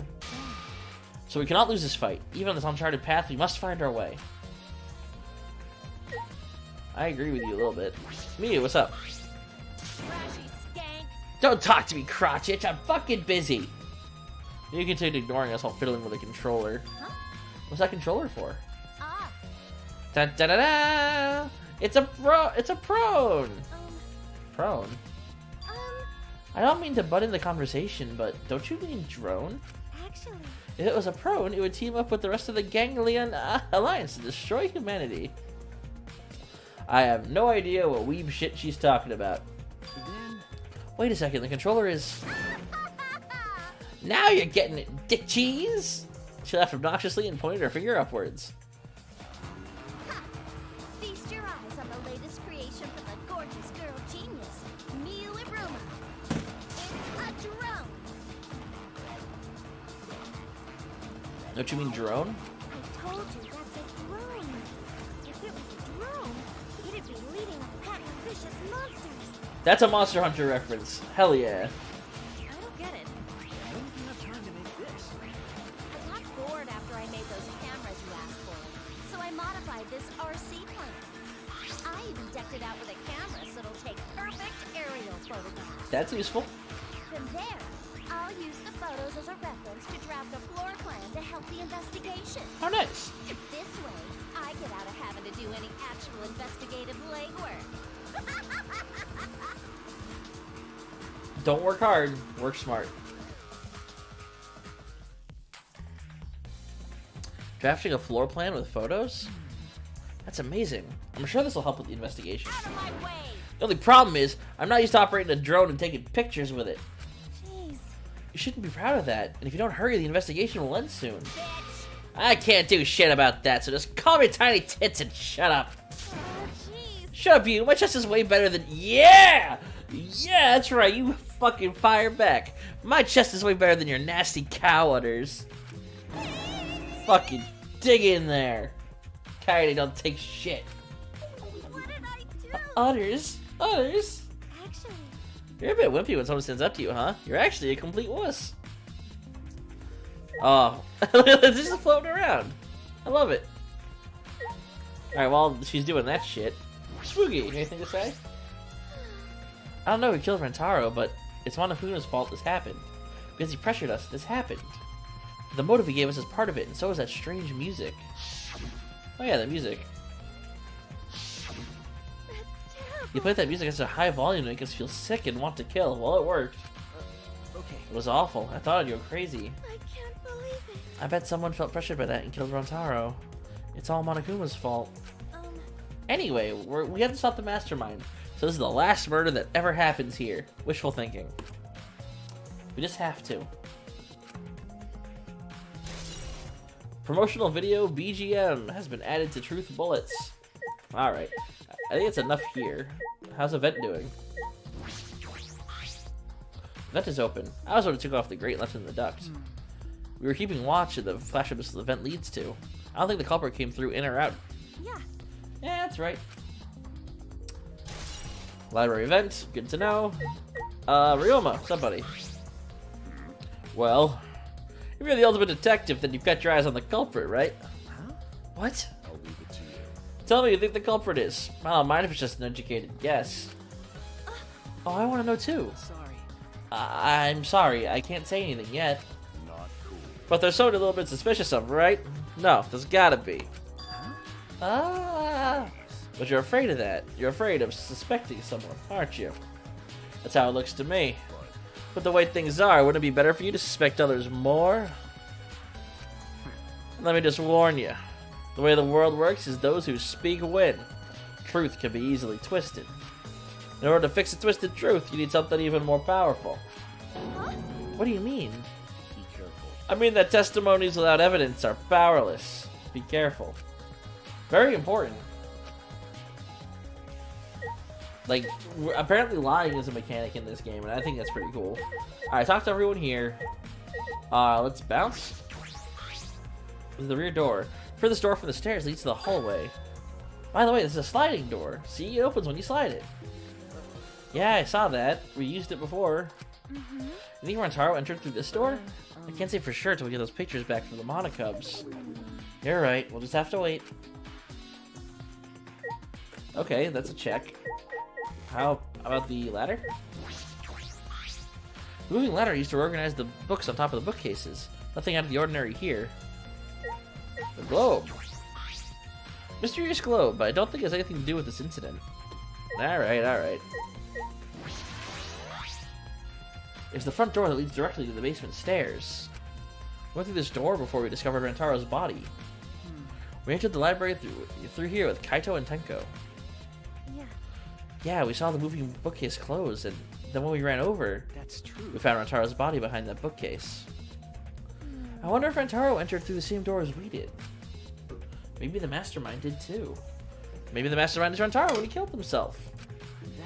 So we cannot lose this fight. Even on this uncharted path, we must find our way. I agree with you a little bit. Mia, what's up? Trashy skank. Don't talk to me, crotch itch. I'm fucking busy. You continued ignoring us while fiddling with the controller. Huh? What's that controller for? Ah. Da da da da! It's a prone. Prone. I don't mean to butt in the conversation, but don't you mean drone? Actually. If it was a prone, it would team up with the rest of the Ganglion Alliance to destroy humanity. I have no idea what weeb shit she's talking about. Wait a second, the controller is... Now you're getting it, dick cheese! She laughed obnoxiously and pointed her finger upwards. Feast your eyes on the latest creation from the gorgeous girl genius, Mia Libruma. It's a drone. Don't you mean drone? I told you that's a drone. If it was a drone, it'd be leading a pack of vicious monsters. That's a Monster Hunter reference. Hell yeah. I don't get it. When did you have time to make this? I got bored after I made those cameras you asked for, so I modified this RC plane. I even decked it out with a camera so it'll take perfect aerial photographs. That's useful. From there, I'll use the photos as a reference to draft a floor plan to help the investigation. How nice. This way, I get out of having to do any actual investigative legwork. Don't work hard, work smart. Drafting a floor plan with photos? That's amazing. I'm sure this will help with the investigation. Out of my way. The only problem is, I'm not used to operating a drone and taking pictures with it. Jeez. You shouldn't be proud of that, and if you don't hurry, the investigation will end soon. Bitch. I can't do shit about that, so just call me Tiny Tits and shut up. Oh, jeez. Shut up, you. My chest is way better than... Yeah! Yeah, that's right. You fucking fire back. My chest is way better than your nasty cow udders. Fucking dig in there. Coyote don't take shit. What did I do? Udders? Udders? Actually, You're a bit wimpy when someone stands up to you, huh? You're actually a complete wuss. Oh. It's just floating around. I love it. Alright, while she's doing that shit. Spooky, anything to say? I don't know who killed Rentaro, but it's Monofuna's fault this happened. Because he pressured us, this happened. The motive he gave us is part of it, and so is that strange music. Oh yeah, that music. that's terrible. You played that music at such a high volume to make us feel sick and want to kill. Well, it worked. Okay. It was awful. I thought I'd go crazy. I can't believe it. I bet someone felt pressured by that and killed Rentaro. It's all Monokuma's fault. Anyway, we have to stop the mastermind. So this is the last murder that ever happens here. Wishful thinking. We just have to. Promotional video BGM has been added to Truth Bullets. Alright. I think it's enough here. How's Event doing? Vent is open. I was the one who took off the grate left in the duct. We were keeping watch of the flash abyss the vent leads to. I don't think the culprit came through in or out. Yeah. Yeah, that's right. Library vent, good to know. Ryoma, what's up, buddy? Well, if you're the ultimate detective, then you've got your eyes on the culprit, right? Huh? What? I'll leave it to you. Tell me who you think the culprit is. I don't mind if it's just an educated guess. Oh, I want to know too. Sorry. I'm sorry, I can't say anything yet. Not cool. But there's someone a little bit suspicious of, right? No, there's gotta be. Huh? Ah, but you're afraid of that. You're afraid of suspecting someone, aren't you? That's how it looks to me. But the way things are, wouldn't it be better for you to suspect others more? Let me just warn you. The way the world works is those who speak win. Truth can be easily twisted. In order to fix a twisted truth, you need something even more powerful. Huh? What do you mean? Be careful. I mean that testimonies without evidence are powerless. Be careful. Very important. Like, apparently lying is a mechanic in this game, and I think that's pretty cool. Alright, talk to everyone here. Let's bounce. This is the rear door. Furthest door from the stairs leads to the hallway. By the way, this is a sliding door. See, it opens when you slide it. Yeah, I saw that. We used it before. You think Rantaro entered through this door? I can't say for sure till we get those pictures back from the Monocubs. You're right, we'll just have to wait. Okay, that's a check. How about the ladder? The moving ladder used to organize the books on top of the bookcases. Nothing out of the ordinary here. The globe. Mysterious globe, but I don't think it has anything to do with this incident. Alright, alright. It's the front door that leads directly to the basement stairs. We went through this door before we discovered Rantaro's body. We entered the library through here with Kaito and Tenko. Yeah. Yeah, we saw the moving bookcase close, and then when we ran over, That's true. we found Rantaro's body behind that bookcase. I wonder if Rantaro entered through the same door as we did. Maybe the Mastermind did too. Maybe the Mastermind is Rantaro when he killed himself.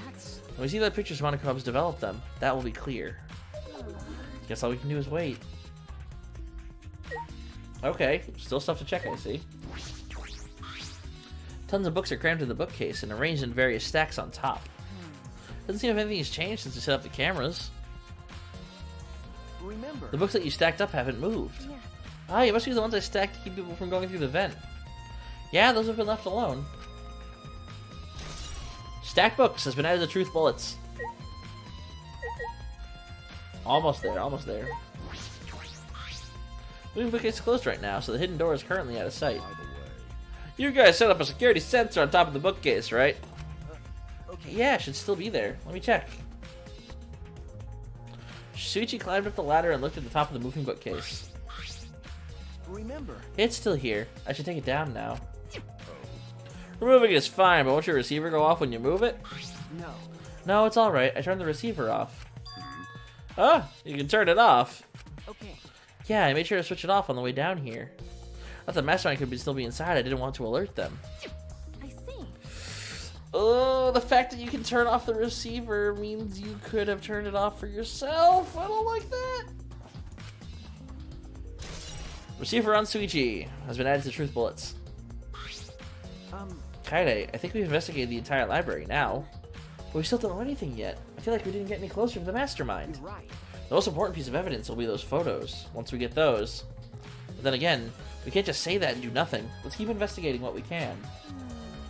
That's... When we see the pictures Monocubs develop them, that will be clear. Guess all we can do is wait. Okay, still stuff to check, I see. Tons of books are crammed in the bookcase and arranged in various stacks on top. Doesn't seem like anything has changed since we set up the cameras. Remember. The books that you stacked up haven't moved. Yeah. Ah, you must be the ones I stacked to keep people from going through the vent. Yeah, those have been left alone. Stacked books has been added to truth bullets. Almost there, almost there. Moving bookcase is closed right now, so the hidden door is currently out of sight. By the way, You guys set up a security sensor on top of the bookcase, right? Okay. Yeah, it should still be there. Let me check. Shuichi climbed up the ladder and looked at the top of the moving bookcase. Remember. It's still here. I should take it down now. Removing it is fine, but won't your receiver go off when you move it? No. No, it's alright. I turned the receiver off. Ah, you can turn it off. Okay. Yeah, I made sure to switch it off on the way down here. I thought the Mastermind could still be inside. I didn't want to alert them. I see. Oh, the fact that you can turn off the receiver means you could have turned it off for yourself. I don't like that. Receiver on Suichi has been added to truth bullets. Kaide, I think we've investigated the entire library now. But we still don't know anything yet. I feel like we didn't get any closer to the Mastermind. You're right. The most important piece of evidence will be those photos, once we get those. But then again, we can't just say that and do nothing. Let's keep investigating what we can.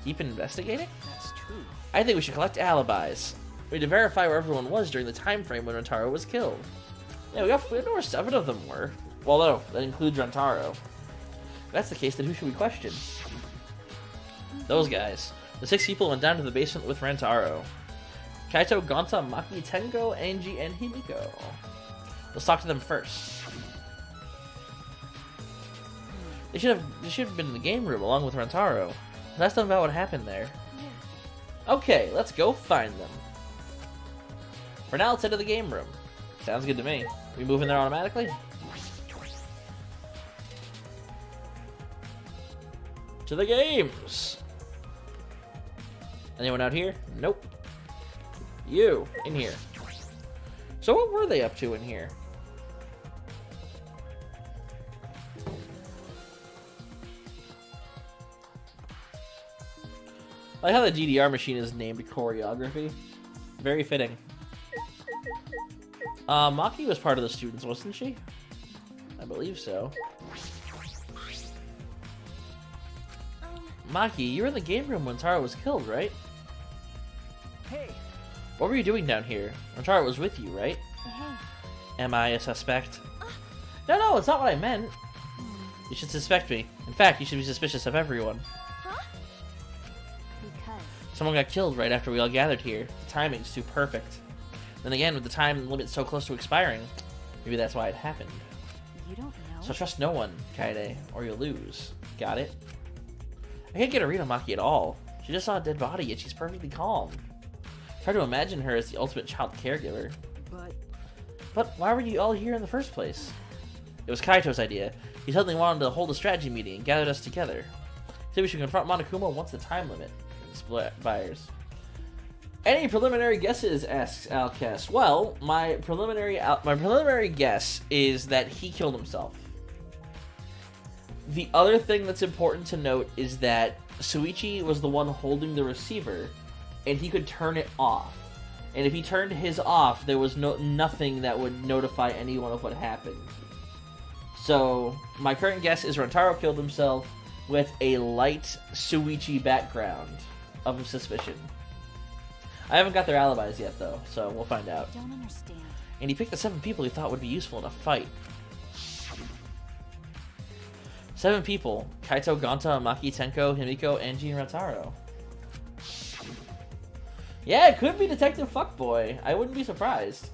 Keep investigating? That's true. I think we should collect alibis. We need to verify where everyone was during the time frame when Rantaro was killed. Yeah, we know where 7 of them were. Well, no, that includes Rantaro. If that's the case, then who should we question? Those guys. The 6 people went down to the basement with Rantaro. Kaito, Gonta, Maki, Tenko, Angie, and Himiko. Let's talk to them first. They should have been in the game room along with Rantaro. Let's ask them about what happened there. Okay, let's go find them. For now, let's head to the game room. Sounds good to me. We move in there automatically? To the games! Anyone out here? Nope. You, in here. So what were they up to in here? I like how the DDR machine is named Choreography. Very fitting. Maki was part of the students, wasn't she? I believe so. Maki, you were in the game room when Taro was killed, right? Hey. What were you doing down here? Rantaro was with you, right? Hey. Am I a suspect? No, it's not what I meant. You should suspect me. In fact, you should be suspicious of everyone. Huh? Because. Someone got killed right after we all gathered here. The timing's too perfect. Then again, with the time limit so close to expiring, maybe that's why it happened. You don't know. So trust no one, Kaede, or you'll lose. Got it? I can't get a read on Maki at all. She just saw a dead body, yet she's perfectly calm. It's hard to imagine her as the ultimate child caregiver. But why were you all here in the first place? It was Kaito's idea. He suddenly wanted to hold a strategy meeting and gathered us together. He said we should confront Monokuma once the time limit expires. Any preliminary guesses? Asks Alcast. Well, my preliminary guess is that he killed himself. The other thing that's important to note is that Suichi was the one holding the receiver, and he could turn it off. And if he turned his off, there was nothing that would notify anyone of what happened. So, my current guess is Rentaro killed himself with a light Suichi background of suspicion. I haven't got their alibis yet, though, so we'll find out. Don't understand. And he picked the 7 people he thought would be useful in a fight. 7 people. Kaito, Gonta, Maki, Tenko, Himiko, Angie, and Rentaro. Yeah, it could be Detective Fuckboy. I wouldn't be surprised.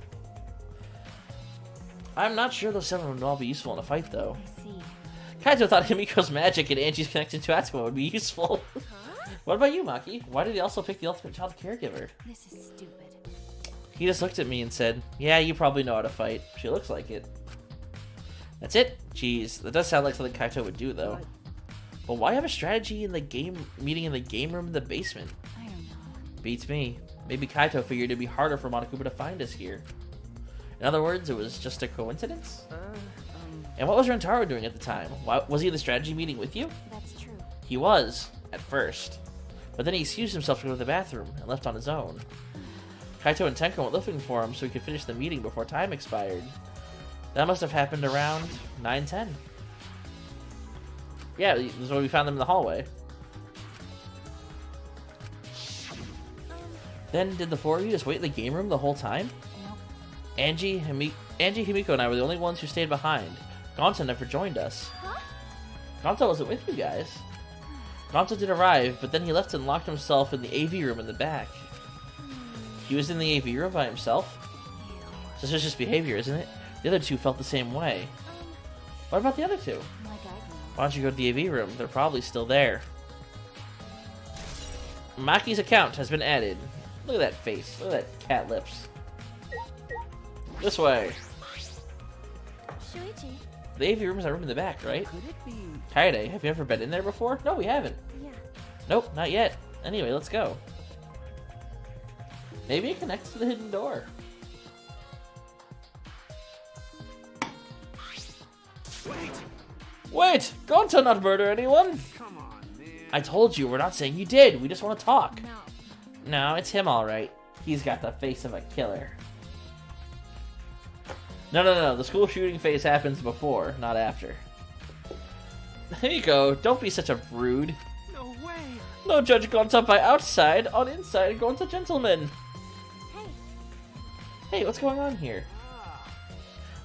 I'm not sure those 7 would all be useful in a fight, though. I see. Kaito thought Himiko's magic and Angie's connection to Atsumo would be useful. What about you, Maki? Why did he also pick the ultimate child caregiver? This is stupid. He just looked at me and said, yeah, you probably know how to fight. She looks like it. That's it? Jeez, that does sound like something Kaito would do, though. But why have a strategy in the game meeting in the game room in the basement? I don't know. Beats me. Maybe Kaito figured it'd be harder for Monokuma to find us here. In other words, it was just a coincidence? And what was Rentaro doing at the time? Why, was he in the strategy meeting with you? That's true. He was, at first. But then he excused himself to go to the bathroom and left on his own. Kaito and Tenko went looking for him so he could finish the meeting before time expired. That must have happened around 9:10. Yeah, this is when we found them in the hallway. Then, did the 4 of you just wait in the game room the whole time? Nope. Angie, Himiko, and I were the only ones who stayed behind. Gonta never joined us. Huh? Gonta wasn't with you guys. Gonta did arrive, but then he left and locked himself in the AV room in the back. He was in the AV room by himself? Suspicious behavior, isn't it? The other 2 felt the same way. What about the other 2? Like I do. Why don't you go to the AV room? They're probably still there. Maki's account has been added. Look at that face. Look at that cat lips. This way. Shuichi. The AV room is that room in the back, right? Could it be? Kaede, have you ever been in there before? No, we haven't. Yeah. Nope, not yet. Anyway, let's go. Maybe it connects to the hidden door. Wait! Gonta not murder anyone! Come on, man. I told you, we're not saying you did. We just want to talk. No. No, it's him alright. He's got the face of a killer. No. The school shooting phase happens before, not after. There you go. Don't be such a rude. No way. No judge Gonta by outside, on inside Gonta gentleman. Hey. Hey, what's going on here?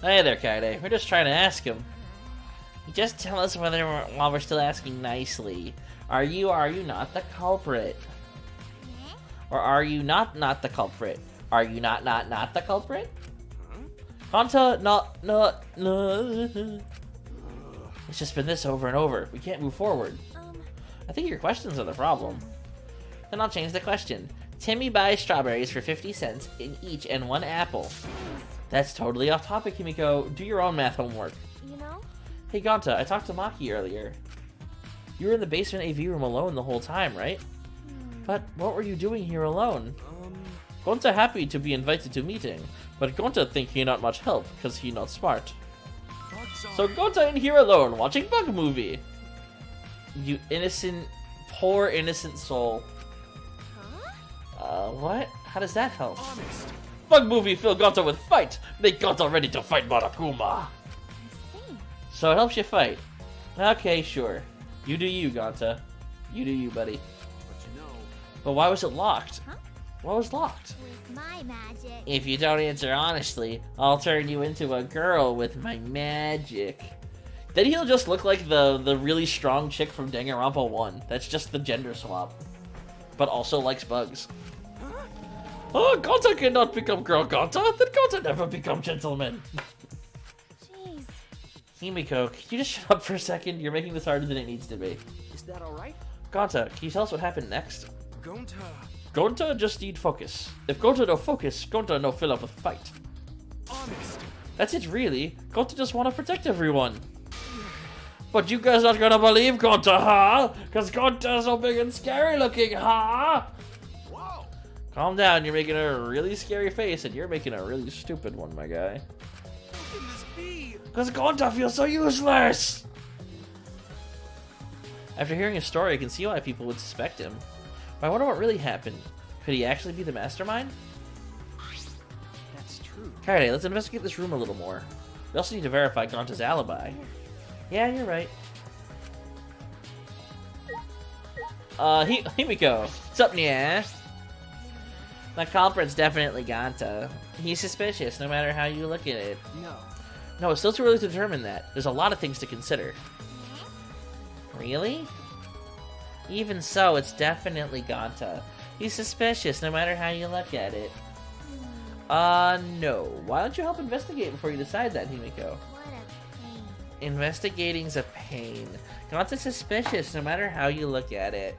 Hey there, Kaede. We're just trying to ask him. Just tell us while we're still asking nicely. Are you or are you not the culprit? Or are you not the culprit? Are you not the culprit? Gonta, no. It's just been this over and over. We can't move forward. I think your questions are the problem. Then I'll change the question. Timmy buys strawberries for 50 cents in each and 1 apple. That's totally off topic, Himiko. Do your own math homework. You know? Hey Gonta, I talked to Maki earlier. You were in the basement AV room alone the whole time, right? But what were you doing here alone? Gonta happy to be invited to meeting, but Gonta think he not much help, because he not smart. So Gonta in here alone, watching bug movie. You innocent, poor innocent soul. Huh? What? How does that help? Honest. Bug movie fill Gonta with fight. Make Gonta ready to fight Monokuma. I see. So it helps you fight. Okay, sure. You do you, Gonta. You do you, buddy. But you know. But why was it locked? Huh? What was locked? With my magic. If you don't answer honestly, I'll turn you into a girl with my magic. Then he'll just look like the really strong chick from Danganronpa 1. That's just the gender swap. But also likes bugs. Oh, Gonta cannot become girl Gonta, then Gonta never become gentleman. Jeez. Himiko, can you just shut up for a second? You're making this harder than it needs to be. Is that alright? Gonta, can you tell us what happened next? Gonta. Gonta just need focus. If Gonta no focus, Gonta no fill up with fight. Honest. That's it really. Gonta just wanna protect everyone. But you guys not gonna believe Gonta, huh? Cause Gonta's so big and scary looking, huh? Whoa. Calm down, you're making a really scary face and you're making a really stupid one, my guy. How can this be? Cause Gonta feels so useless! After hearing his story, I can see why people would suspect him. But I wonder what really happened. Could he actually be the mastermind? That's true. Alright, let's investigate this room a little more. We also need to verify Gonta's alibi. Yeah, you're right. Himiko. What's up, Nya? The culprit's definitely Gonta. He's suspicious, no matter how you look at it. No. No, it's still too early to determine that. There's a lot of things to consider. Really? Even so, it's definitely Gonta. He's suspicious, no matter how you look at it. No. Why don't you help investigate before you decide that, Himiko? What a pain. Investigating's a pain. Gonta's suspicious, no matter how you look at it.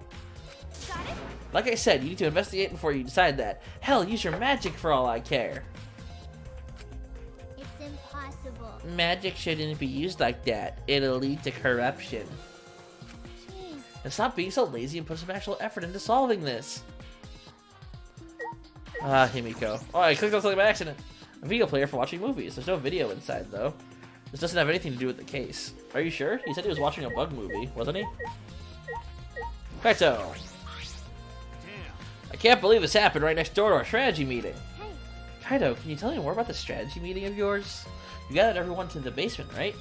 Got it? Like I said, you need to investigate before you decide that. Hell, use your magic for all I care. It's impossible. Magic shouldn't be used like that. It'll lead to corruption. Jeez. And stop being so lazy and put some actual effort into solving this. Himiko. Oh, I clicked on something by accident. A video player for watching movies. There's no video inside, though. This doesn't have anything to do with the case. Are you sure? He said he was watching a bug movie, wasn't he? Kaito. I can't believe this happened right next door to our strategy meeting. Hey, Kaito, can you tell me more about the strategy meeting of yours? You gathered everyone to the basement, right?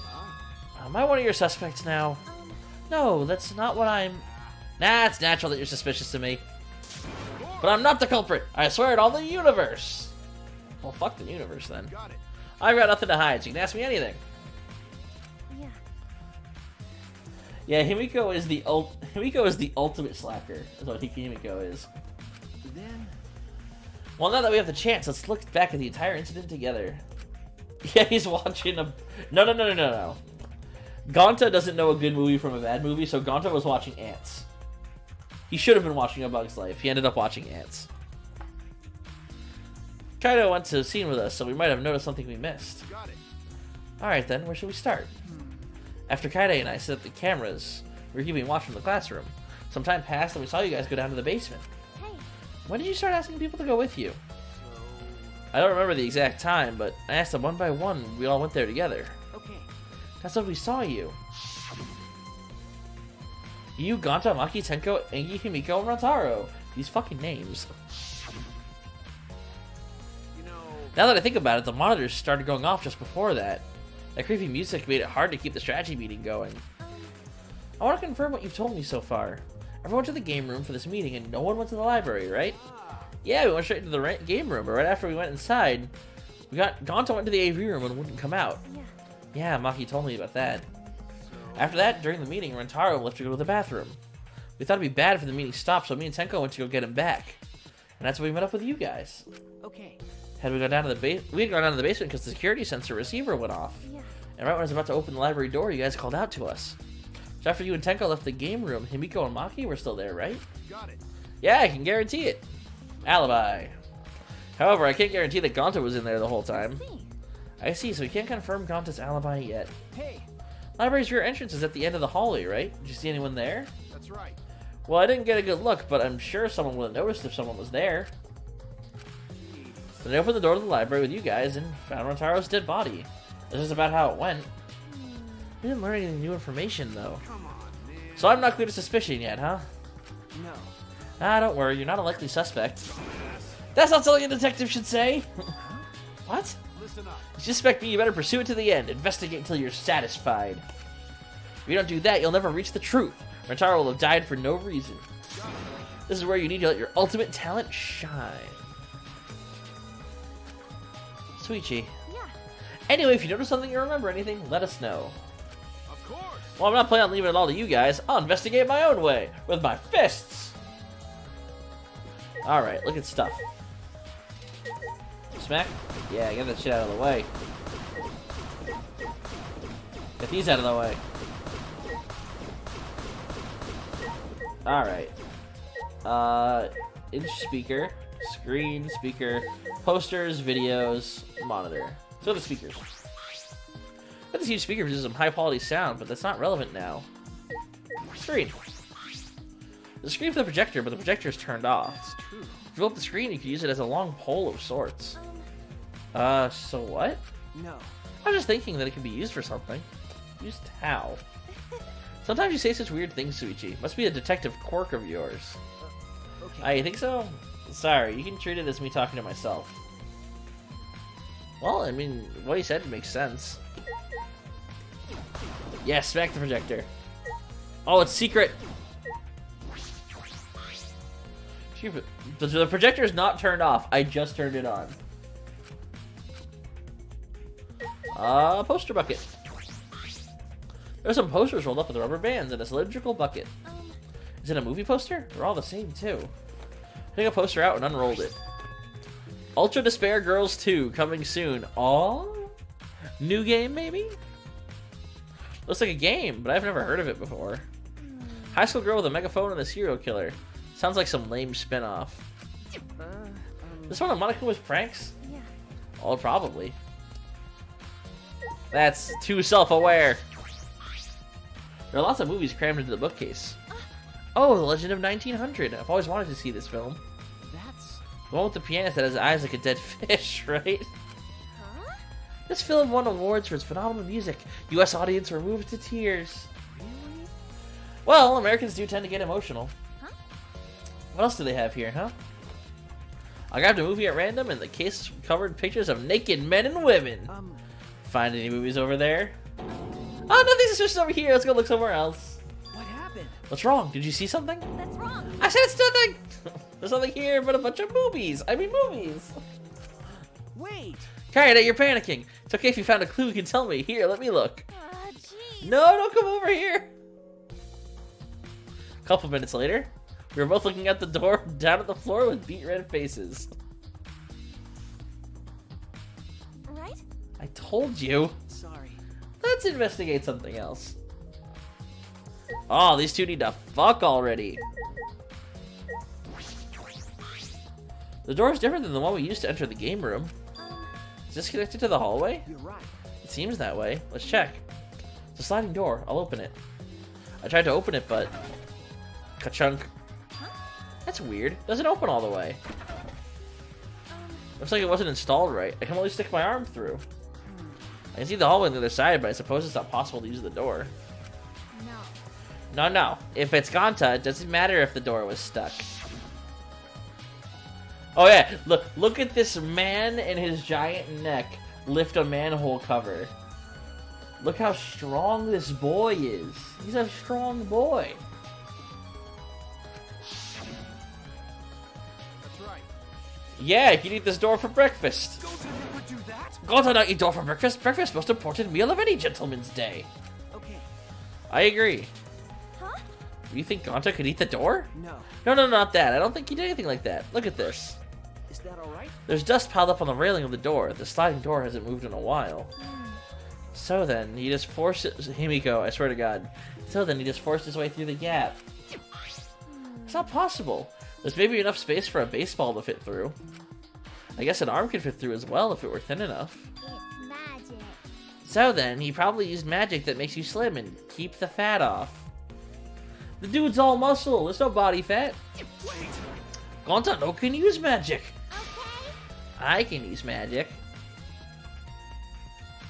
Am I one of your suspects now? No, that's not what I'm... Nah, it's natural that you're suspicious to me. But I'm not the culprit. I swear it on the universe. Well, fuck the universe, then. Got it. I've got nothing to hide, so you can ask me anything. yeah. Yeah, Himiko is the ultimate slacker. Is what Himiko is. Then Well, now that we have the chance, let's look back at the entire incident together. Yeah, he's watching a... No. Gonta doesn't know a good movie from a bad movie, so Gonta was watching Ants. He should have been watching A Bug's Life. He ended up watching Ants. Kaito went to the scene with us, so we might have noticed something we missed. Got it. Alright then, where should we start? After Kaide and I set up the cameras, we were keeping watch from the classroom. Some time passed and we saw you guys go down to the basement. Hey, When did you start asking people to go with you? I don't remember the exact time, but I asked them one by one. We all went there together. okay. That's when we saw you. You, Gonta, Maki, Tenko, Engi, Himiko, and Rantaro. These fucking names. You know, Now that I think about it, the monitors started going off just before that. That creepy music made it hard to keep the strategy meeting going. I want to confirm what you've told me so far. Everyone went to the game room for this meeting and no one went to the library, right? Yeah, we went straight to the game room, but right after we went inside, Gonta went to the AV room and wouldn't come out. yeah. Yeah, Maki told me about that. After that, during the meeting, Rentaro left to go to the bathroom. We thought it'd be bad if the meeting stopped, so me and Tenko went to go get him back. And that's when we met up with you guys. Okay. Had we gone down to the we had gone down to the basement because the security sensor receiver went off. Yeah. And right when I was about to open the library door, you guys called out to us. So after you and Tenko left the game room, Himiko and Maki were still there, right? got it. Yeah, I can guarantee it. Alibi. However, I can't guarantee that Gonta was in there the whole time. See. I see, so we can't confirm Gonta's alibi yet. Hey. Library's rear entrance is at the end of the hallway, right? Did you see anyone there? That's right. Well, I didn't get a good look, but I'm sure someone would have noticed if someone was there. Then I opened the door to the library with you guys and found Rontaro's dead body. This is about how it went. We didn't learn any new information, though. Come on, man. So I'm not clear to suspicion yet, huh? No. Ah, don't worry, you're not a likely suspect. That's not something a detective should say! What? Listen up. You suspect me, you better pursue it to the end. Investigate until you're satisfied. If you don't do that, you'll never reach the truth. Rentaro will have died for no reason. This is where you need to let your ultimate talent shine. Sweetie. Yeah. Anyway, if you notice something or remember anything, let us know. Of course. Well, I'm not planning on leaving it all to you guys. I'll investigate my own way, with my fists! Alright, look at stuff. Smack? Yeah, get that shit out of the way. Get these out of the way. Alright. Inch speaker, screen, speaker, posters, videos, monitor. So the speakers. But this huge speaker produces some high quality sound, but that's not relevant now. Screen. The screen for the projector, but the projector is turned off. That's true. If you flip the screen, you could use it as a long pole of sorts. So what? No. I was just thinking that it could be used for something. Used how? Sometimes you say such weird things, Suichi. Must be a detective quirk of yours. Okay. Ah, you think so? Sorry, you can treat it as me talking to myself. Well, I mean, what he said makes sense. Yeah, smack the projector. Oh, it's secret! The projector is not turned off. I just turned it on. Poster bucket. There's some posters rolled up with rubber bands and a cylindrical bucket. Is it a movie poster? They're all the same, too. Took a poster out and unrolled it. Ultra Despair Girls 2, coming soon. Aw? New game, maybe? Looks like a game, but I've never heard of it before. High school girl with a megaphone and a serial killer. Sounds like some lame spin-off. This one of Monaco's pranks? Yeah. Oh, probably. That's too self-aware. There are lots of movies crammed into the bookcase. Oh, The Legend of 1900. I've always wanted to see this film. That's... The one with the pianist that has eyes like a dead fish, right? Huh? This film won awards for its phenomenal music. U.S. audience were moved to tears. really? Well, Americans do tend to get emotional. Huh? What else do they have here, huh? I grabbed a movie at random, and the case covered pictures of naked men and women. Find any movies over there? Oh, nothing's suspicious over here. Let's go look somewhere else. What happened? What's wrong? Did you see something? That's wrong. I said it's nothing! There's nothing here but a bunch of movies. I mean movies. Wait! Kayada, you're panicking. It's okay if you found a clue you can tell me. Here, let me look. Jeez. No, don't come over here. A couple minutes later, we were both looking at the door down at the floor with beet red faces. Right? I told you. Sorry. Let's investigate something else. Oh, these two need to fuck already. The door is different than the one we used to enter the game room. Is this connected to the hallway? You're right. It seems that way. Let's check. It's a sliding door. I'll open it. I tried to open it, but... Ka-chunk. That's weird. Doesn't open all the way. Looks like it wasn't installed right. I can only stick my arm through. I can see the hallway on the other side, but I suppose it's not possible to use the door. No. No. If it's Gonta, it doesn't matter if the door was stuck. Oh yeah, look at this man and his giant neck lift a manhole cover. Look how strong this boy is. He's a strong boy. That's right. Yeah, you can eat this door for breakfast. Gonta never do that. Gonta not eat door for breakfast. Breakfast, most important meal of any gentleman's day. Okay. I agree. Huh? You think Gonta could eat the door? No. No, not that. I don't think he did anything like that. Look at this. Is that alright? There's dust piled up on the railing of the door. The sliding door hasn't moved in a while. So then, he just forces... Himiko, I swear to God. So then, he just forced his way through the gap. It's not possible. There's maybe enough space for a baseball to fit through. I guess an arm could fit through as well if it were thin enough. It's magic. So then, he probably used magic that makes you slim and keep the fat off. The dude's all muscle. There's no body fat. Wait. Gonta no can use magic. Okay. I can use magic.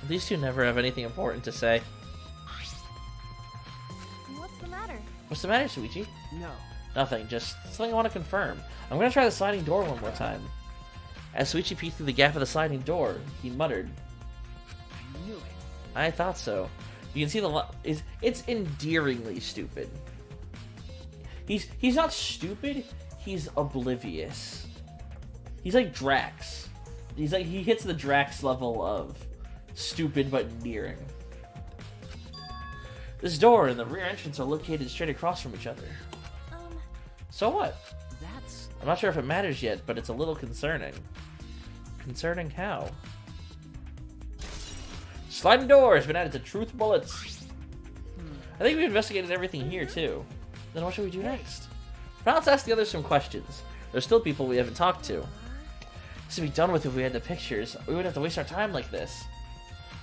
These two never have anything important to say. What's the matter? What's the matter, Suichi? No. Nothing, just something I want to confirm. I'm gonna try the sliding door one more time. As Suichi peeked through the gap of the sliding door, he muttered, I knew it. I thought so. You can see it's endearingly stupid. He's not stupid, he's oblivious. He's like Drax. He hits the Drax level of stupid but endearing. This door and the rear entrance are located straight across from each other. So what? That's... I'm not sure if it matters yet, but it's a little concerning. Concerning how? Sliding door has been added to truth bullets. I think we've investigated everything here too. Then what should we do next? Now let's ask the others some questions. There's still people we haven't talked to. This would be done with if we had the pictures. We wouldn't have to waste our time like this.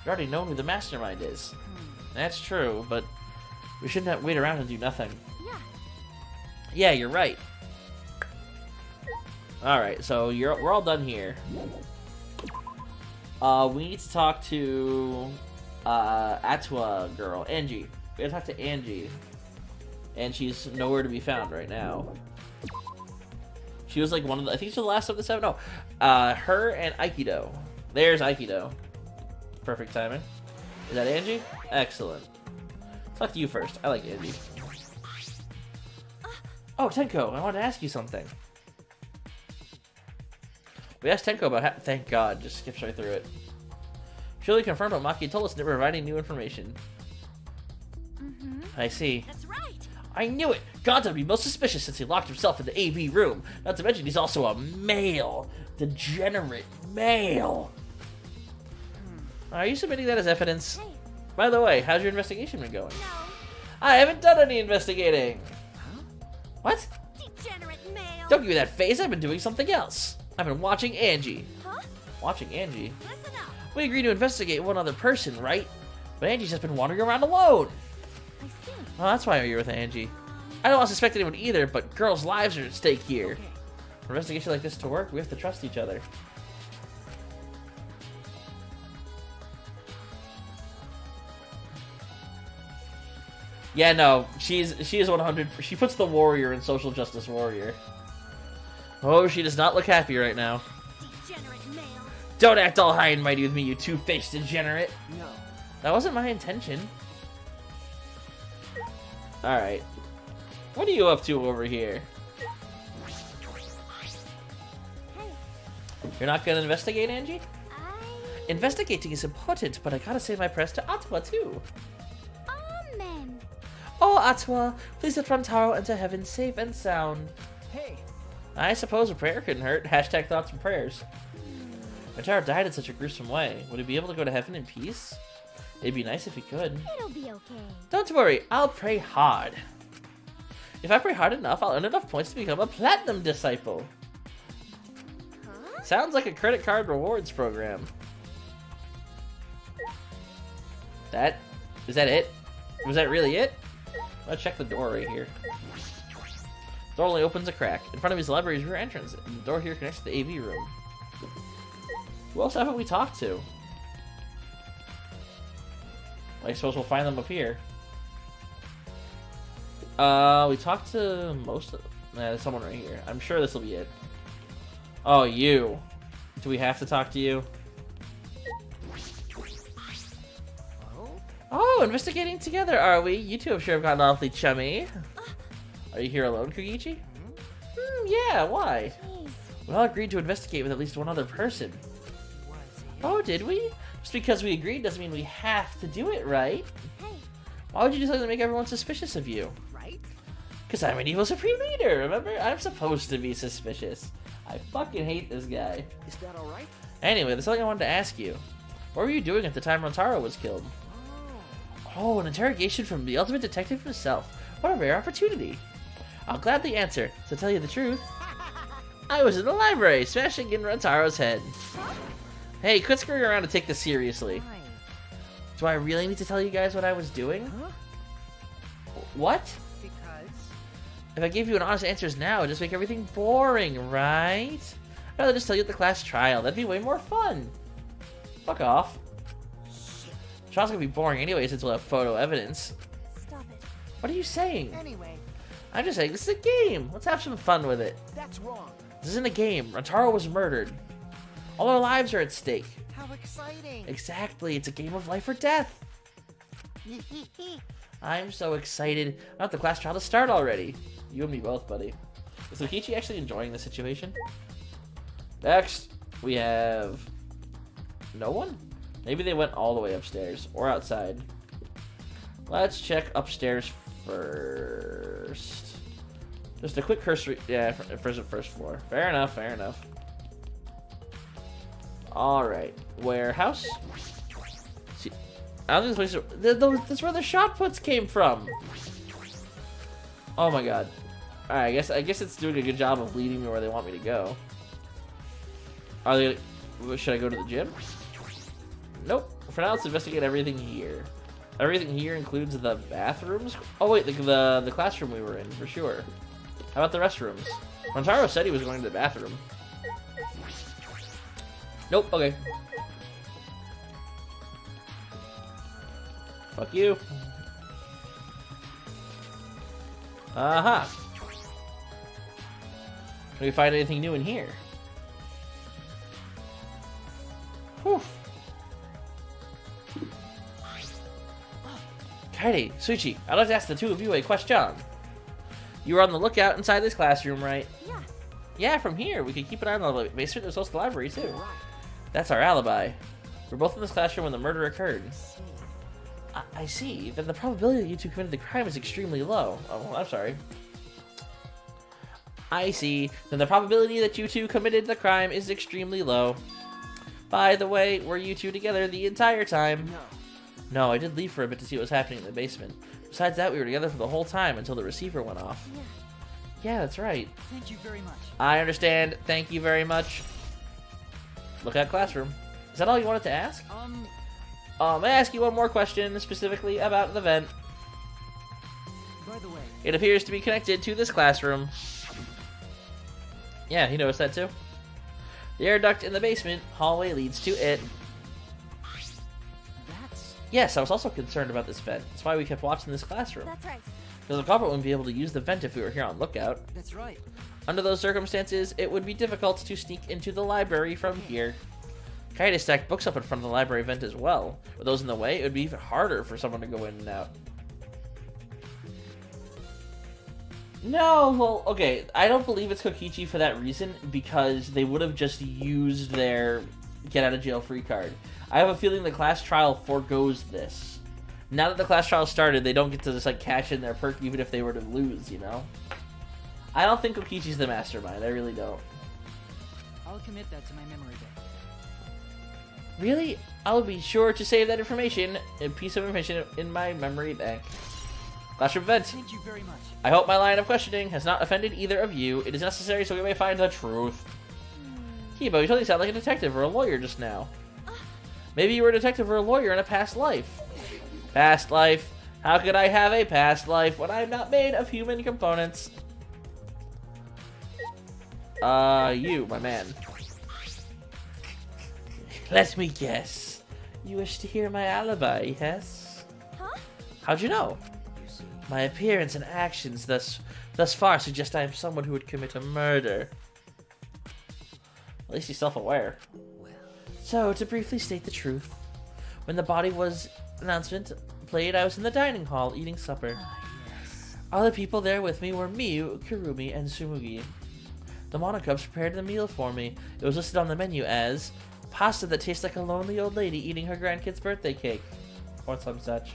We already know who the mastermind is. That's true, but we shouldn't have wait around and do nothing. Yeah. Yeah, you're right. Alright, so we're all done here. We need to talk to Atua girl, Angie. We gotta talk to Angie. And she's nowhere to be found right now. She was like one of the, I think she's the last of the 7. No. Her and Aikido. There's Aikido. Perfect timing. Is that Angie? Excellent. Talk to you first. I like Angie. Oh, Tenko, I wanted to ask you something. We asked Tenko about thank God, just skips right through it. Surely confirmed what Maki told us, never providing new information. I see. That's right. I knew it! Gonta would be most suspicious since he locked himself in the AV room. Not to mention he's also a male. Degenerate male. Are you submitting that as evidence? Hey, By the way, how's your investigation been going? no. I haven't done any investigating. What? Degenerate male. Don't give me that face. I've been doing something else. I've been watching Angie. Huh? Watching Angie? Listen up. We agreed to investigate one other person, right? But Angie's just been wandering around alone. I see. Oh, that's why you're with Angie. I don't suspect anyone either, but girls' lives are at stake here. For an investigation like this to work, we have to trust each other. Yeah, no, she is 100. She puts the warrior in social justice warrior. Oh, she does not look happy right now. Degenerate male. Don't act all high and mighty with me, you two-faced degenerate. No. That wasn't my intention. Alright. What are you up to over here? Hey, You're not gonna investigate, Angie? I... Investigating is important, but I gotta say my prayers to Atwa, too. Amen. Oh, Atwa, please let Rantaro enter heaven safe and sound. Hey, I suppose a prayer couldn't hurt. Hashtag thoughts and prayers. Rantaro died in such a gruesome way. Would he be able to go to heaven in peace? It'd be nice if he could. It'll be okay. Don't worry, I'll pray hard. If I pray hard enough, I'll earn enough points to become a platinum disciple. Huh? Sounds like a credit card rewards program. Is that it? Was that really it? Let's check the door right here. The door only opens a crack. In front of his library's rear entrance, and the door here connects to the AV room. Who else haven't we talked to? Well, I suppose we'll find them up here. We talked to most of... Nah, there's someone right here. I'm sure this will be it. Oh, you. Do we have to talk to you? Oh, investigating together, are we? You two have sure gotten awfully chummy. Are you here alone, Kogichi? Yeah, why? Jeez. We all agreed to investigate with at least one other person. Oh, did we? Just because we agreed doesn't mean we have to do it, right? Hey, Why would you do something to make everyone suspicious of you? right? Because I'm an evil supreme leader, remember? I'm supposed to be suspicious. I fucking hate this guy. Is that all right? Anyway, there's something I wanted to ask you. What were you doing at the time Rantaro was killed? Oh, an interrogation from the ultimate detective himself. What a rare opportunity. I'll gladly answer. To tell you the truth, I was in the library, smashing in Rantaro's head. Hey, quit screwing around and take this seriously. Fine. Do I really need to tell you guys what I was doing? Huh? What? Because? If I gave you an honest answers now, it'd just make everything boring, right? I'd rather just tell you at the class trial. That'd be way more fun. Fuck off. Trial's gonna be boring anyway since we'll have photo evidence. stop it. What are you saying? Anyway, I'm just saying, this is a game. Let's have some fun with it. that's wrong. This isn't a game. Rantaro was murdered. All our lives are at stake. How exciting! Exactly. It's a game of life or death. I'm so excited. I want the class trial to start already. You and me both, buddy. Is Lukichi actually enjoying the situation? Next, we have... no one? Maybe they went all the way upstairs. Or outside. Let's check upstairs first. Just a quick cursory... yeah, first floor. Fair enough, fair enough. Alright. Warehouse? See, I don't think this place... that's where the shot puts came from. Oh my god. Alright, I guess it's doing a good job of leading me where they want me to go. Are they... should I go to the gym? Nope. For now, let's investigate everything here. Everything here includes the bathrooms? Oh wait, the classroom we were in, for sure. How about the restrooms? Rantaro said he was going to the bathroom. Nope, okay. Fuck you. Aha! Can we find anything new in here? Whew. Kaede, Suichi, I'd like to ask the two of you a question. You were on the lookout inside this classroom, right? Yeah. Yeah, from here. We could keep an eye on the basement. There's also the library, too. Right. That's our alibi. We're both in this classroom when the murder occurred. See. I see. Then the probability that you two committed the crime is extremely low. Oh, I'm sorry. I see. Then the probability that you two committed the crime is extremely low. By the way, were you two together the entire time? No. No, I did leave for a bit to see what was happening in the basement. Besides that, we were together for the whole time until the receiver went off. Yeah. Yeah, that's right. Thank you very much. I understand. Thank you very much. Look at classroom. Is that all you wanted to ask? May I ask you one more question, specifically about the vent? By the way, It appears to be connected to this classroom. Yeah, he noticed that too. The air duct in the basement hallway leads to it. that's... Yes, I was also concerned about this vent. That's why we kept watching this classroom. That's right. Because the culprit wouldn't be able to use the vent if we were here on lookout. That's right. Under those circumstances, it would be difficult to sneak into the library from here. Kaede stacked books up in front of the library vent as well. With those in the way, it would be even harder for someone to go in and out. No, well, okay, I don't believe it's Kokichi for that reason, because they would have just used their get-out-of-jail-free card. I have a feeling the class trial forgoes this. Now that the class trial started, they don't get to just, like, cash in their perk even if they were to lose, you know? I don't think Kokichi's the mastermind, I really don't. I'll commit that to my memory bank. Really? I'll be sure to save that information, a piece of information in my memory bank. Classroom vent. Thank you very much. I hope my line of questioning has not offended either of you. It is necessary so we may find the truth. Kibo, you totally sound like a detective or a lawyer just now. Maybe you were a detective or a lawyer in a past life. Past life? How could I have a past life when I'm not made of human components? You, my man. Let me guess. You wish to hear my alibi, yes? Huh? How'd you know? You see. My appearance and actions thus far suggest I am someone who would commit a murder. At least he's self-aware. Well. So, to briefly state the truth, when the body was announcement played, I was in the dining hall eating supper. Yes. All the people there with me were Miyu, Kurumi, and Tsumugi. The Monocubs prepared the meal for me. It was listed on the menu as pasta that tastes like a lonely old lady eating her grandkid's birthday cake, or some such.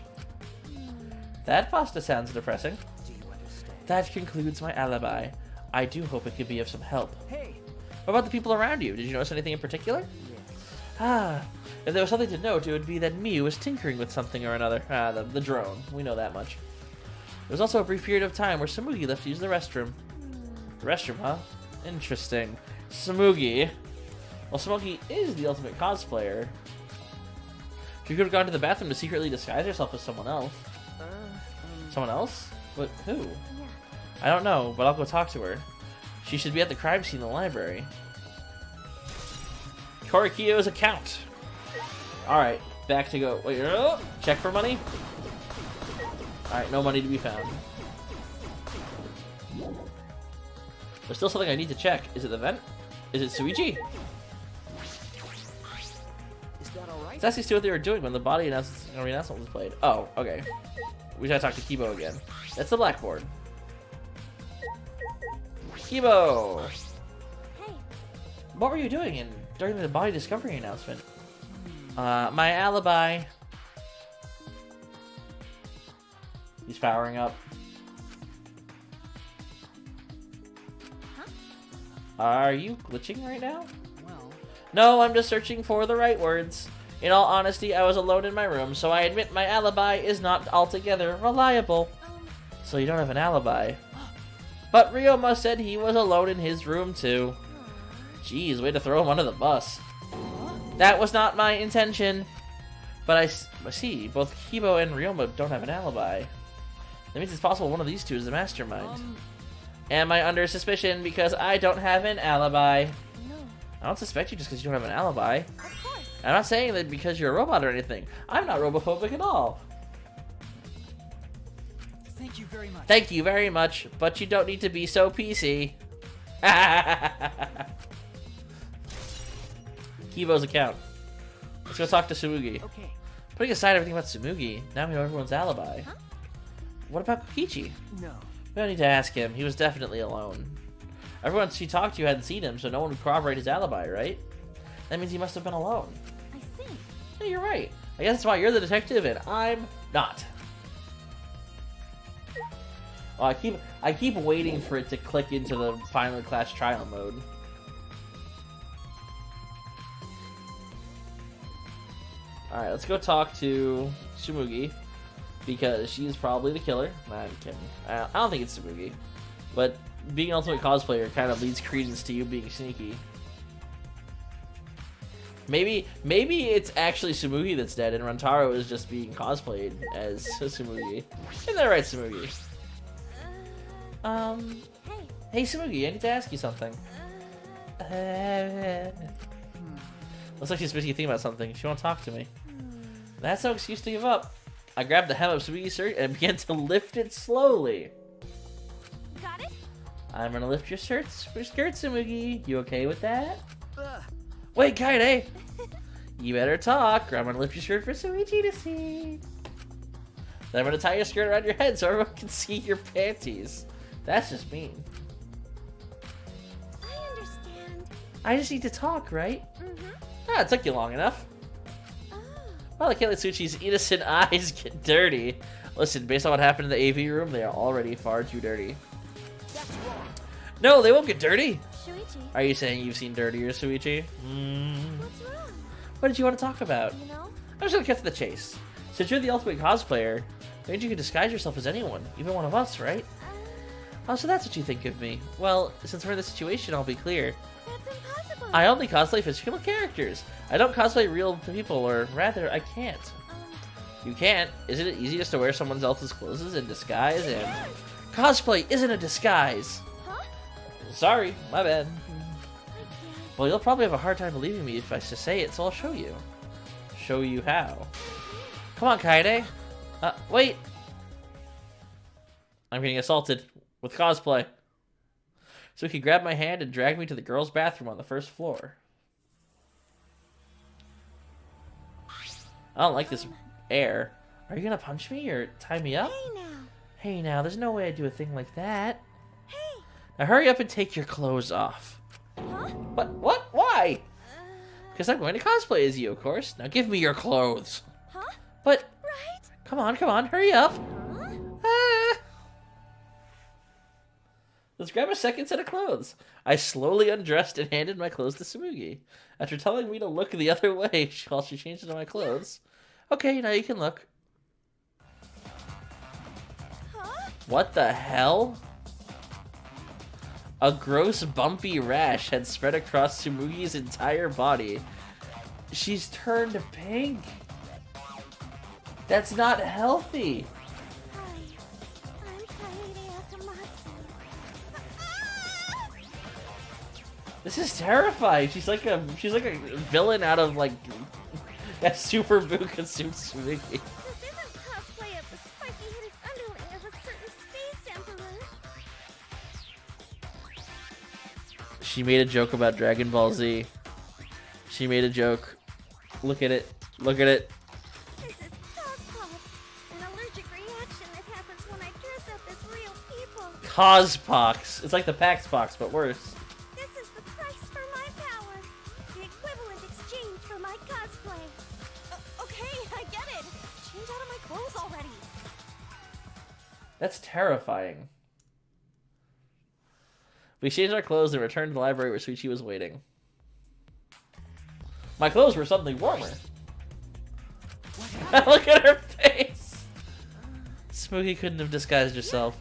That pasta sounds depressing. Do you understand? That concludes my alibi. I do hope it could be of some help. Hey, What about the people around you? Did you notice anything in particular? Yes. Ah, if there was something to note, it would be that Miyu was tinkering with something or another. Ah, the drone. We know that much. There was also a brief period of time where Tsumugi left to use the restroom. The restroom, huh? Interesting. Tsumugi. Well, Tsumugi is the ultimate cosplayer. She could have gone to the bathroom to secretly disguise herself as someone else. Someone else? But who? Yeah. I don't know, but I'll go talk to her. She should be at the crime scene in the library. Korikiyo's account. Alright, back to go. Wait, check for money? Alright, no money to be found. There's still something I need to check. Is it the vent? Is it Suichi? Is that alright? Let's ask these two what they were doing when the body announcement was played. Oh, okay. We gotta talk to Kibo again. That's the blackboard. Kibo! Hey. What were you doing during the body discovery announcement? My alibi. He's powering up. Huh? Are you glitching right now? well, No, I'm just searching for the right words. In all honesty, I was alone in my room, so I admit my alibi is not altogether reliable. So you don't have an alibi. But Ryoma said he was alone in his room too. Jeez, way to throw him under the bus. That was not my intention. But I see, both Kibo and Ryoma don't have an alibi. That means it's possible one of these two is the mastermind. Am I under suspicion because I don't have an alibi? No. I don't suspect you just because you don't have an alibi. Of course. I'm not saying that because you're a robot or anything. I'm not robophobic at all. Thank you very much. Thank you very much, but you don't need to be so PC. Kivo's account. Let's go talk to Tsumugi. Okay. Putting aside everything about Tsumugi, now we know everyone's alibi. Huh? What about Kokichi? No. We don't need to ask him. He was definitely alone. Everyone she talked to hadn't seen him, so no one would corroborate his alibi, right? That means he must have been alone. I see. Yeah, you're right. I guess that's why you're the detective and I'm not. Oh, I keep waiting for it to click into the final class trial mode. Alright, let's go talk to Tsumugi, because she's probably the killer. Nah, I'm kidding. I don't think it's Tsumugi. But being an ultimate cosplayer kind of leads credence to you being sneaky. Maybe it's actually Tsumugi that's dead, and Rantaro is just being cosplayed as Tsumugi. Isn't that right, Tsumugi? Hey. Hey Tsumugi, I need to ask you something. Looks like she's busy thinking about something. She won't talk to me. That's no excuse to give up. I grabbed the hem of Tsumugi's shirt and began to lift it slowly. Got it? I'm gonna lift your skirt, Tsumugi. You okay with that? Ugh. Wait, Kaede! You better talk, or I'm gonna lift your shirt for Suichi to see. Then I'm gonna tie your skirt around your head so everyone can see your panties. That's just mean. I understand. I just need to talk, right? Mm-hmm. Ah, it took you long enough. Oh. Well, I can't let Suchi's innocent eyes get dirty. Listen, based on what happened in the AV room, they are already far too dirty. That's wrong. No, they won't get dirty! Shuichi, Are you saying you've seen dirtier, Suichi? what's wrong? What did you want to talk about? You know? I'm just gonna cut to the chase. Since you're the ultimate cosplayer, maybe you can disguise yourself as anyone, even one of us, right? Oh, so that's what you think of me. Well, since we're in this situation, I'll be clear. That's impossible. I only cosplay fictional characters. I don't cosplay real people, or rather, I can't. You can't? Isn't it easy just to wear someone else's clothes in disguise and... Cosplay isn't a disguise! Huh? Sorry, my bad. I can't. Well, you'll probably have a hard time believing me if I just say it, so I'll show you. Show you how. Come on, Kaede. Wait! I'm getting assaulted with cosplay. So he grabbed my hand and dragged me to the girls' bathroom on the first floor. I don't like this air. Are you gonna punch me or tie me up? Hey now. Hey now, there's no way I'd do a thing like that. Hey. Now hurry up and take your clothes off. Huh? What? Why? Because I'm going to cosplay as you, of course. Now give me your clothes. Huh? But, Right? come on, hurry up. Huh? Ah. Let's grab a second set of clothes. I slowly undressed and handed my clothes to Tsumugi. After telling me to look the other way while she changed into my clothes. Okay, now you can look. Huh? What the hell? A gross bumpy rash had spread across Tsumugi's entire body. She's turned pink. That's not healthy. Hi. I'm Kaede Akamatsu. This is terrifying. She's like a villain out of like that super Buka suit Tsumugi. This isn't cosplay of the spiky-headed underling of a certain space emperor. She made a joke about Dragon Ball Z. She made a joke. Look at it. Look at it. This is cosplay, an allergic reaction that happens when I dress up as real people. Cospox. It's like the Pax Box, but worse. This is the price for my power. The equivalent exchange for my cosplay. Okay, I get it. Change out of my clothes already. That's terrifying. We exchanged our clothes and returned to the library where Suichi was waiting. My clothes were suddenly warmer. Look at her face! Smokey couldn't have disguised herself.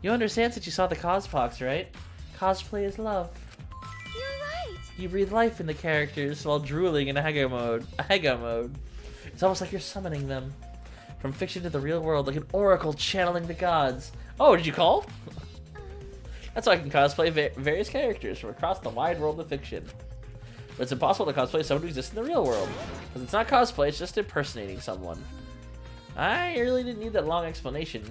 You understand since you saw the Cospox, right? Cosplay is love. You're right. You breathe life in the characters while drooling in a Hega mode. It's almost like you're summoning them. From fiction to the real world, like an oracle channeling the gods. Oh, did you call? That's why I can cosplay various characters from across the wide world of fiction. But it's impossible to cosplay someone who exists in the real world. Because it's not cosplay, it's just impersonating someone. I really didn't need that long explanation.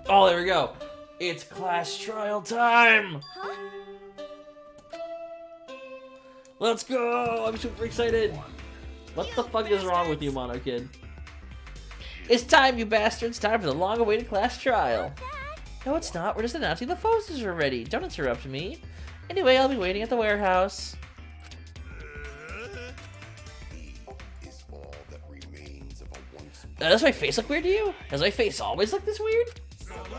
Oh, there we go. It's class trial time. Huh? Let's go. I'm super excited. What the fuck is wrong with you, Mono Kid? It's time, you bastards. Time for the long-awaited class trial. No, it's not. We're just announcing the photos are ready. Don't interrupt me. Anyway, I'll be waiting at the warehouse. Is all that remains of a once Does my face look weird to you? Has my face always looked this weird? right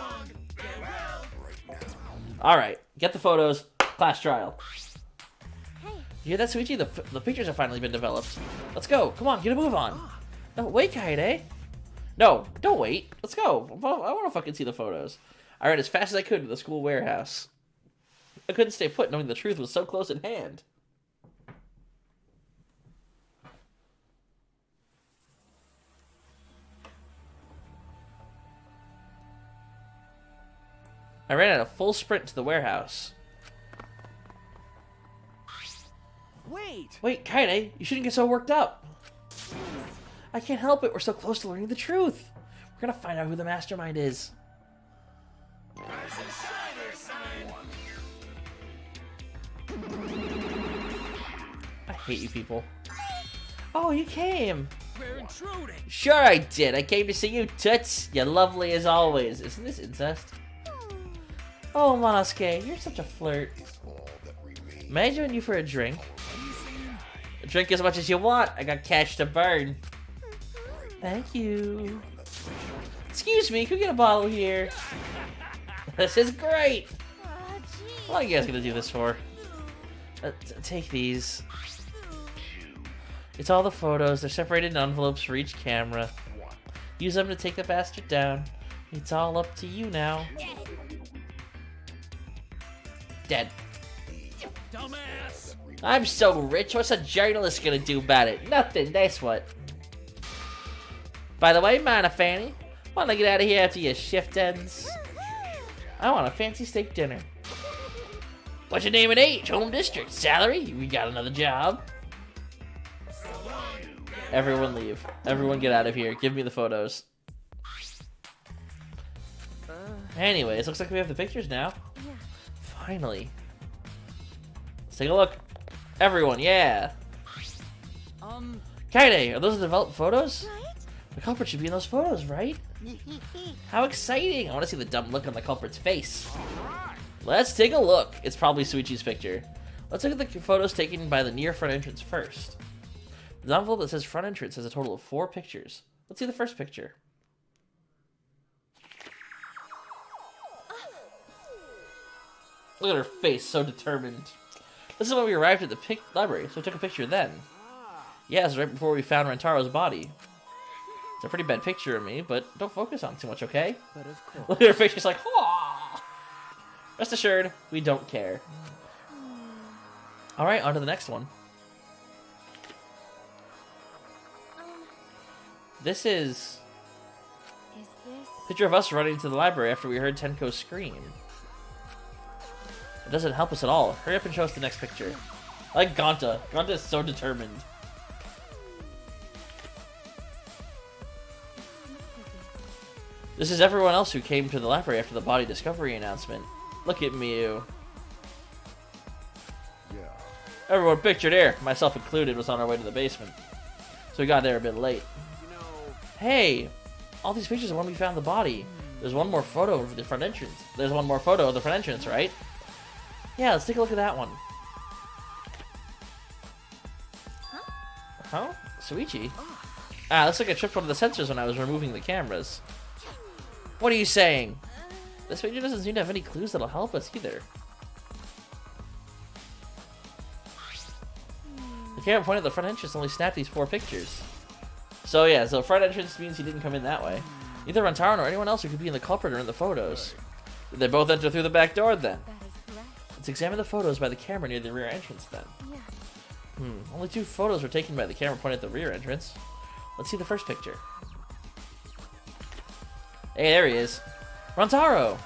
now. Alright, get the photos. Class trial. Hey, You hear that, Suichi? The pictures have finally been developed. Let's go. Come on, get a move on. No, wait, Kaede. No, don't wait. Let's go. I want to fucking see the photos. I ran as fast as I could to the school warehouse. I couldn't stay put knowing the truth was so close at hand. I ran at a full sprint to the warehouse. Wait! Wait, Kaede, you shouldn't get so worked up. I can't help it. We're so close to learning the truth. We're gonna find out who the mastermind is. I hate you people. Oh, you came. We're intruding. Sure I did. I came to see you, Toots. You're lovely as always. Isn't this incest? Oh, Monosuke, you're such a flirt. All that remains. May I join you for a drink? Drink as much as you want. I got cash to burn. Thank you. Excuse me, can we get a bottle here? This is great. oh, gee. What are you guys gonna do this for? Take these. It's all the photos. They're separated in envelopes for each camera. Use them to take the bastard down. It's all up to you now. Dead. Dumbass. I'm so rich. What's a journalist gonna do about it? Nothing. That's what. By the way, Mana Fanny, wanna get out of here after your shift ends? I want a fancy steak dinner. What's your name and age? Home district? Salary? We got another job. Everyone leave. Everyone get out of here. Give me the photos. Anyways, looks like we have the pictures now. Yeah. Finally. Let's take a look. Everyone, yeah. Kaede, are those the developed photos? Right? The culprit should be in those photos, right? How exciting! I want to see the dumb look on the culprit's face. Let's take a look. It's probably Suichi's picture. Let's look at the photos taken by the near front entrance first. The envelope that says front entrance has a total of 4 pictures. Let's see the first picture. Look at her face, so determined. This is when we arrived at the library, so we took a picture then. Yeah, it was right before we found Rantaro's body. It's a pretty bad picture of me, but don't focus on it too much, okay? But of course. Look at her face, she's like, "Aw." Rest assured, we don't care. Alright, on to the next one. This is Is this? a picture of us running to the library after we heard Tenko scream. It doesn't help us at all. Hurry up and show us the next picture. I like Gonta. Gonta is so determined. This is everyone else who came to the library after the body discovery announcement. Look at Mew. Yeah. Everyone pictured here, myself included, was on our way to the basement. So we got there a bit late. You know, Hey! All these pictures are when we found the body. There's one more photo of the front entrance. There's one more photo of the front entrance, right? Yeah, let's take a look at that one. Huh? Suichi? Ah, looks like I tripped one of the sensors when I was removing the cameras. What are you saying? This picture doesn't seem to have any clues that'll help us either. The camera pointed at the front entrance only snapped these 4 pictures. So yeah, so front entrance means he didn't come in that way. Neither Rantaro nor anyone else who could be in the culprit are in the photos. Did they both enter through the back door then? That is correct. Let's examine the photos by the camera near the rear entrance then. Yeah. Only 2 photos were taken by the camera pointed at the rear entrance. Let's see the first picture. Hey, there he is. Rantaro!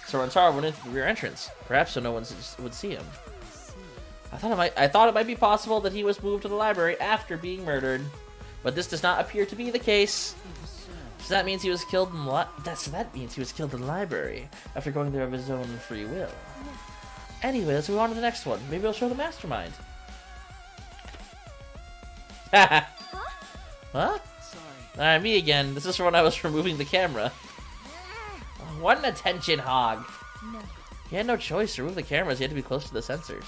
So Rantaro went into the rear entrance, perhaps so no one would see him. I thought it might be possible that he was moved to the library after being murdered, but this does not appear to be the case. So that means he was killed in that means he was killed in the library after going there of his own free will. Anyway, let's move on to the next one. Maybe I'll show the mastermind. Haha. Huh? Sorry. Me again. This is when I was removing the camera. What an attention hog. No. He had no choice to remove the cameras. He had to be close to the sensors.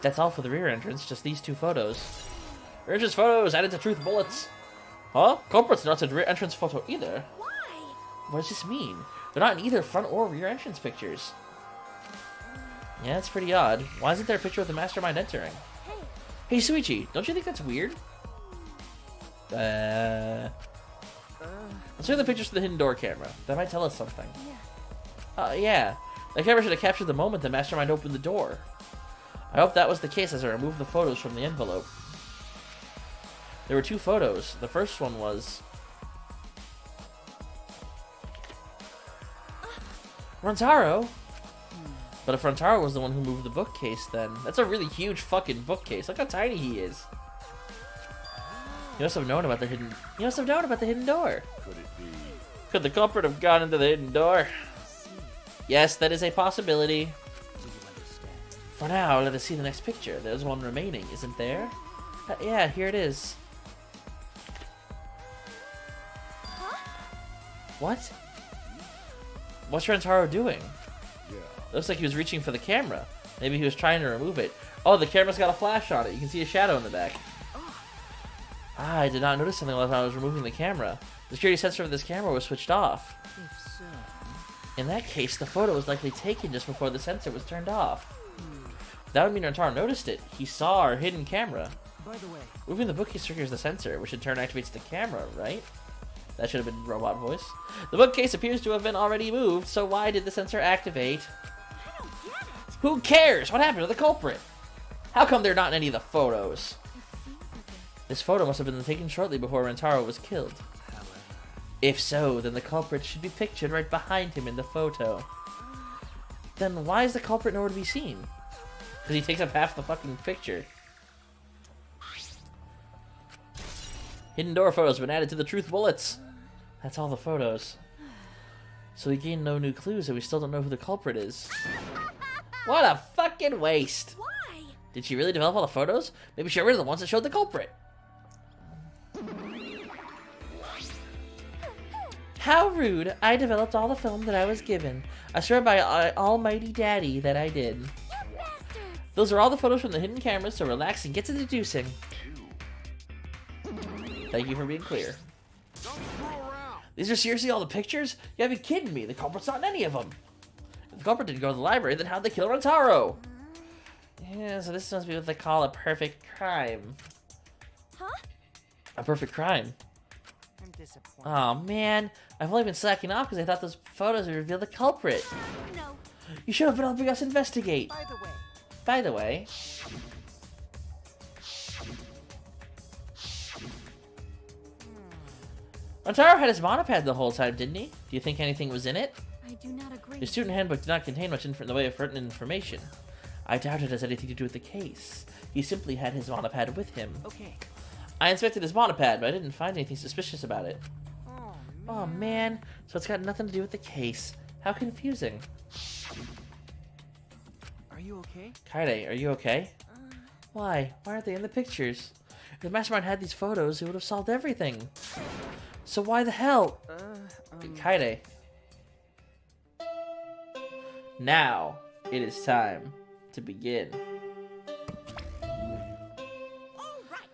That's all for the rear entrance. Just these two photos. Rear entrance photos added to truth bullets. Huh? Culprit's not a rear entrance photo either. Why? What does this mean? They're not in either front or rear entrance pictures. Yeah, that's pretty odd. Why isn't there a picture of the mastermind entering? Hey, Suichi, don't you think that's weird? Let's look at the pictures of the hidden door camera. That might tell us something. Yeah. The camera should have captured the moment the mastermind opened the door. I hope that was the case as I removed the photos from the envelope. There were two photos. The first one was... Rantaro? But if Rantaro was the one who moved the bookcase, then... That's a really huge fucking bookcase. Look how tiny he is. He must have known about the hidden... He must have known about the hidden door. Could it be? Could the culprit have gone into the hidden door? Yes, that is a possibility. Do you understand? For now, let us see the next picture. There's one remaining, isn't there? Yeah, here it is. What? What's Rantaro doing? Yeah. Looks like he was reaching for the camera. Maybe he was trying to remove it. Oh, the camera's got a flash on it. You can see a shadow in the back. Ah, I did not notice something while I was removing the camera. The security sensor of this camera was switched off. If so... In that case, the photo was likely taken just before the sensor was turned off. That would mean Rantaro noticed it. He saw our hidden camera. By the way, Moving the bookcase triggers the sensor, which in turn activates the camera, right? That should have been robot voice. The bookcase appears to have been already moved, so why did the sensor activate? I don't get it. Who cares? What happened to the culprit? How come they're not in any of the photos? This photo must have been taken shortly before Rantaro was killed. however... If so, then the culprit should be pictured right behind him in the photo. Then why is the culprit nowhere to be seen? Because he takes up half the fucking picture. Hidden door photos have been added to the truth bullets. That's all the photos. So we gained no new clues and we still don't know who the culprit is. What a fucking waste. Why? Did she really develop all the photos? Maybe she got rid of the ones that showed the culprit. How rude. I developed all the film that I was given. I swear by almighty daddy that I did. You bastards! Those are all the photos from the hidden cameras, so relax and get to deducing. Thank you for being clear. Don't screw around. These are seriously all the pictures? You gotta be kidding me. The culprit's not in any of them. If the culprit didn't go to the library, then how'd they kill Rantaro? Yeah, so this must be what they call a perfect crime. Huh? A perfect crime. I'm disappointed. Oh man, I've only been slacking off because I thought those photos would reveal the culprit. No. You should have been helping us investigate. By the way, By the way, Rantaro had his monopad the whole time, didn't he? Do you think anything was in it? I do not agree. His student handbook did not contain much in the way of written information. I doubt it has anything to do with the case. He simply had his monopad with him. okay. I inspected his monopad, but I didn't find anything suspicious about it. Oh, Oh man, so it's got nothing to do with the case. How confusing. are you okay? Kaide, are you okay? Why? Why aren't they in the pictures? If the mastermind had these photos, it would have solved everything. So why the hell? Kaide. Now, it is time to begin. All right.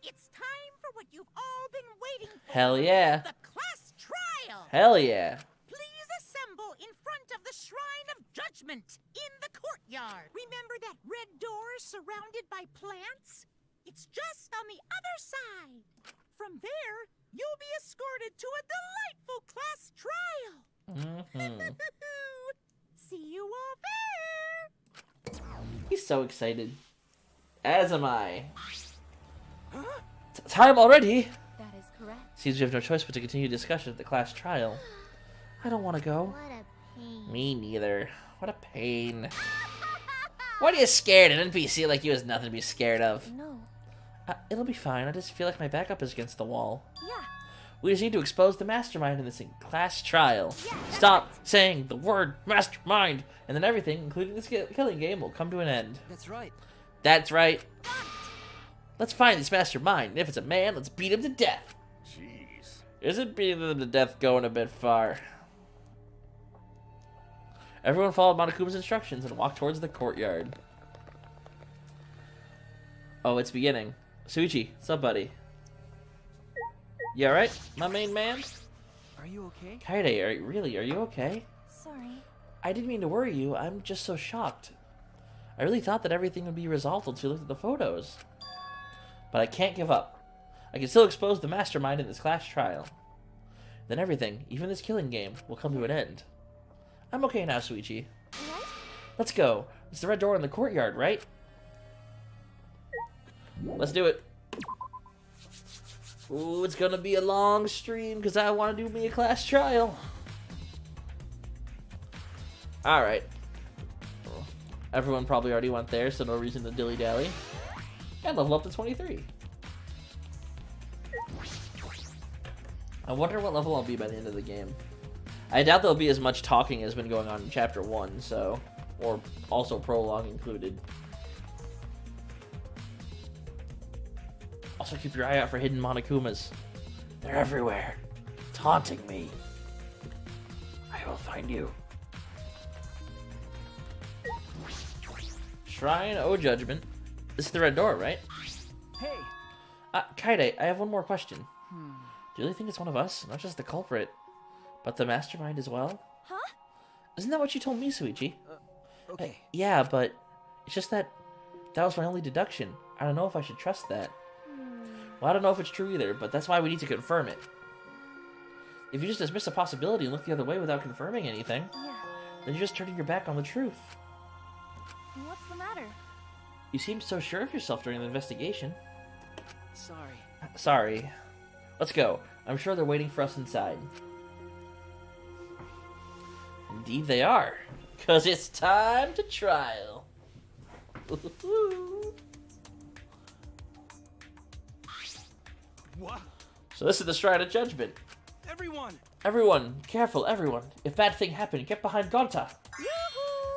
It's time for what you've all been waiting for. Hell yeah. The class trial. Hell yeah. Please assemble in front of the Shrine of Judgment in the courtyard. Remember that red door surrounded by plants? It's just on the other side. From there, you'll be escorted to a delightful class trial. See you all there. He's so excited. As am I. Time already! That is correct. Seems we have no choice but to continue discussion at the class trial. I don't want to go. What a pain. Me neither. What a pain. What are you scared? An NPC like you has nothing to be scared of. No. It'll be fine. I just feel like my backup is against the wall. Yeah. We just need to expose the mastermind in this class trial. Yeah, that's Stop saying the word mastermind, and then everything, including this killing game, will come to an end. That's right. That's right. Let's find this mastermind, and if it's a man, let's beat him to death. Jeez. Isn't beating them to death going a bit far? Everyone followed Monokuma's instructions and walked towards the courtyard. Oh, it's beginning. Suichi, what's up, buddy? You alright, my main man? Are you okay? Kaede, are you okay? Sorry. I didn't mean to worry you, I'm just so shocked. I really thought that everything would be resolved once we looked at the photos. But I can't give up. I can still expose the mastermind in this class trial. Then everything, even this killing game, will come to an end. I'm okay now, Suichi. What? Let's go. It's the red door in the courtyard, right? Let's do it. Ooh, it's gonna be a long stream because I want to do me a class trial. Alright. Everyone probably already went there, so no reason to dilly-dally. And level up to 23. I wonder what level I'll be by the end of the game. I doubt there'll be as much talking as been going on in Chapter 1, so... Or also prologue included. Also keep your eye out for hidden Monokumas. They're everywhere, taunting me. I will find you. Shrine O Judgment. This is the red door, right? Hey. Kaede, I have one more question. Do you really think it's one of us? Not just the culprit, but the mastermind as well? Huh? Isn't that what you told me, Suichi? Okay. Yeah, but it's just that was my only deduction. I don't know if I should trust that. Well, I don't know if it's true either, but that's why we need to confirm it. If you just dismiss a possibility and look the other way without confirming anything, Yeah. then you're just turning your back on the truth. What's the matter? You seemed so sure of yourself during the investigation. Sorry. Sorry. Let's go. I'm sure they're waiting for us inside. Indeed they are. 'Cause it's time to trial. What? So this is the Shrine of Judgment. Everyone! Everyone, careful, everyone. If bad thing happened, get behind Gonta.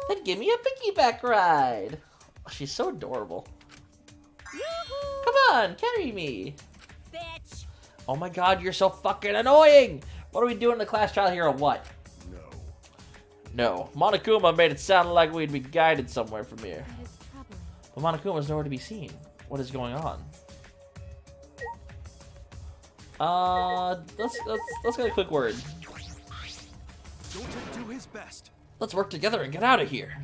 Then give me a piggyback ride. Oh, she's so adorable. Yoo-hoo! Come on, carry me. Bitch! Oh my god, you're so fucking annoying. What are we doing in the class trial here or what? No. Monokuma made it sound like we'd be guided somewhere from here. That is troubling. But Monokuma's nowhere to be seen. What is going on? Let's get a quick word. Don't do his best. Let's work together and get out of here.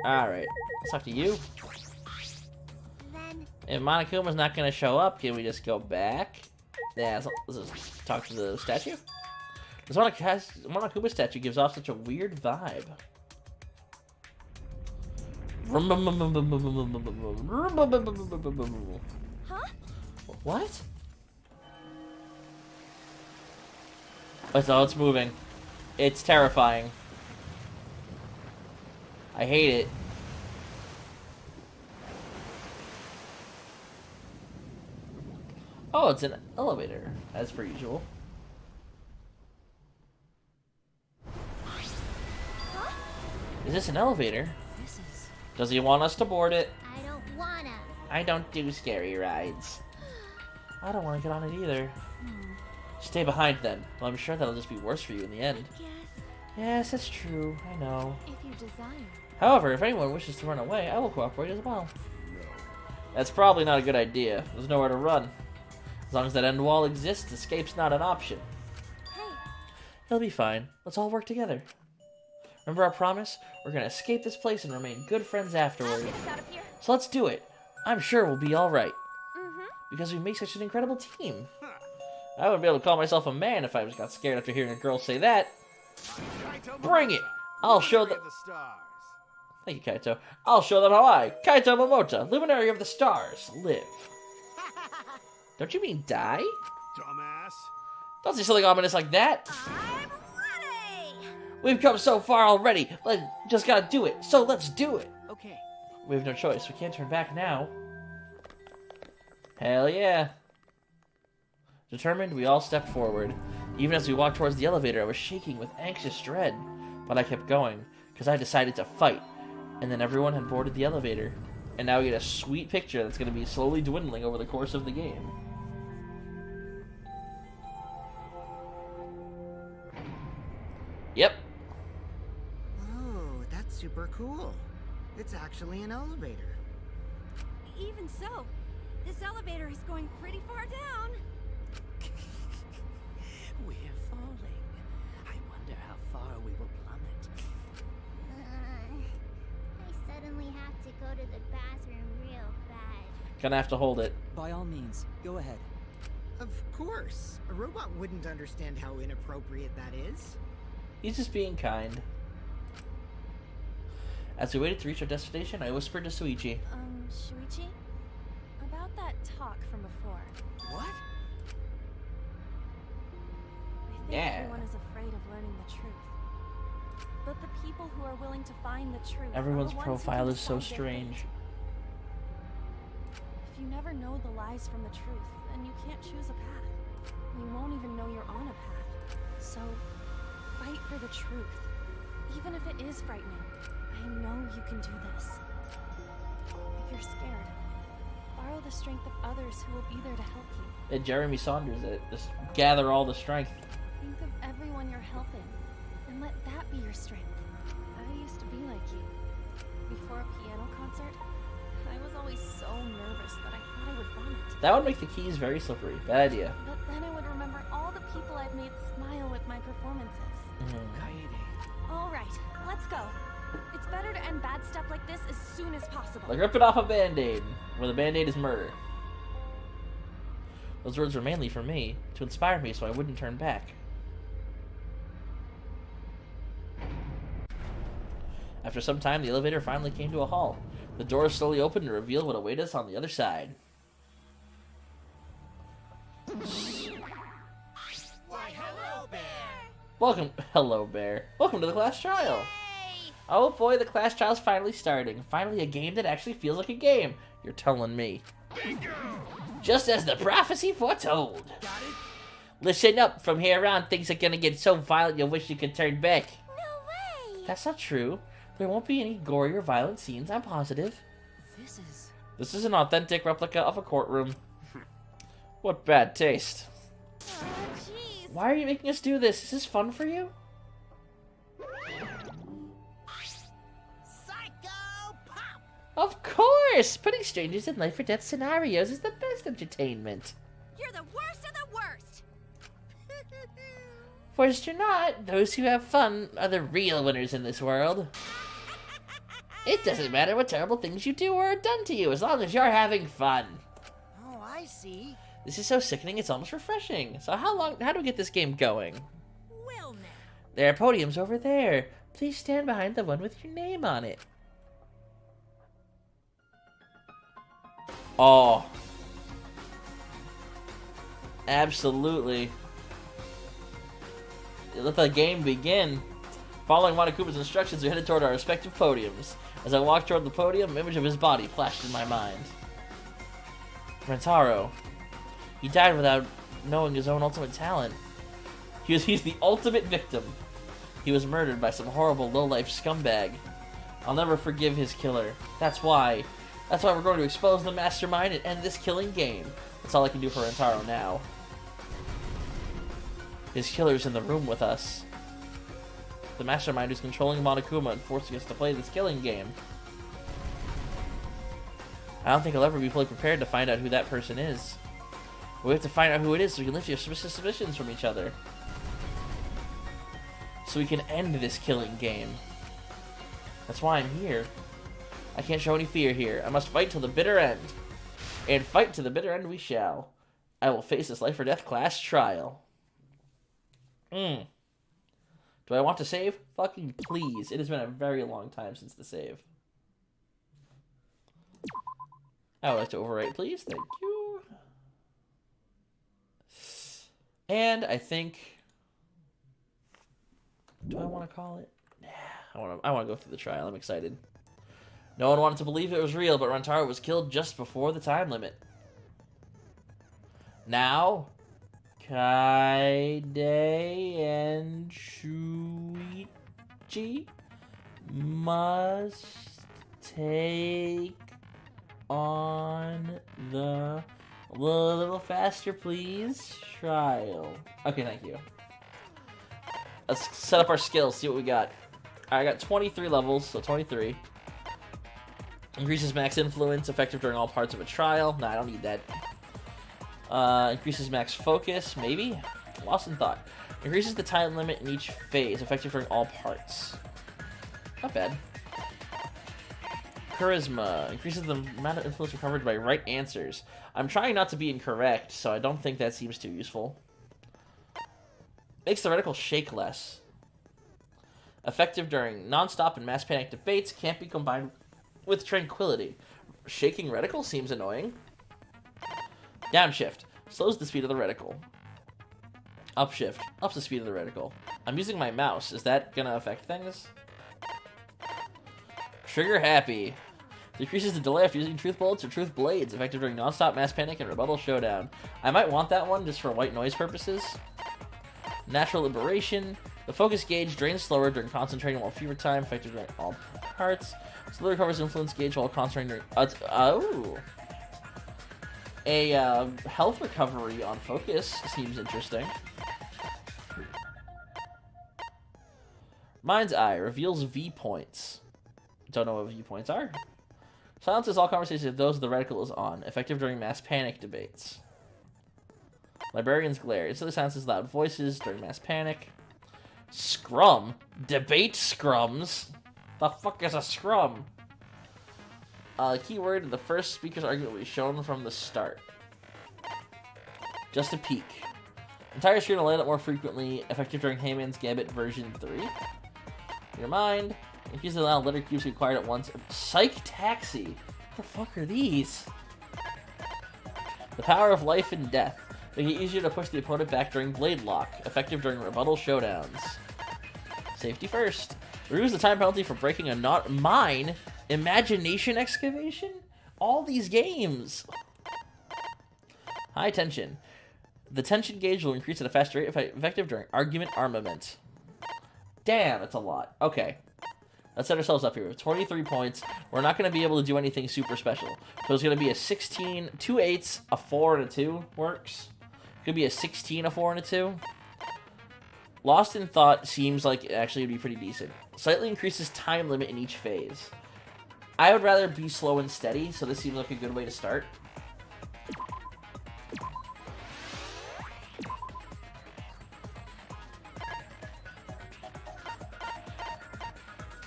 Alright, let's talk to you. Then If Monokuma's not gonna show up, can we just go back? Yeah, let's just talk to the statue. This Monokuma statue gives off such a weird vibe. huh? What? Oh, it's moving. It's terrifying. I hate it. Oh, it's an elevator, as per usual. Huh? Is this an elevator? This is... Does he want us to board it? I don't wanna. I don't do scary rides. I don't want to get on it either. Stay behind then. Well, I'm sure that'll just be worse for you in the end. Yes, Yes, that's true. I know. if you desire. However, if anyone wishes to run away, I will cooperate as well. That's probably not a good idea. There's nowhere to run. As long as that end wall exists, escape's not an option. Hey, It'll be fine. Let's all work together. Remember our promise? We're gonna escape this place and remain good friends I'll afterward. get us out of here. So let's do it. I'm sure we'll be alright. Mm-hmm. Because we make such an incredible team. I wouldn't be able to call myself a man if I just got scared after hearing a girl say that. Bring it! I'll show them. The stars. Thank you, Kaito. I'll show them how I, Kaito Momota, luminary of the stars, live. Don't you mean die? Dumbass. Don't say something ominous like that. I'm ready! We've come so far already. Just gotta do it. So let's do it. Okay. We have no choice. We can't turn back now. Hell yeah. Determined, we all stepped forward. Even as we walked towards the elevator, I was shaking with anxious dread. But I kept going, because I decided to fight. And then everyone had boarded the elevator. And now we get a sweet picture that's going to be slowly dwindling over the course of the game. Yep. Oh, that's super cool. It's actually an elevator. Even so, this elevator is going pretty far down. We're falling. I wonder how far we will plummet. I suddenly have to go to the bathroom real bad. Gonna have to hold it. By all means, go ahead. Of course. A robot wouldn't understand how inappropriate that is. He's just being kind. As we waited to reach our destination, I whispered to Suichi. Shuichi? About that talk from before. What? I think Yeah. everyone is afraid of learning the truth. But the people who are willing to find the truth. Everyone's are the ones who profile can is so decide their strange. fate. If you never know the lies from the truth, then you can't choose a path. You won't even know you're on a path. So, fight for the truth. Even if it is frightening, I know you can do this. If you're scared, borrow the strength of others who will be there to help you. And Jeremy Saunders it. Just gather all the strength. Think of everyone you're helping, and let that be your strength. I used to be like you. Before a piano concert, I was always so nervous that I thought I would vomit. That would make the keys very slippery. Bad idea. But then I would remember all the people I've made smile with my performances. Mm. All right, let's go. It's better to end bad stuff like this as soon as possible. Like ripping off a band-aid, where the band-aid is murder. Those words were mainly for me, to inspire me so I wouldn't turn back. After some time, the elevator finally came to a halt. The doors slowly opened to reveal what awaited us on the other side. Why, hello, Bear! Hello, Bear. Welcome to the class trial. Oh boy, the class trial's finally starting. Finally a game that actually feels like a game. You're telling me. Just as the prophecy foretold. Got it? Listen up, from here on, things are gonna get so violent you'll wish you could turn back. No way! That's not true. There won't be any gory or violent scenes, I'm positive. This is an authentic replica of a courtroom. What bad taste. Oh, jeez. Why are you making us do this? Is this fun for you? Psycho Pop! Of course! Putting strangers in life or death scenarios is the best entertainment. You're the worst of the worst! Forced or not, those who have fun are the real winners in this world. It doesn't matter what terrible things you do or are done to you, as long as you're having fun. Oh, I see. This is so sickening, it's almost refreshing. So how do we get this game going? Well, now. There are podiums over there. Please stand behind the one with your name on it. Oh. Absolutely. Let the game begin. Following Monokuma's instructions, we headed toward our respective podiums. As I walked toward the podium, an image of his body flashed in my mind. Rentaro. He died without knowing his own ultimate talent. He's the ultimate victim. He was murdered by some horrible low-life scumbag. I'll never forgive his killer. That's why we're going to expose the mastermind and end this killing game. That's all I can do for Rentaro now. His killer's in the room with us. The mastermind who's controlling Monokuma and forcing us to play this killing game. I don't think I'll ever be fully prepared to find out who that person is. We have to find out who it is so we can lift your suspicions from each other. So we can end this killing game. That's why I'm here. I can't show any fear here. I must fight till the bitter end. And fight to the bitter end we shall. I will face this life or death class trial. Do I want to save? Fucking please. It has been a very long time since the save. I would like to overwrite, please. Thank you. And I think... Do I want to call it? Yeah, I want to go through the trial. I'm excited. No one wanted to believe it was real, but Rantaro was killed just before the time limit. Now, Kaide and Shuichi must take on the... A little faster, please. Trial. Okay, thank you. Let's set up our skills, see what we got. I got 23 levels, so 23. Increases max influence, effective during all parts of a trial. Nah, I don't need that. Increases max focus, maybe? Lost in thought. Increases the time limit in each phase, effective during all parts. Not bad. Charisma. Increases the amount of influence recovered by right answers. I'm trying not to be incorrect, so I don't think that seems too useful. Makes the reticle shake less. Effective during non-stop and mass panic debates, can't be combined with tranquility. Shaking reticle seems annoying. Downshift. Slows the speed of the reticle. Upshift. Ups the speed of the reticle. I'm using my mouse. Is that gonna affect things? Trigger happy. Decreases the delay after using truth bullets or truth blades, effective during non-stop mass panic and rebuttal showdown. I might want that one just for white noise purposes. Natural liberation. The focus gauge drains slower during concentrating while fever time, effective during all parts. Slowly recovers influence gauge while concentrating during... A health recovery on focus seems interesting. Mind's Eye reveals V points. Don't know what V points are. Silences all conversations if those the reticle is on, effective during mass panic debates. Librarian's Glare. Instantly silences loud voices during mass panic. Scrum? Debate scrums? The fuck is a scrum? Keyword, the first speaker's argument will be shown from the start. Just a peek. Entire screen will light up more frequently, effective during Heyman's Gambit version 3. Your mind. Increase the amount of letter cubes required at once. Psych Taxi? What the fuck are these? The power of life and death. Make it easier to push the opponent back during Blade Lock, effective during rebuttal showdowns. Safety first. Removes the time penalty for breaking a not mine. Imagination excavation? All these games. High tension. The tension gauge will increase at a faster rate, effective during argument armament. Damn, it's a lot. Okay. Let's set ourselves up here. We have 23 points. We're not going to be able to do anything super special. So it's going to be a 16, 2 8s, a 4, and a 2 works. It could be a 16, a 4, and a 2. Lost in Thought seems like it actually would be pretty decent. Slightly increases time limit in each phase. I would rather be slow and steady, so this seems like a good way to start.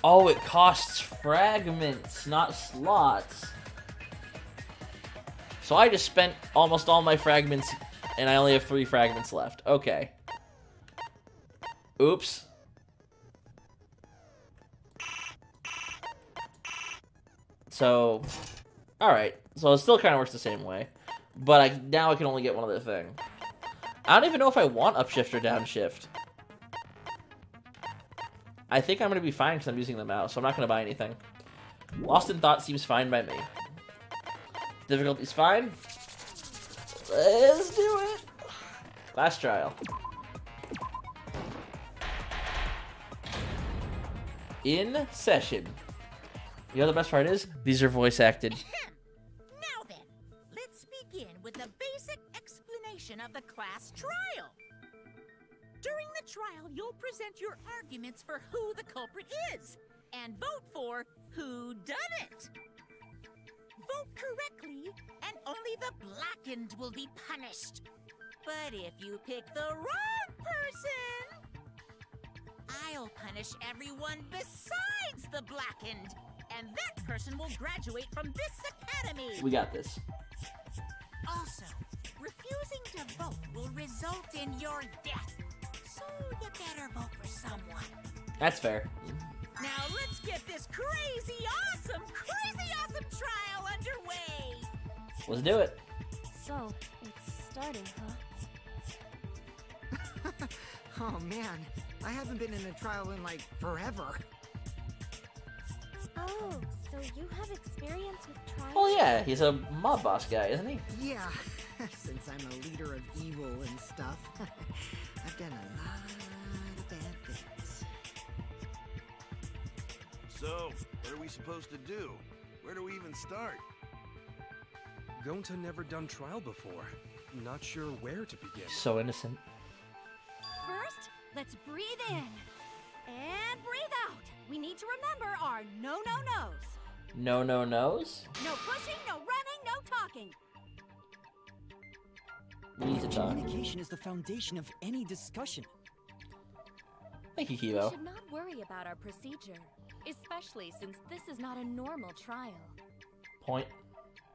Oh, it costs fragments, not slots. So I just spent almost all my fragments, and I only have 3 fragments left. Okay. Oops. So, alright. So it still kind of works the same way. But now I can only get one other thing. I don't even know if I want upshift or downshift. I think I'm going to be fine because I'm using the mouse, so I'm not going to buy anything. Lost in Thought seems fine by me. Difficulty's fine. Let's do it. Last trial. In session. You know the best part is? These are voice acted. Now then, let's begin with the basic explanation of the class trial. During the trial, you'll present your arguments for who the culprit is, and vote for WHODUNNIT. Vote correctly, and only the blackened will be punished. But if you pick the wrong person, I'll punish everyone besides the blackened, and that person will graduate from this academy. We got this. Also, refusing to vote will result in your death. So you better vote for someone. That's fair. Now let's get this crazy awesome trial underway. Let's do it. So, it's starting, huh? Oh man, I haven't been in a trial in like forever. Oh, So you have experience with trials? Oh yeah, he's a mob boss guy, isn't he? Yeah, since I'm a leader of evil and stuff, I've done a lot of bad things. So, what are we supposed to do? Where do we even start? Gonta never done trial before. Not sure where to begin. So innocent. First, let's breathe in and breathe out. We need to remember our no-no-nos. No-no-nos? No pushing, no running, no talking. We need to talk. Communication is the foundation of any discussion. Thank you, We Kibo. should not worry about our procedure, especially since this is not a normal trial. Point.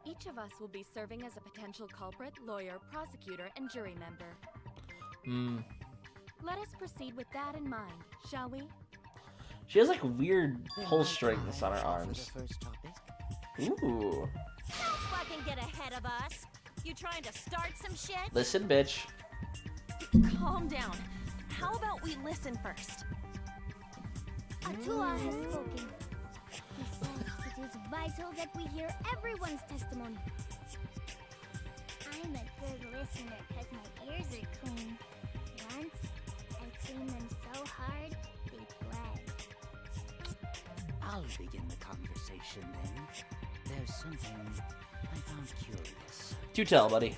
Each of us will be serving as a potential culprit, lawyer, prosecutor, and jury member. Let us proceed with that in mind, shall we? She has like weird Then pull my strings on her time for arms. the first topic. Ooh. Don't fucking get ahead of us. You trying to start some shit? Listen, bitch. Calm down. How about we listen first? Atua has spoken. He says it is vital that we hear everyone's testimony. I'm a good listener because my ears are clean. Once, I cleaned them so hard, they bled. I'll begin the conversation then. There's something I found curious. Do tell, buddy.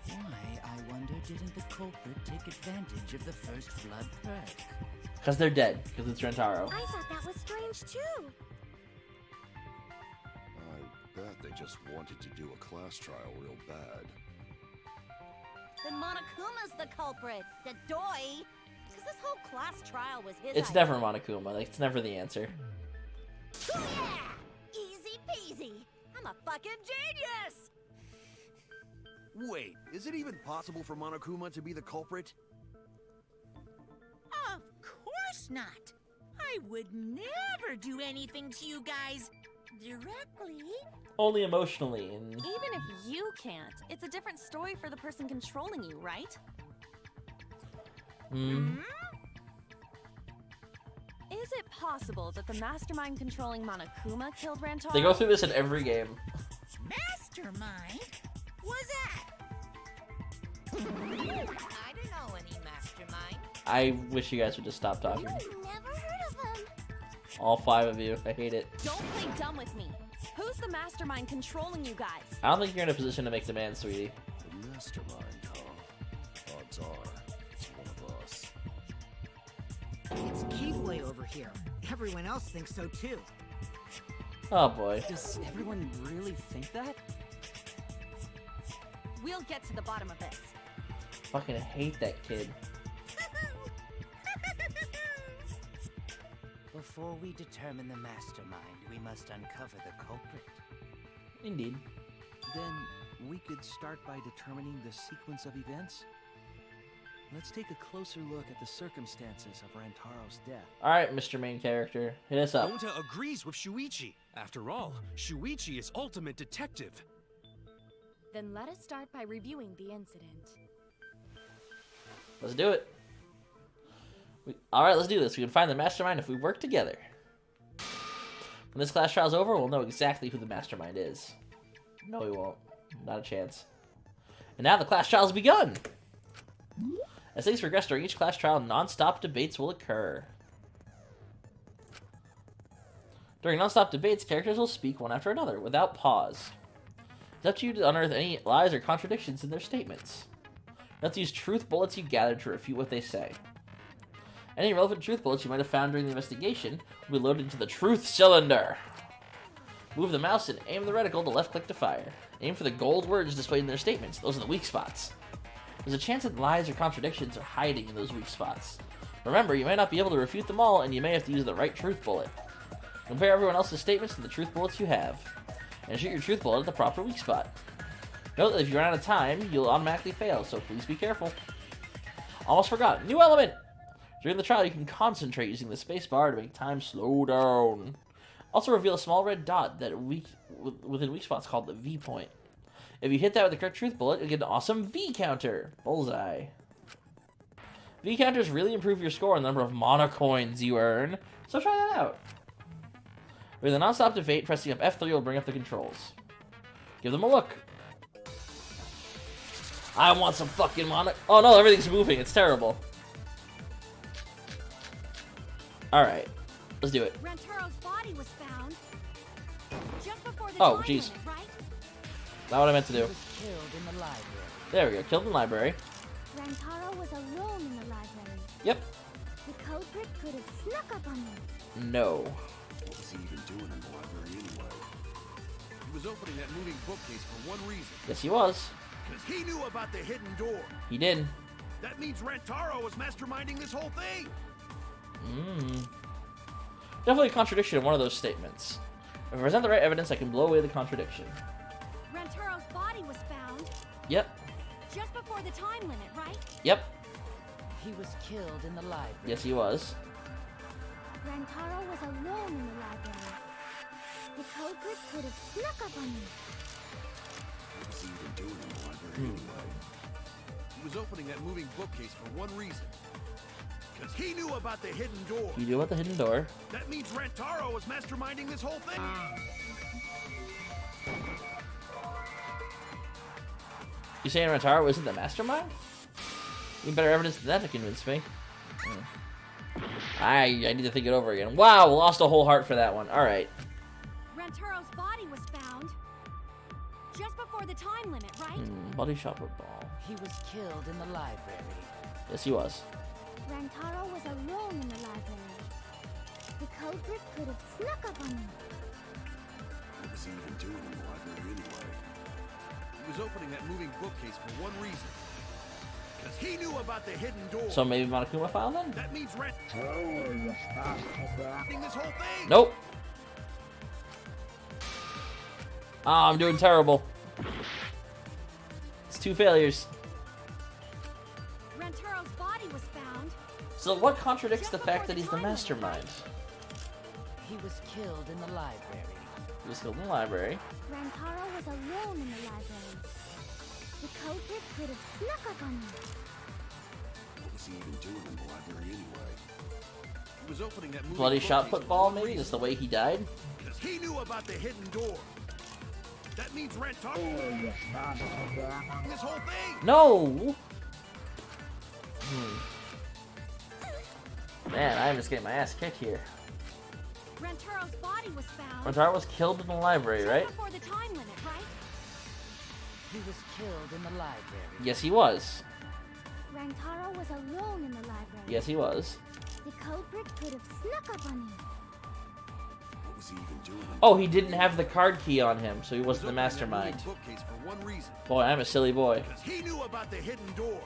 Why, I wonder, didn't the culprit take advantage of the first blood perk? Because they're dead. Because it's Rentaro. I thought that was strange too. I bet they just wanted to do a class trial real bad. Then Monokuma's the culprit. The doy. Because this whole class trial was his It's idea. never Monokuma. Like, it's never the answer. Yeah! Easy peasy. I'm a fucking genius! Wait, is it even possible for Monokuma to be the culprit? Of course not. I would never do anything to you guys directly. Only emotionally. And Even if you can't, it's a different story for the person controlling you, right? Is it possible that the mastermind controlling Monokuma killed Rantaro? they go through this in every game. Mastermind? Was that? I don't know any mastermind. I wish you guys would just stop talking. Never heard of him. All 5 of you. I hate it. Don't play dumb with me. Who's the mastermind controlling you guys? I don't think you're in a position to make demands, sweetie. The mastermind, huh? Odds are, it's one of us. It's Keyblade over here. Everyone else thinks so too. Oh boy. Does everyone really think that? We'll get to the bottom of this. Fucking hate that kid. Before we determine the mastermind, we must uncover the culprit. Indeed. Then we could start by determining the sequence of events. Let's take a closer look at the circumstances of Rantaro's death. Alright, Mr. Main Character. Hit us up. Gonta agrees with Shuichi. After all, Shuichi is ultimate detective. Then let us start by reviewing the incident. Let's do it. Alright, let's do this. We can find the mastermind if we work together. When this class trial's over, we'll know exactly who the mastermind is. No, we won't. Not a chance. And now the class trial's begun! As things progress during each class trial, non-stop debates will occur. During non-stop debates, characters will speak one after another, without pause. It's up to you to unearth any lies or contradictions in their statements. You have to use truth bullets you gathered to refute what they say. Any relevant truth bullets you might have found during the investigation will be loaded into the truth cylinder. Move the mouse and aim the reticle to left click to fire. Aim for the gold words displayed in their statements. Those are the weak spots. There's a chance that lies or contradictions are hiding in those weak spots. Remember, you may not be able to refute them all, and you may have to use the right truth bullet. Compare everyone else's statements to the truth bullets you have, and shoot your truth bullet at the proper weak spot. Note that if you run out of time, you'll automatically fail, so please be careful. Almost forgot. New element! During the trial, you can concentrate using the spacebar to make time slow down. Also reveal a small red dot that within weak spots called the V point. If you hit that with the correct truth bullet, you'll get an awesome V counter. Bullseye. V counters really improve your score on the number of monocoins you earn, so try that out. With a non-stop debate, pressing up F3 will bring up the controls. Give them a look. I want some fucking Oh no, everything's moving. It's terrible. Alright. Let's do it. Rantaro's body was found just before the Oh, time jeez. limit, right? Not what I meant to do. He was killed in the library. There we go. Killed in the library. Rantaro was alone in the library. Yep. The culprit could have snuck up on him. No. What was he even doing in the library anyway? He was opening that moving bookcase for one reason. Yes, he was. Because he knew about the hidden door. He did. That means Rantaro was masterminding this whole thing. Definitely a contradiction in one of those statements. If I present the right evidence, I can blow away the contradiction. Rantaro's body was found Yep. just before the time limit, right? Yep. He was killed in the library. Yes, he was. Rantaro was alone in the library. The culprit could have snuck up on him. What was he even doing in the library anyway? He was opening that moving bookcase for one reason. Because he knew about the hidden door. You knew about the hidden door. That means Rantaro was masterminding this whole thing. You saying Rantaro isn't the mastermind? Even better evidence than that to convince me. I need to think it over again. Wow, lost a whole heart for that one. Alright. Rantaro's body was found just before the time limit, right? Body shot with ball. He was killed in the library. Yes, he was. Rantaro was alone in the library. The culprit could have snuck up on him. What was he even doing in the library anyway? He was opening that moving bookcase for one reason. Because he knew about the hidden door. So maybe Monokuma file then? That means Rantaro was masterminding this whole thing. Nope. Ah, I'm doing terrible. It's 2 failures. Rantaro's body was found. So what contradicts the fact that he's the mastermind? He was killed in the library. He was killed in the library. Rantaro was alone in the library. The culprit could have snuck up on him. What was he even doing in the library anyway? He was opening that moving Bloody shot bookcase put for ball, one maybe? reason. Just the way he died? Because he knew about the hidden door. That means Rantaro was masterminding this whole thing. No! Man, I'm just getting my ass kicked here. Rantaro's body was found Rantaro was killed in the library, just right? before the time limit, right? He was killed in the library. Yes, he was. Rantaro was alone in the library. Yes, he was. The culprit could have snuck up on him. What was he even doing? Oh, he didn't have the card key on him, so he wasn't the mastermind. Bookcase for one reason. Boy, I'm a silly boy. Because he knew about the hidden door.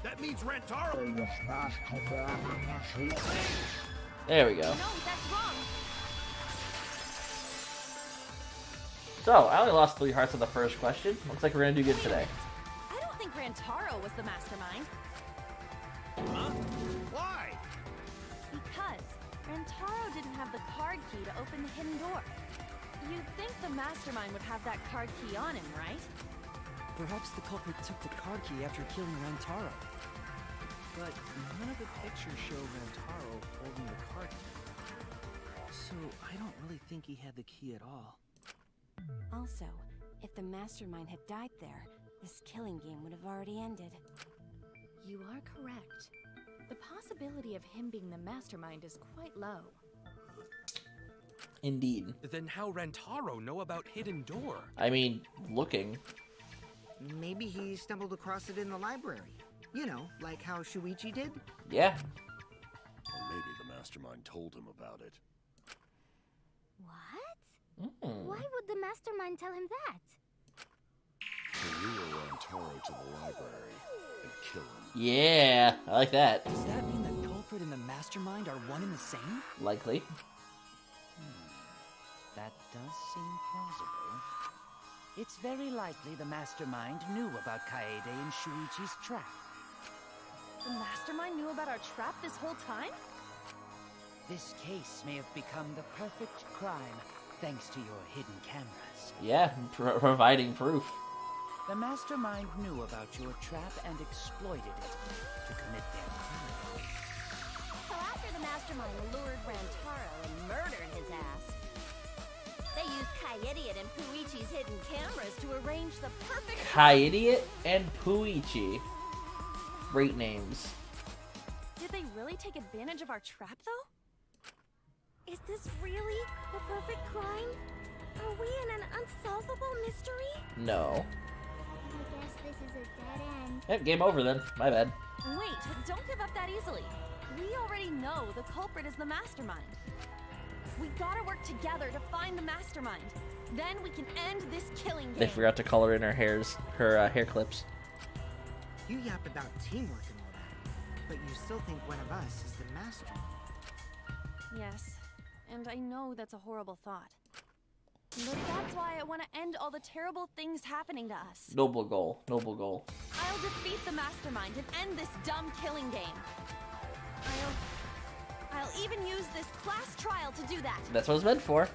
That means Rantaro was masterminding this whole thing. There we go. No, that's wrong. So, I only lost 3 hearts on the first question. Looks like we're gonna do good today. I don't think Rantaro was the mastermind. Huh? Why? Because Rantaro didn't have the card key to open the hidden door. You'd think the mastermind would have that card key on him, right? Perhaps the culprit took the card key after killing Rantaro. But none of the pictures show Rantaro holding the card key. So I don't really think he had the key at all. Also, if the mastermind had died there, this killing game would have already ended. You are correct. The possibility of him being the mastermind is quite low. Indeed. Then how Rantaro know about hidden door? I mean, looking. Maybe he stumbled across it in the library. You know, like how Shuichi did? Yeah. Or maybe the mastermind told him about it. What? Why would the mastermind tell him that? To lure Rantaro to the library and kill him. Yeah, I like that. Does that mean the culprit and the mastermind are one and the same? Likely. That does seem plausible. It's very likely the mastermind knew about Kaede and Shuichi's trap. The mastermind knew about our trap this whole time? This case may have become the perfect crime thanks to your hidden cameras. Yeah, providing proof. The mastermind knew about your trap and exploited it to commit their crime. So after the mastermind lured Rantaro and murdered his ass, they used Kai-Idiot and Puichi's hidden cameras to arrange the perfect... Kai-Idiot and Puichi. Great names. Did they really take advantage of our trap, though? Is this really the perfect crime? Are we in an unsolvable mystery? No. I guess this is a dead end. Yep, game over then. My bad. Wait, don't give up that easily. We already know the culprit is the mastermind. We gotta work together to find the mastermind. Then we can end this killing game. They forgot to color in her hair clips. You yap about teamwork and all that, but you still think one of us is the mastermind. Yes, and I know that's a horrible thought. But that's why I want to end all the terrible things happening to us. Noble goal. Noble goal. I'll defeat the mastermind and end this dumb killing game. I'll even use this class trial to do that. That's what it's meant for.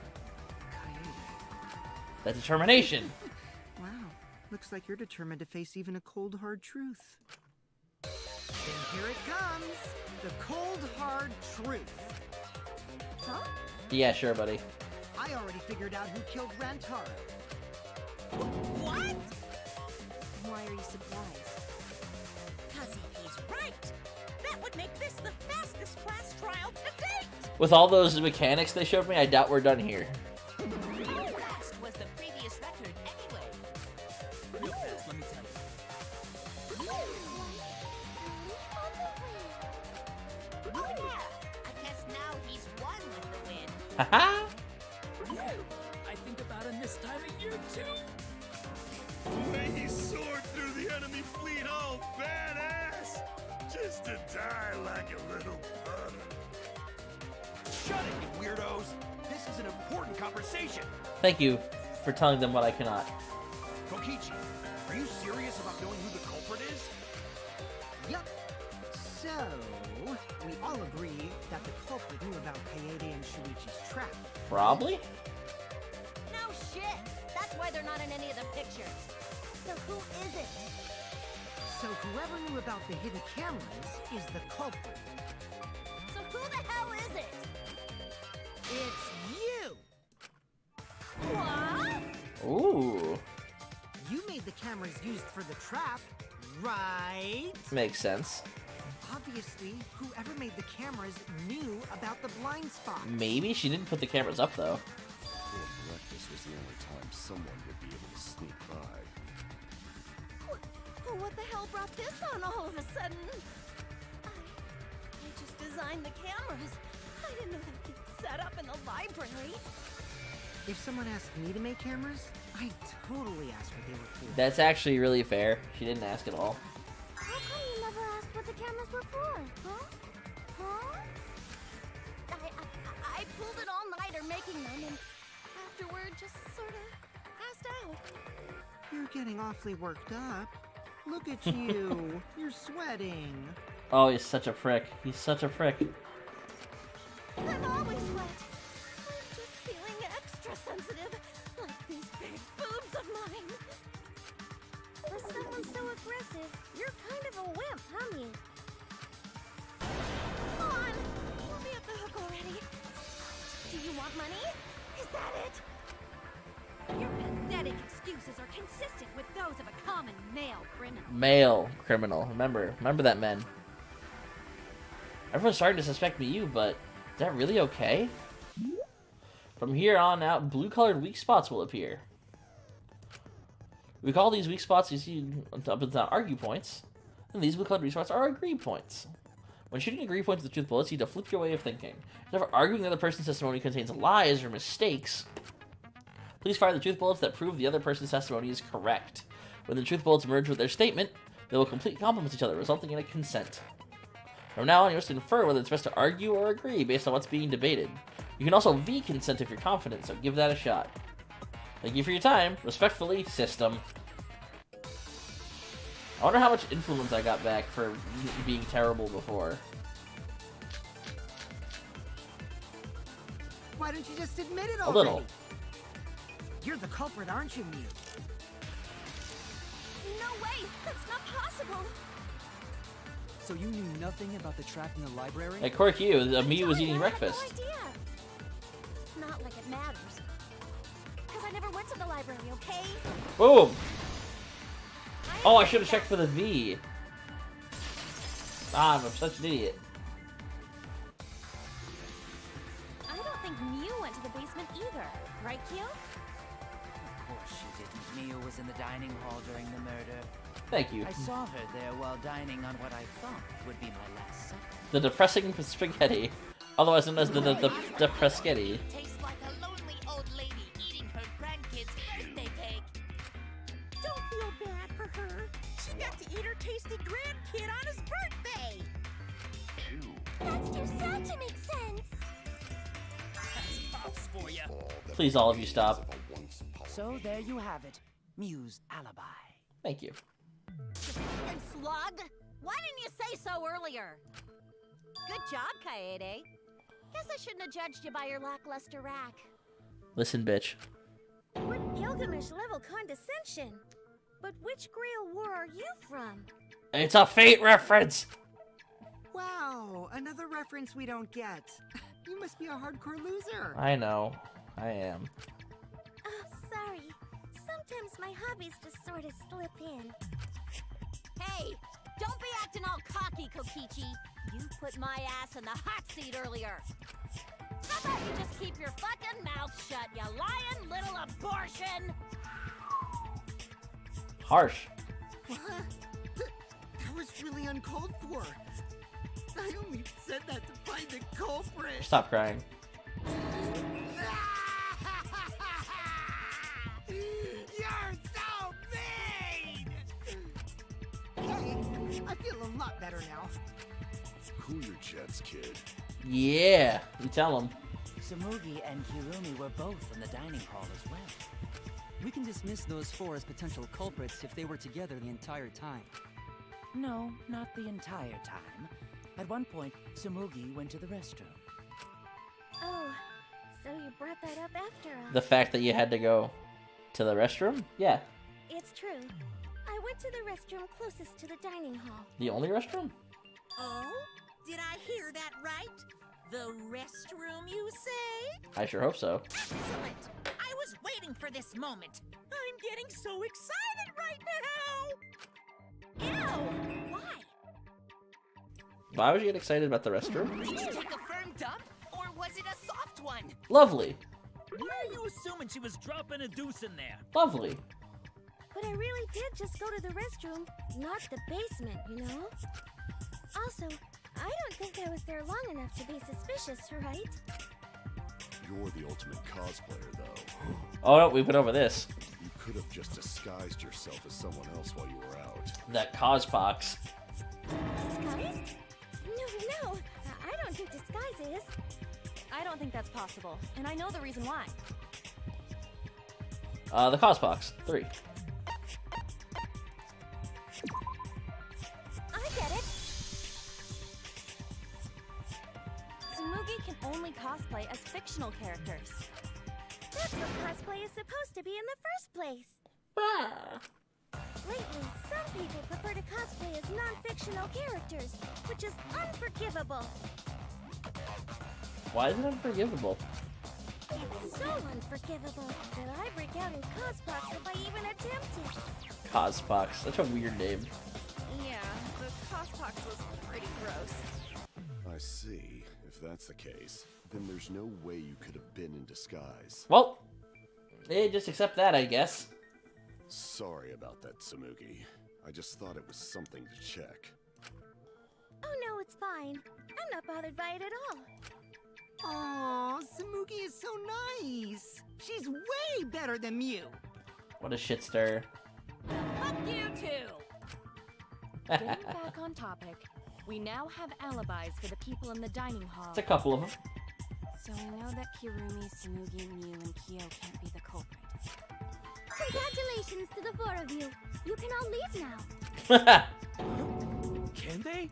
That determination. Wow. Looks like you're determined to face even a cold, hard truth. Then here it comes. The cold, hard truth. Huh? Yeah, sure, buddy. I already figured out who killed Rantaro. What? Why are you surprised? Because if he's right, that would make this the fastest class trial to date. With all those mechanics they showed me, I doubt we're done here. How fast was the previous record anyway? Real fast, let me tell you. Oh yeah, I guess now he's won with the win. Haha! I think about him this time of year too. The way he soared through the enemy fleet, all badass, just to die like a little pug. Shut it, you weirdos! This is an important conversation. Thank you for telling them what I cannot. Kokichi, are you serious about knowing who the culprit is? Yup. So, we all agree that the culprit knew about Kaede and Shuichi's trap. Probably? No shit! That's why they're not in any of the pictures. So who is it? So whoever knew about the hidden cameras is the culprit. So who the hell is it? It's you! What? Ooh. You made the cameras used for the trap, right? Makes sense. Obviously, whoever made the cameras knew about the blind spot. Maybe she didn't put the cameras up, though. Before breakfast was the only time someone would be able to sneak by. What the hell brought this on all of a sudden? I just designed the cameras. I didn't know they'd get set up in the library. If someone asked me to make cameras, I'd totally ask what they were for. That's actually really fair. She didn't ask at all. How come you never asked what the cameras were for? Huh? Huh? I pulled an all-nighter making them, and afterward just sort of passed out. You're getting awfully worked up. Look at you. You're sweating. Oh, he's such a prick. He's such a prick. I'm always wet. I'm just feeling extra sensitive, like these big boobs of mine. For someone so aggressive, you're kind of a wimp, huh, me? Come on, let me off the hook already. Do you want money? Is that it? Your pathetic excuses are consistent with those of a common male criminal. Male criminal. Remember that, men. Everyone's starting to suspect me, but is that really okay? From here on out, blue-colored weak spots will appear. We call these weak spots, you see, up and down, argue points. And these blue-colored weak spots are agree points. When shooting agree points with truth bullets, you need to flip your way of thinking. If arguing the other person's testimony contains lies or mistakes, please fire the truth bullets that prove the other person's testimony is correct. When the truth bullets merge with their statement, they will completely complement each other, resulting in a consent. From now on, you must infer whether it's best to argue or agree based on what's being debated. You can also V-consent if you're confident, so give that a shot. Thank you for your time. Respectfully, System. I wonder how much influence I got back for being terrible before. Why don't you just admit it A already? little. You're the culprit, aren't you, Mew? No way! That's not possible! So you knew nothing about the trap in the library? Like Cork, you, Miyu was eating breakfast. I had no idea. Not like it matters. Because I never went to the library, okay? Boom! Oh, I should have checked for the V. Ah, I'm such an idiot. I don't think Miyu went to the basement either. Right, Kyo? Of course she didn't. Miyu was in the dining hall during the murder. Thank you. I saw her there while dining on what I thought would be my last supper. The depressing spaghetti. Otherwise known as the depresquetti. Tastes like a lonely old lady eating her grandkid's birthday cake. Don't feel bad for her. She got to eat her tasty grandkid on his birthday. That's too sad to make sense. That's pops for you. Please, all of you, stop. So there you have it. Mew's alibi. Thank you. And slug? Why didn't you say so earlier? Good job, Kaede. Guess I shouldn't have judged you by your lackluster rack. Listen, bitch. What Gilgamesh-level condescension? But which Grail war are you from? It's a Fate reference! Wow, another reference we don't get. You must be a hardcore loser. I know. I am. Oh, sorry. Sometimes my hobbies just sort of slip in. Hey, don't be acting all cocky, Kokichi. You put my ass in the hot seat earlier. How about you just keep your fucking mouth shut, you lying little abortion? Harsh. What? That was really uncalled for. I only said that to find the culprit. Stop crying. You're so mean! Hey, I feel a lot better now. Cool your jets, kid. Yeah, you tell him. Tsumugi and Kirumi were both in the dining hall as well. We can dismiss those four as potential culprits if they were together the entire time. No, not the entire time. At one point, Tsumugi went to the restroom. Oh, so you brought that up after all. The fact that you had to go to the restroom? Yeah. It's true. I went to the restroom closest to the dining hall. The only restroom? Oh? Did I hear that right? The restroom, you say? I sure hope so. Excellent! I was waiting for this moment. I'm getting so excited right now! Ew! Why? Why would you get excited about the restroom? Did you take a firm dump? Or was it a soft one? Lovely. Why are you assuming she was dropping a deuce in there? Lovely. But I really did just go to the restroom, not the basement, you know? Also, I don't think I was there long enough to be suspicious, right? You're the ultimate cosplayer, though. Oh no, we went over this. You could have just disguised yourself as someone else while you were out. That cospox. Disguised? No, I don't think disguise is. I don't think that's possible, and I know the reason why. The cospox. 3. I get it. Tsumugi can only cosplay as fictional characters. That's what cosplay is supposed to be in the first place. Lately, some people prefer to cosplay as non-fictional characters, which is unforgivable. Why is it unforgivable? It's so unforgivable that I break out in cospox if I even attempt it. Cospox. Such a weird name. Yeah, the cospox was pretty gross. I see. If that's the case, then there's no way you could have been in disguise. Well, just accept that, I guess. Sorry about that, Tsumugi. I just thought it was something to check. Oh no, it's fine. I'm not bothered by it at all. Aw, Tsumugi is so nice. She's way better than Mew. What a shit stir. Fuck you too! Getting back on topic, we now have alibis for the people in the dining hall. It's a couple of them. So we know that Kirumi, Tsumugi, Miyu, and Kyo can't be the culprit. Congratulations to the 4 of you. You can all leave now. Can they?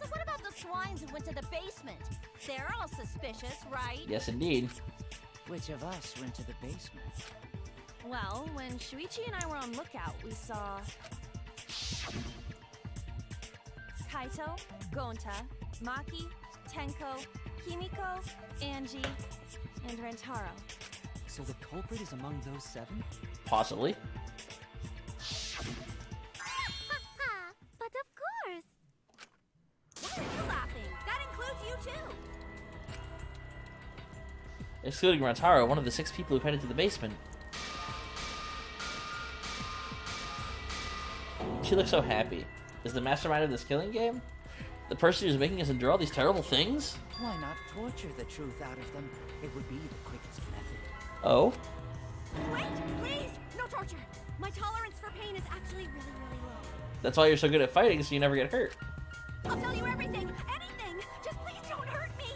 So what about the swines who went to the basement? They're all suspicious, right? Yes, indeed. Which of us went to the basement? Well, when Shuichi and I were on lookout, we saw... Kaito, Gonta, Maki, Tenko, Himiko, Angie, and Rentaro. So the culprit is among those 7? Possibly. But of course. Why are you laughing? That includes you too. Excluding Rantaro, one of the 6 people who headed to the basement. She looks so happy. Is the mastermind of this killing game? The person who's making us endure all these terrible things? Why not torture the truth out of them? It would be the quickest method. Oh? Wait, please! No torture! My tolerance for pain is actually really, really low. That's why you're so good at fighting, so you never get hurt. I'll tell you everything! Anything! Just please don't hurt me!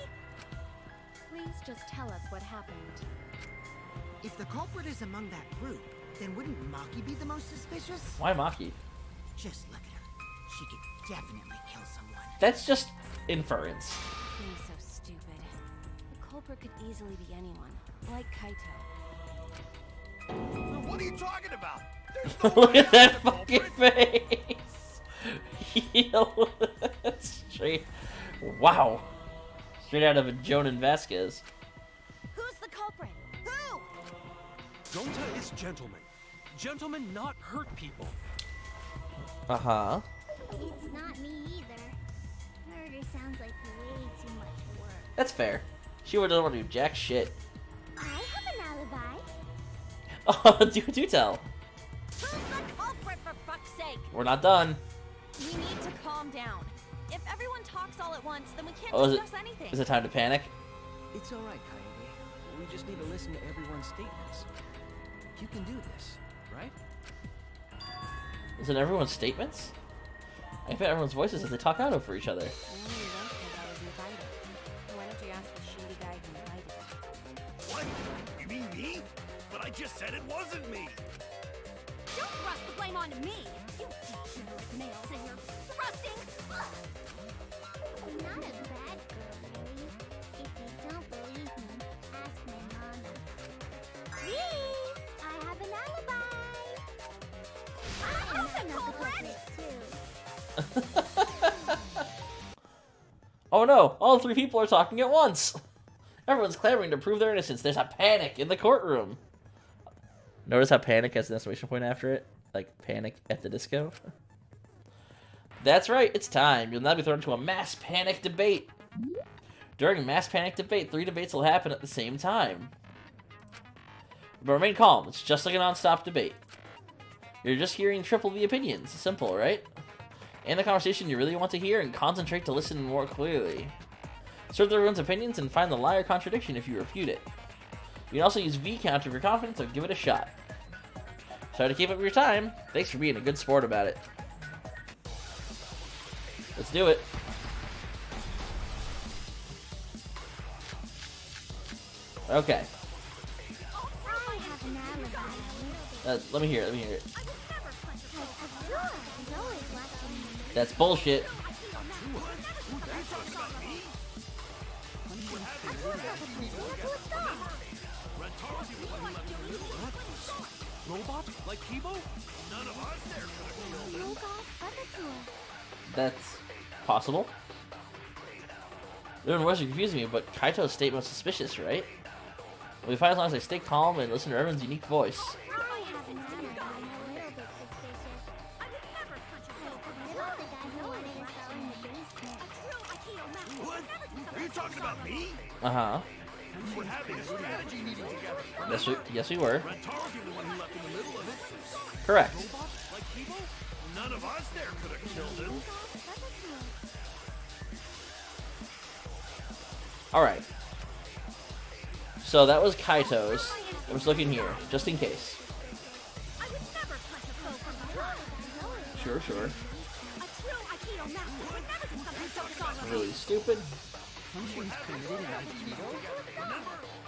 Please just tell us what happened. If the culprit is among that group, then wouldn't Maki be the most suspicious? Why Maki? Just look at her. She could definitely kill someone. That's just inference. Being so stupid. The culprit could easily be anyone, like Kaito. What are you talking about? There's no Look way at that I'm the fucking culprit. face! Yo, straight. Wow. Straight out of a Jonan Vasquez. Who's the culprit? Who? Gonta is gentleman. Gentlemen not hurt people. Uh-huh. It's not me either. Murder sounds like way too much work. That's fair. She doesn't want to do jack shit. I have an alibi. Oh, do tell. Who's the culprit, for fuck's sake? We're not done. We need to calm down. If everyone talks all at once, then we can't Oh, discuss anything. Is it time to panic? It's alright, Kaede. We just need to listen to everyone's statements. You can do this, right? Is it everyone's statements? I bet everyone's voices as they talk out over each other. I only went because I was invited. Why don't you ask the shady guy who invited me? What? You mean me? But I just said it wasn't me. Don't thrust the blame onto me. You degenerate males and you're thrusting. I'm not a bad girl, really. If you don't believe me, ask my mama. Please, I have an alibi. I'm the culprit too. Oh no! All 3 people are talking at once! Everyone's clamoring to prove their innocence. There's a panic in the courtroom. Notice how panic has an exclamation point after it? Like Panic at the Disco? That's right, it's time. You'll now be thrown into a mass panic debate. During mass panic debate, 3 debates will happen at the same time. But remain calm. It's just like a non-stop debate. You're just hearing triple the opinions. Simple, right? And the conversation you really want to hear and concentrate to listen more clearly. Sort through everyone's opinions and find the lie or contradiction if you refute it. You can also use V-count if you're confident, so give it a shot. Sorry to keep up your time. Thanks for being a good sport about it. Let's do it. Okay. I have an alibi. Let me hear it. Let me hear it. Abdullah is always watching me. That's bullshit. Robot? Like Kibo? None of us there could have killed him. Robot Buttertool. That's possible. Even worse, you're confusing me, but Kaito's statement was suspicious, right? We find as long as I stay calm and listen to everyone's unique voice. I have an alibi. I'm a little bit suspicious. I would never punch a hole from I don't think I know what is in the basement. A true Aikido master. What? Are you talking about me? Uh-huh. We were having a strategy meeting together. Yes, we were. Rentaro's the only one who left in the middle of it. Correct. Robot? Like Kibo? None of us there could have killed him. Alright. So that was Kaito's. I'm just looking here, just in case. I would never punch a foe from behind. Sure. A true Aikido master would never do something so dishonorable. Really stupid. Punching's permitted in Aikido?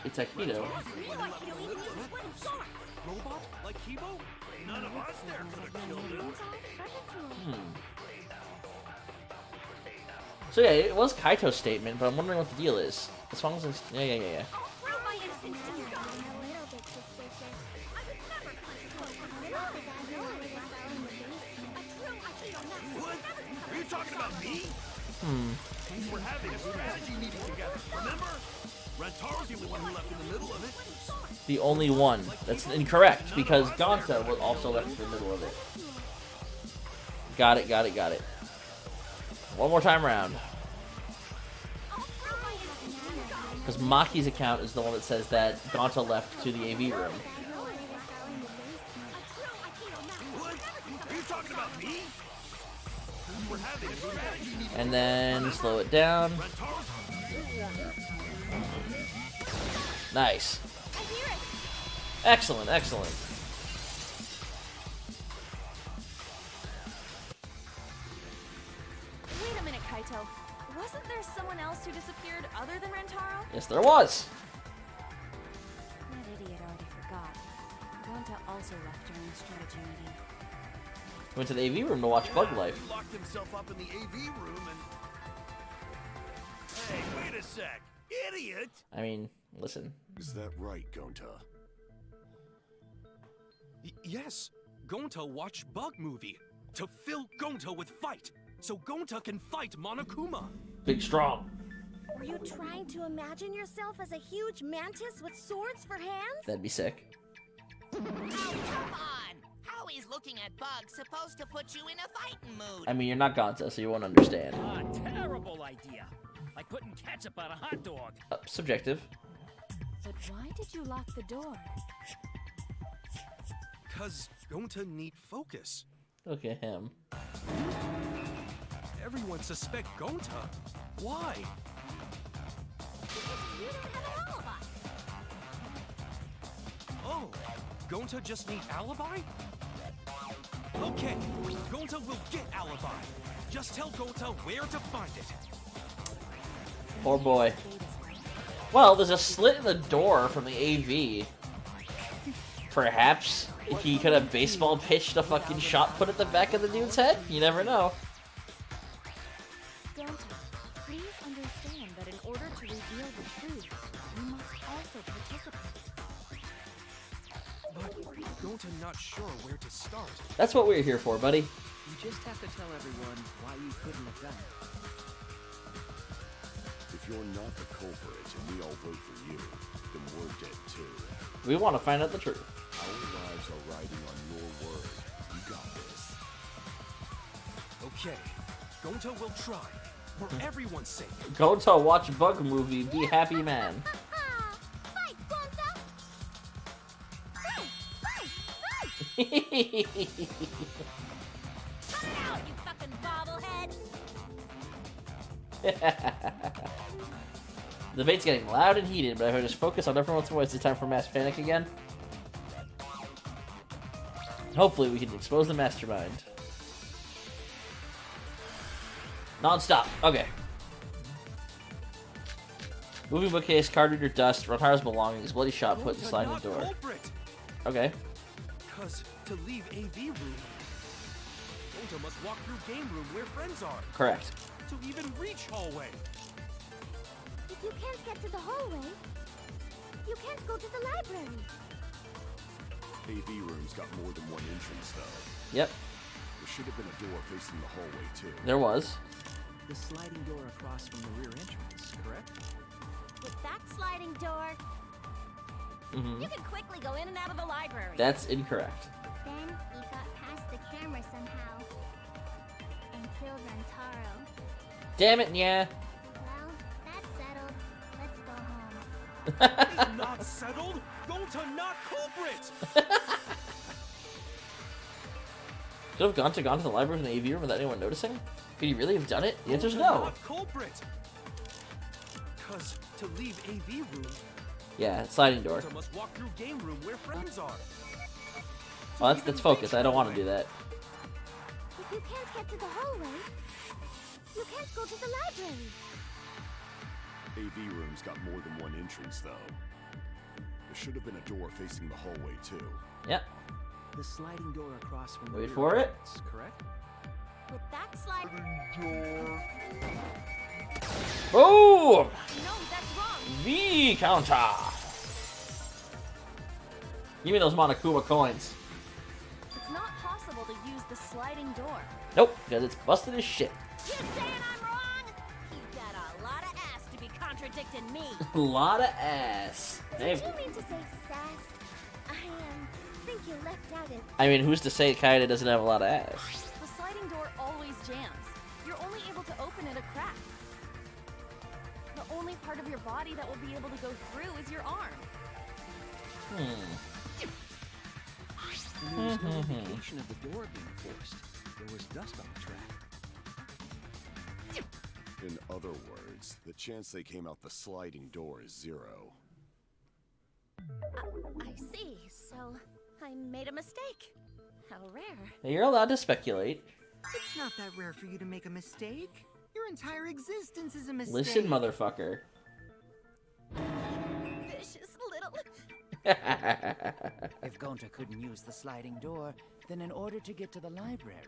It's Aikido. Real Aikido even uses wooden swords. Robot? Like Kibo? None of us there could have killed him. So yeah, it was Kaito's statement, but I'm wondering what the deal is. As long as it's... Yeah. Prove my innocence to you. I'm a little bit suspicious. I would never punch a foe from I behind. don't think I know what is in the basement. A true Aikido master What? would never do Are you talking about me? We were having a strategy meeting together, remember? Rentaro's the only one who left in the middle of it. The only one. That's incorrect, because Gonta was also left in the middle of it. Got it, got it, got it. One more time around. Because Maki's account is the one that says that Gonta left to the AV room. Are you talking about me? We were having a strategy meeting. And then slow it down. Nice. Excellent, excellent. Wait a minute, Kaito. Wasn't there someone else who disappeared other than Rentaro? Yes, there was. That idiot already forgot. Gonta also left during the strategy meeting. Went to the AV room to watch Bug Life. He locked himself up in the AV room and... Hey, wait a sec. Idiot! I mean, listen. Is that right, Gonta? Yes. Gonta watched Bug Movie to fill Gonta with fight, so Gonta can fight Monokuma. Big strong. Were you trying to imagine yourself as a huge mantis with swords for hands? That'd be sick. Oh, come on! How is looking at bugs supposed to put you in a fighting mood? I mean, you're not Gonta, so you won't understand. Ah, terrible idea. Like putting ketchup on a hot dog. Subjective. But why did you lock the door? 'Cause Gonta need focus. Look at him. Everyone suspect Gonta. Why? Because you don't have an alibi. Oh, Gonta just need alibi? Okay, Gonta will get alibi. Just tell Gonta where to find it. Poor boy. Well, there's a slit in the door from the AV. Perhaps he could have baseball pitched a fucking shot put at the back of the dude's head? You never know. Gonta, please understand that in order to reveal the truth, you must also participate. But Gonta not sure where to start. That's what we're here for, buddy. You just have to tell everyone why you couldn't have done it. If you're not the culprit and we all vote for you, then we're dead too. We want to find out the truth. Our lives are riding on your word. You got this. Okay, Gonta will try. For everyone's sake. Go to watch Bug Movie, be happy man. Fight, Gonta! Fight! Cut it out, you fucking bobblehead! The debate's getting loud and heated, but if I just focus on everyone's voice, it's time for mass panic again. Hopefully we can expose the mastermind. Non-stop. Okay. Moving bookcase, card reader, dust, Rontaro's belongings, bloody shot put in the sliding door. Culprit. Okay. Cause to leave AV room, Gonta must walk through game room where friends are. Correct. To even reach hallway. If you can't get to the hallway, you can't go to the library. AV room's got more than one entrance, though. Yep. There should have been a door facing the hallway, too. There was. The sliding door across from the rear entrance, correct? With that sliding door, you can quickly go in and out of the library. That's incorrect. Then he got past the camera somehow and killed Rentaro. Damn it, yeah. Well, that's settled. Let's go home. That is not settled. Gonta not culprit. Could have gone to the library in the AV room without anyone noticing? Could he really have done it? The answer's no. Not culprit. Cause to leave AV room, Yeah, sliding door. Gonta must walk through game room where friends are. Well, that's focus. I don't want to do that. If you can't get to the hallway, you can't go to the library. AV room's got more than one entrance, though. There should have been a door facing the hallway, too. Yep. The sliding door across from the Wait rear for it. entrance, correct? With that sliding Door. Boom! No, that's wrong. V counter. Give me those Monokuma coins. It's not possible to use the sliding door. Nope, because it's busted as shit. You saying I'm wrong? You got a lot of ass to be contradicting me. A lot of ass. Did you mean to say sass? I think you left out it. I mean, who's to say Kaede doesn't have a lot of ass? The sliding door always jams. You're only able to open it a crack. The only part of your body that will be able to go through is your arm. And there was no indication of the door being forced. There was dust on the track. In other words, the chance they came out the sliding door is 0. I see. So I made a mistake. How rare. You're allowed to speculate. It's not that rare for you to make a mistake. Your entire existence is a mistake. Listen, motherfucker. Vicious little... If Gonta couldn't use the sliding door, then in order to get to the library...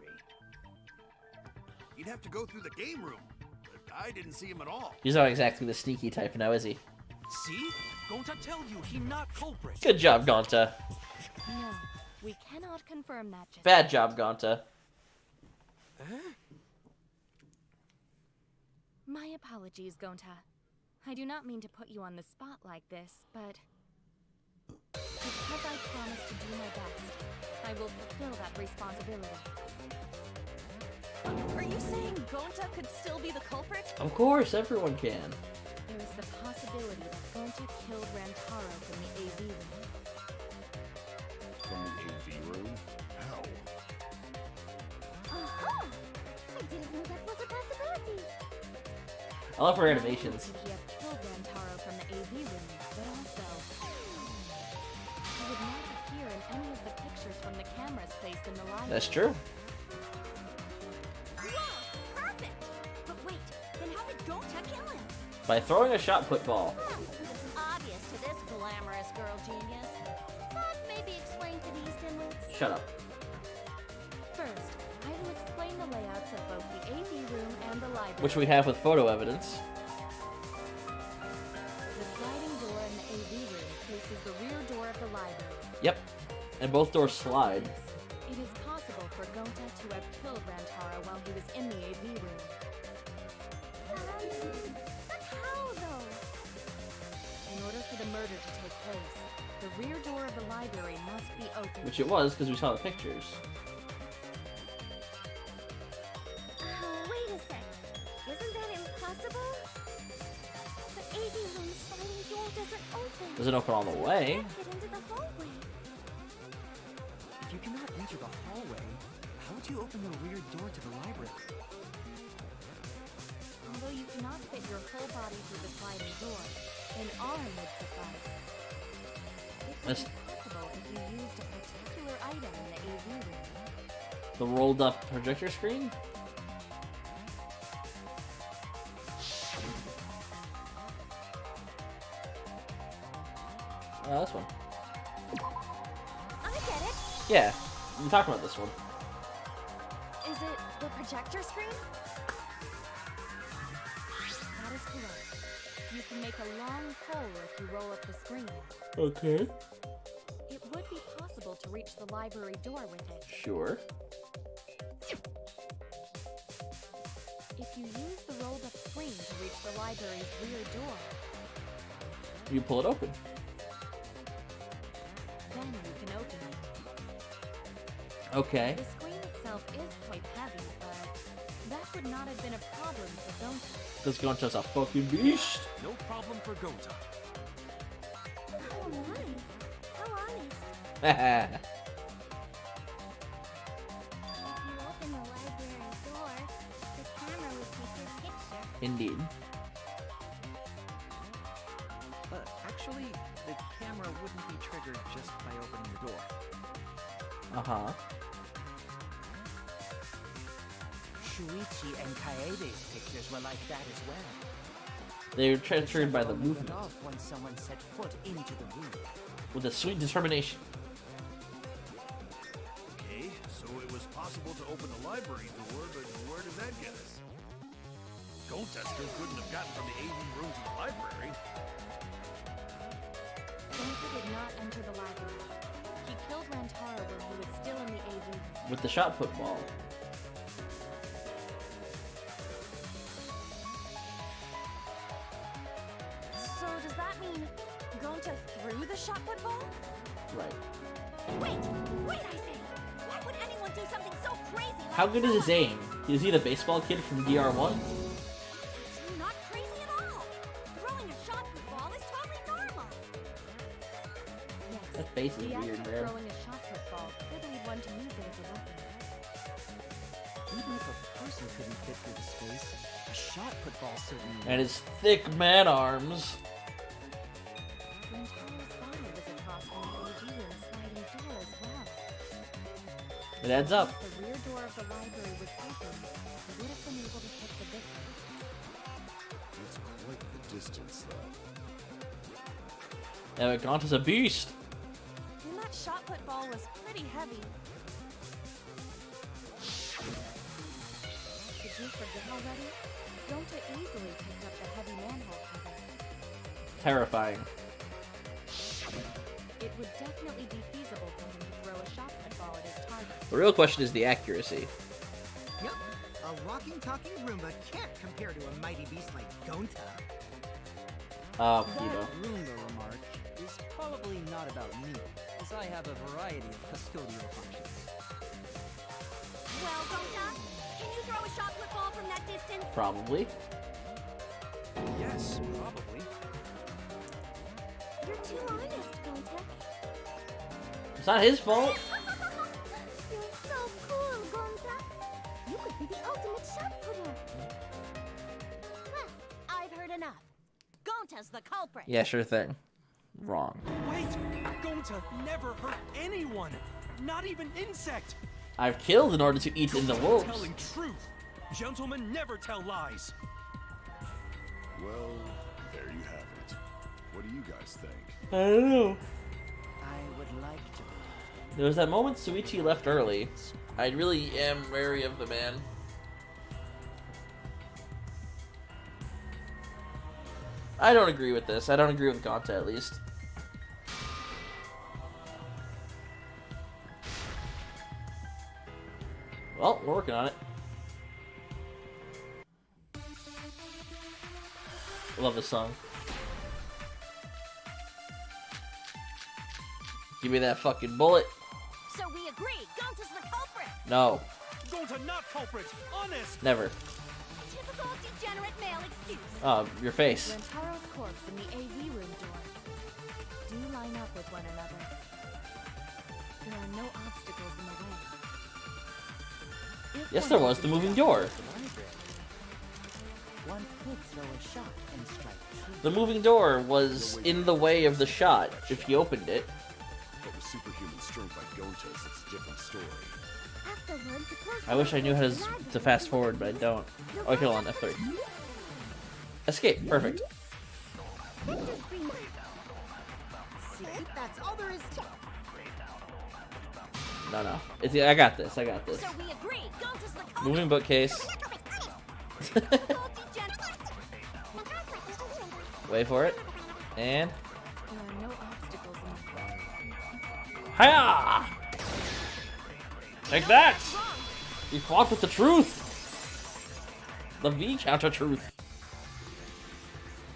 He'd have to go through the game room. But I didn't see him at all. He's not exactly the sneaky type now, is he? See? Gonta tell you he not culprit. Good job, Gonta. No, we cannot confirm that just Bad job, Gonta. My apologies, Gonta. I do not mean to put you on the spot like this, but because I promised to do my best, I will fulfill that responsibility. Are you saying Gonta could still be the culprit? Of course, everyone can. There is the possibility that Gonta killed Rantaro from the AV room. From the AV room? How? Uh-huh. I didn't know that was a possibility. I love her animations. Not only could he have killed Rantaro from the AV room, but also he would not appear in any of the pictures from the cameras placed in the library. That's true. Perfect! But wait, then how did Gonta kill him? By throwing a shot put ball. It's obvious to this glamorous girl genius. But maybe explain to these dimwits. Shut up. First, I will explain the layouts of both the AV room and the library. Which we have with photo evidence. The sliding door in the AV room faces the rear door of the library. Yep. And both doors slide. It is possible for Gonta to have killed Rantaro while he was in the AV room. But how, though? In order for the murder to take place, the rear door of the library must be open. Which it was, because we saw the pictures. Wait a sec. Isn't that impossible? The AV room sliding door doesn't open. Doesn't open all the way. Can't get into the hallway. If you cannot enter the hallway, how would you open the rear door to the library? Although you cannot fit your whole body through the sliding door, an arm would suffice. It would That's- be possible if you used a particular item in the AV room. The rolled up projector screen? Oh, this one. I get it! Yeah, we talked about this one. Is it the projector screen? That is correct. You can make a long pole if you roll up the screen. Okay. It would be possible to reach the library door with it. Sure. If you use the rolled up screen to reach the library's rear door, You pull it open. then you can open it. Okay. The screen itself is quite heavy, but that would not have been a problem for Gonta. This Gonta's a fucking beast. No problem for Gonta. Oh my. How honest. Haha. If you open the library door, the camera would take your picture. Indeed. Actually, the camera wouldn't be triggered just by opening the door. Uh-huh. Shuichi and Kaede's pictures were like that as well. They were triggered by the Only went movement. off when someone set foot into the room. With a sweet determination. Okay, so it was possible to open the library door, but where did that get us? Gonta still couldn't have gotten from the AV room to the library. Gonta did not enter the library. He killed Rantaro when he was still in the AV room. With the shot put ball. How good is his aim? Is he the baseball kid from DR1? Not crazy at all. Throwing a shot put ball is totally normal. That face is The act weird, of man. throwing a shot put ball could lead one to use it as a weapon. Even if a person couldn't fit through the space, a shot put ball certainly would. And his thick man arms. Rentaro's body was across from the AG room sliding door as well. It adds up. If the rear door of the library was open, he would have been able to hit the victim. It's quite the distance, though. Yeah, but Gaunt is a beast. And that shot put ball was pretty heavy. Did you forget already? Gonta easily picked up the heavy manhole cover. Terrifying. It would definitely be feasible for him to throw a shot put ball at his target. The real question is the accuracy. Yep, a walking, talking Roomba can't compare to a mighty beast like Gonta. Oh, That Kibo. Roomba remark is probably not about me, as I have a variety of custodial functions. Well, Gonta, can you throw a shot put ball from that distance? Probably. Yes, probably. You're too honest, Gonta. It's not his fault. You're so cool, Gonta. You could be the ultimate shot putter. Well, I've heard enough. Gonta's the culprit. Yeah, sure thing. Wrong. Wait! Gonta never hurt anyone! Not even insect! I've killed in order to eat in the wolves. Telling truth! Gentlemen never tell lies! Well, there you have it. What do you guys think? I don't know. I would like to. There was that moment Suichi left early. I really am wary of the man. I don't agree with this. I don't agree with Gonta, at least. Well, we're working on it. I love this song. Give me that fucking bullet. So we agree, Gonta's the culprit. No, Gonta not culprit! Honest! never. Typical degenerate male excuse. Oh, your face. Rentaro's corpse and the AV room door do line up with one another. There are no obstacles in the way. If Yes, one there was. was The moving trapped door. in the library, One could throw a shot and strike true. The moving door was in the way of the shot if he opened it. But with superhuman strength like Gonta's, it's a different story. Afterwards, the close I wish I knew how to, door to fast forward, but I don't. Oh, hold on, F3. Escape, perfect. Victor screamed. See, that's all there is to it. No, no. I got this, I got this. So we agree, Gonta's the culprit. Moving bookcase. Typical degenerate. Wait for it. And... there are no obstacles in the way. Hiya! Take that! We fought with the truth! The V counter truth.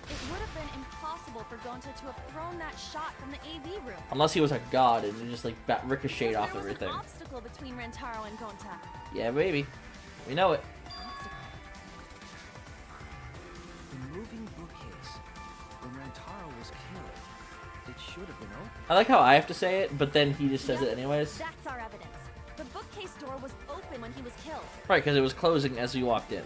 It would have been impossible for Gonta to have thrown that shot from the AV room. Unless he was a god and it just like ricocheted off There was everything. an obstacle between Rentaro and Gonta. Yeah, baby. We know it. The moving bookcase. When Rantaro was killed, it should have been open. I like how I have to say it, but then he just says it anyways. That's our evidence. The bookcase door was open when he was killed. Right, because it was closing as we walked in.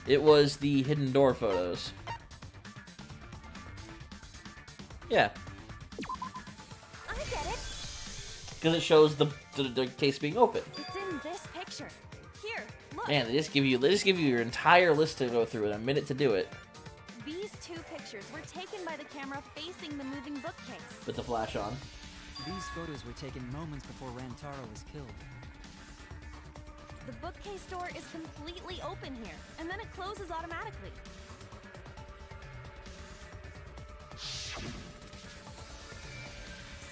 It was the hidden door photos. Yeah, I get it. because it shows the case being open. It's in this picture. Here, look. Man, they just give you your entire list to go through in a minute to do it These two pictures were taken by the camera facing the moving bookcase. with the flash on. These photos were taken moments before Rantaro was killed. The bookcase door is completely open here, and then it closes automatically.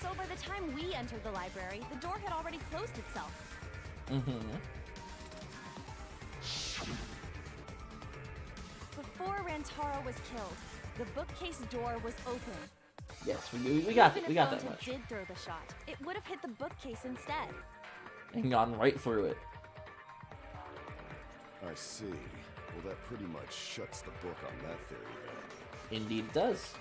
So by the time we entered the library, the door had already closed itself. Mm-hmm. Before Rantaro was killed, the bookcase door was open. Yes, we got Even we if got that Gonta much. did throw the shot, it would have hit the bookcase instead. And gone right through it. I see. Well, that pretty much shuts the book on that theory then. Indeed it does.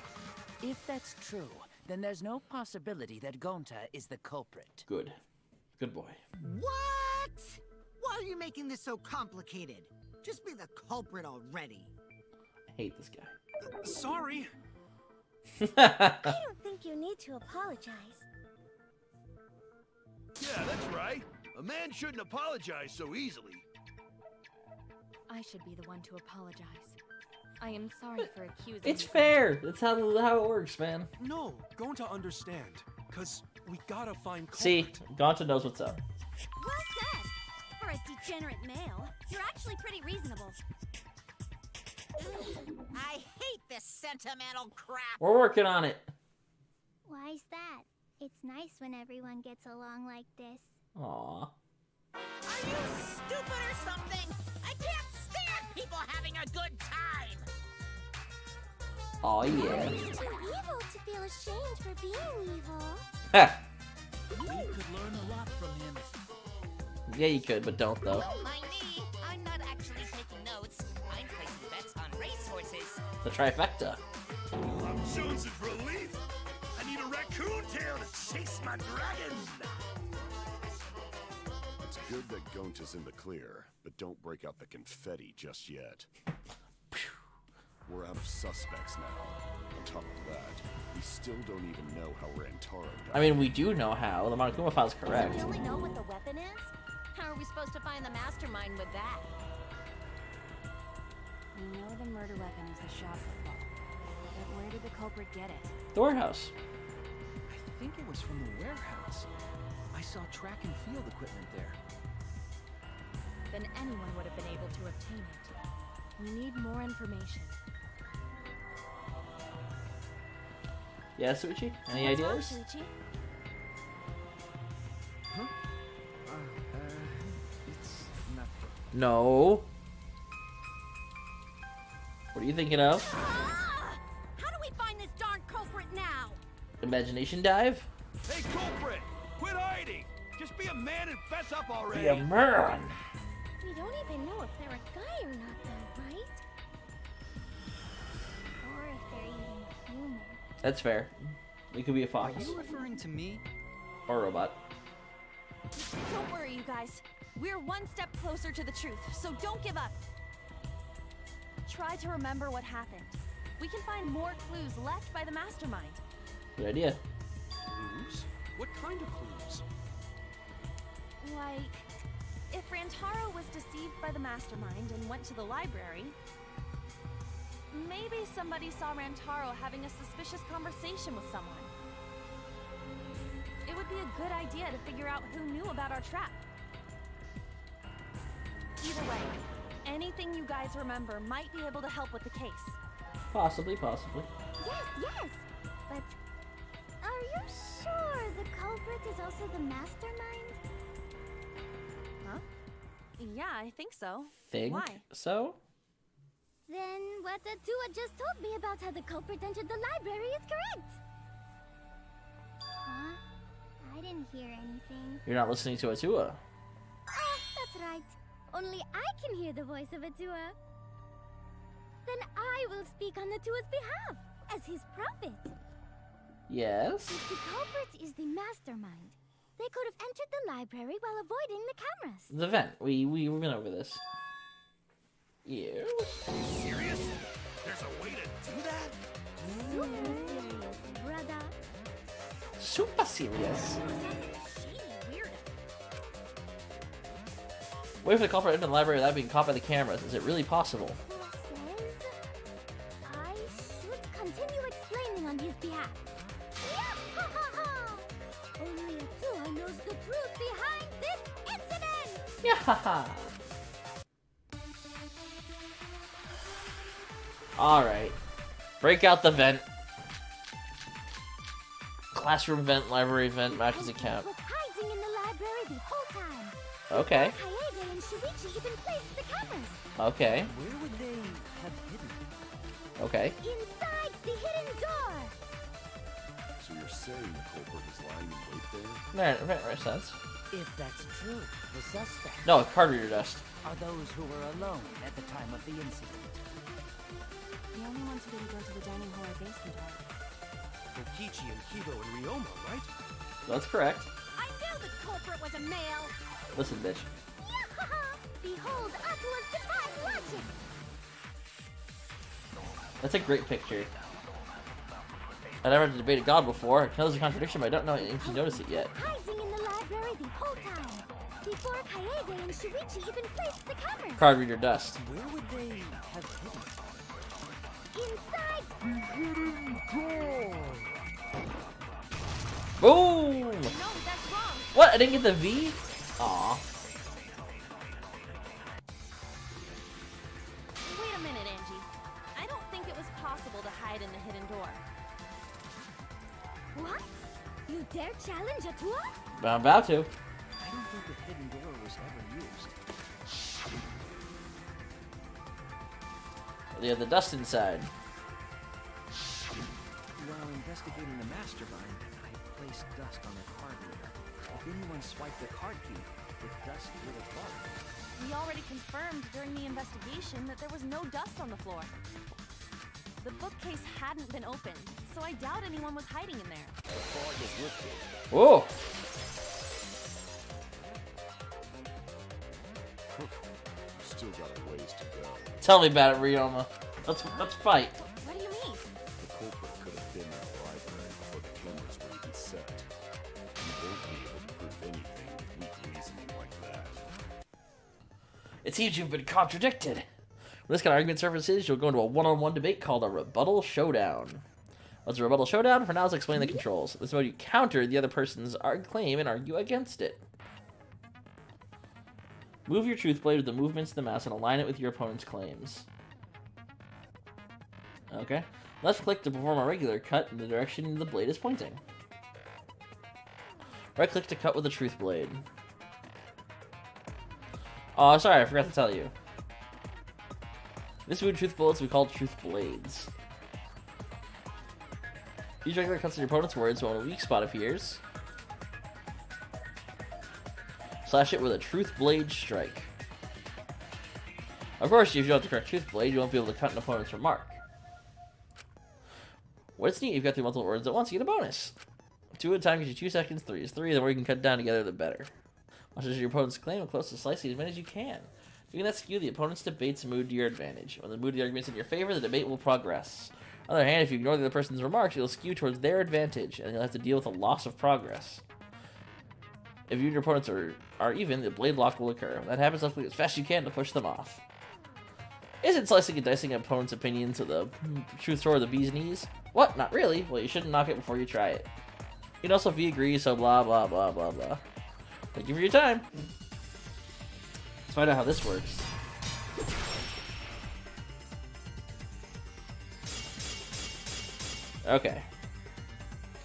If that's true, then there's no possibility that Gonta is the culprit. Good. Good boy. What? Why are you making this so complicated? Just be the culprit already. I hate this guy. Sorry. I don't think you need to apologize. Yeah, that's right. A man shouldn't apologize so easily. I should be the one to apologize. I am sorry for accusing It's you. fair. That's how it works, man. No, going to understand. Cause we gotta find culprit. See, Gonta knows what's up. Well said. For a degenerate male, you're actually pretty reasonable. I hate this sentimental crap. We're working on it. Why's that? It's nice when everyone gets along like this. Aw. Are you stupid or something? I can't stand people having a good time. Aw, yeah. It's too evil to feel ashamed for being evil. Ha! You could learn a lot from him. Yeah, you could, but don't though. Don't mind me. I'm not actually taking notes. I'm placing bets on racehorses. The trifecta. I'm jonesing for a leaf. I need a raccoon tail to chase my dragon. It's good that Gonta's in the clear, but don't break out the confetti just yet. We're out of suspects now. On top of that, we still don't even know how Rantaro died. I mean, we do know how. The Monokuma file's correct. Do you really know what the weapon is? How are we supposed to find the mastermind with that? We know the murder weapon is the shot football. But where did the culprit get it? The warehouse. I think it was from the warehouse. I saw track and field equipment there. Then anyone would have been able to obtain it. We need more information. Yeah, Suichi? Any What's wrong, ideas? Shuichi? Huh? It's nothing. No. What are you thinking of? How do we find this darn culprit now? Imagination dive? Hey, culprit! Quit hiding! Just be a man and fess up already! Be a man! We don't even know if they're a guy or not, though, right? Or if they're even human. That's fair. We could be a Are fox. you referring to me? Or a robot. Don't worry, you guys. We're one step closer to the truth, so don't give up. Try to remember what happened. We can find more clues left by the mastermind. Good idea. Clues? What kind of clues? Like, if Rantaro was deceived by the mastermind and went to the library, maybe somebody saw Rantaro having a suspicious conversation with someone. It would be a good idea to figure out who knew about our trap. Either way, anything you guys remember might be able to help with the case. Possibly, possibly. Yes! But are you sure the culprit is also the mastermind? Huh? Yeah, I think so. Think Why? so? Then what Atua just told me about how the culprit entered the library is correct. Huh? I didn't hear anything. You're not listening to Atua. Oh, that's right. Only I can hear the voice of Atua. Then I will speak on Atua's behalf, as his prophet. Yes? If the culprit is the mastermind, they could have entered the library while avoiding the cameras. The vent. We went over this. Yeah. Are you serious? There's a way to do that? Super serious, brother. Super serious. Shady weirdo. What if the culprit entered the library without being caught by the cameras? Is it really possible? Who says I should continue explaining on his behalf? Yahahaha! Only Atua knows the truth behind this incident! Yeah. Alright. Break out the vent. Classroom vent, library vent, Maki's account. Was hiding in the library the whole time. Okay. Kaede and Shuichi even placed the cameras. Okay. Where would they have hidden? Okay. Inside the hidden door. So you're saying the culprit was lying in wait there? That makes sense. If that's true, the suspects No, card reader dust. are those who were alone at the time of the incident. The only ones who didn't go to the dining hall or basement are. Kokichi and Kido and Ryoma, right? That's correct. I knew the culprit was a male. Listen, bitch. Yahaha! Behold Atula's divine logic. That's a great picture. I never debated God before. I know there's a contradiction, but I don't know if you notice it yet. Hiding in the library the whole time. Before Kaede and Shuichi even placed the camera. Card reader dust. Where would they have hidden? Inside the hidden door. Boom! No, that's wrong. What? I didn't get the V? Aw. Wait a minute, Angie. I don't think it was possible to hide in the hidden door. What? You dare challenge Atua? But I'm about to. I don't think the hidden door was ever used. They have the dust inside. While investigating the mastermind, I placed dust on the card reader. If anyone swiped the card key, the dust would have fallen. We already confirmed during the investigation that there was no dust on the floor. The bookcase hadn't been opened, so I doubt anyone was hiding in there. The fog is lifted. Whoa! You've still got a ways to go. Tell me about it, Ryoma. Let's fight. What do you mean? The culprit could have been in the library before the cameras were even set. You won't be able to prove anything with weak reasoning like that. It seems you've been contradicted. When this kind of argument surfaces, you'll go into a one-on-one debate called a rebuttal showdown. What's a rebuttal showdown? For now, let's explain the controls. This mode, you counter the other person's claim and argue against it. Move your truth blade with the movements of the mouse and align it with your opponent's claims. Okay. Left click to perform a regular cut in the direction the blade is pointing. Right click to cut with the truth blade. Oh, sorry, I forgot to tell you. This move, truth bullets, we call truth blades. Use regular cuts in your opponent's words when a weak spot appears. Slash it with a truth blade strike. Of course, if you don't have the correct truth blade, you won't be able to cut an opponent's remark. What's neat, you've got 3 multiple words at once, you get a bonus. 2 at a time gives you 2 seconds, 3 is 3, the more you can cut down together, the better. Watch as your opponent's claim and close to slicing as many as you can. You can skew the opponent's debate's mood to your advantage. When the mood of the argument is in your favor, the debate will progress. On the other hand, if you ignore the other person's remarks, it'll skew towards their advantage, and you'll have to deal with a loss of progress. If you and your opponents are even, the blade lock will occur. When that happens, let's click as fast as you can to push them off. Isn't slicing and dicing an opponent's opinion to the truth sword of the bee's knees? What? Not really? Well, you shouldn't knock it before you try it. You can also if he agrees, so blah, blah, blah, blah, blah. Thank you for your time. Let's find out how this works. Okay.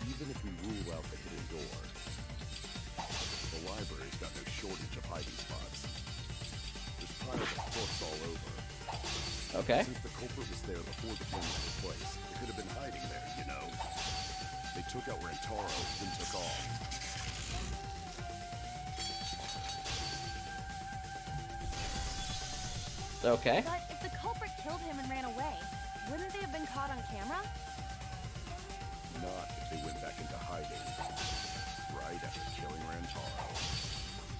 Even if we rule out the hidden door, the library's got no shortage of hiding spots. There's piles of books all over. Okay. Since the culprit was there before the cameras were placed, they could have been hiding there, you know. They took out Rantaro, then took off. Okay. But if the culprit killed him and ran away, wouldn't they have been caught on camera? Not if they went back into hiding. Right after killing Rantaro.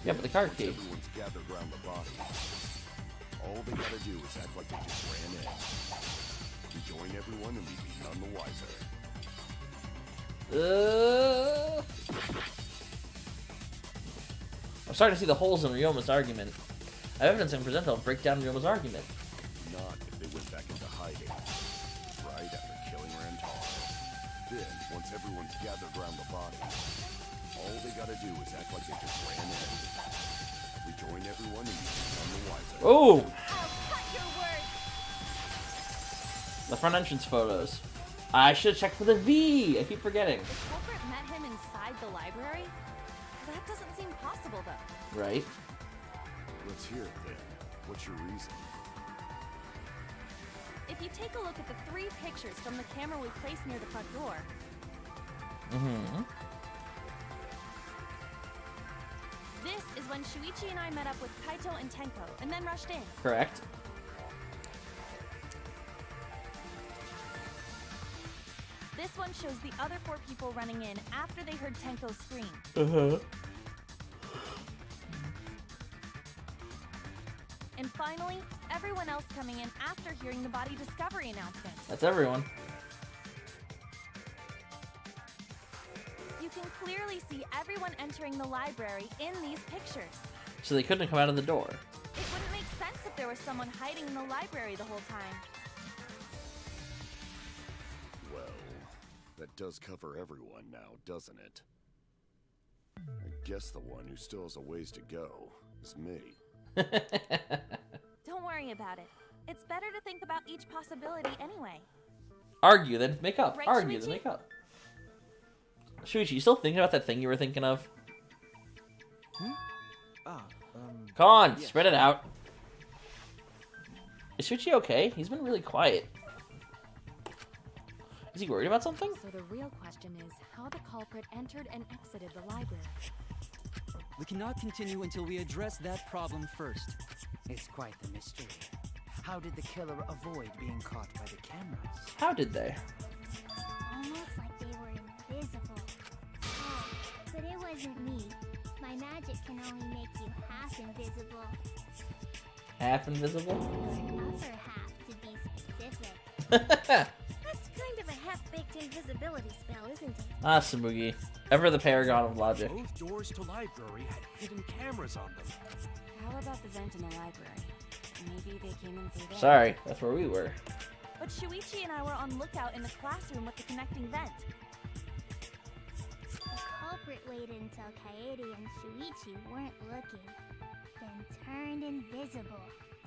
Yeah, but the card key. Everyone's gathered around the body. All they gotta do is act like they just ran in. Rejoin everyone and we'd be none the wiser. I'm starting to see the holes in Ryoma's argument. I have evidence I can present that'll break down Ryoma's argument. Not if they went back into hiding. Right after killing Rantaro. Then, once everyone's gathered around the body, all they gotta do is act like they just ran in. Rejoin everyone and you'd be none the wiser. Oh! I'll cut your words. The front entrance photos. I should have checked for the V! I keep forgetting. The culprit met him inside the library? That doesn't seem possible, though. Right. Let's hear it then. What's your reason? if you take a look at the 3 pictures from the camera we placed near the front door... Mm-hmm. This is when Shuichi and I met up with Kaito and Tenko, and then rushed in. Correct. This one shows the other 4 people running in after they heard Tenko scream. Uh-huh. And finally, everyone else coming in after hearing the body discovery announcement. That's everyone. You can clearly see everyone entering the library in these pictures. So they couldn't have come out of the door. It wouldn't make sense if there was someone hiding in the library the whole time. Well, that does cover everyone now, doesn't it? I guess the one who still has a ways to go is me. Don't worry about it. It's better to think about each possibility anyway. Argue, then make up. Right, Argue, Shuichi? then make up. Shuichi, you still thinking about that thing you were thinking of? Come on, yes. spread it out. Is Shuichi okay? He's been really quiet. Is he worried about something? So the real question is how the culprit entered and exited the library. We cannot continue until we address that problem first. It's quite the mystery. How did the killer avoid being caught by the cameras? How did they? Almost like they were invisible. Oh, but it wasn't me. My magic can only make you half invisible. Half invisible? Or upper half, to be specific. That's kind of a half-baked invisibility spell, isn't it? Ah, Samugi. Ever the paragon of logic. Both doors to library had hidden cameras on them. How about the vent in the library? Maybe they came in through there. Sorry, that's where we were. But Shuichi and I were on lookout in the classroom with the connecting vent. The culprit waited until Kaede and Shuichi weren't looking, then turned invisible.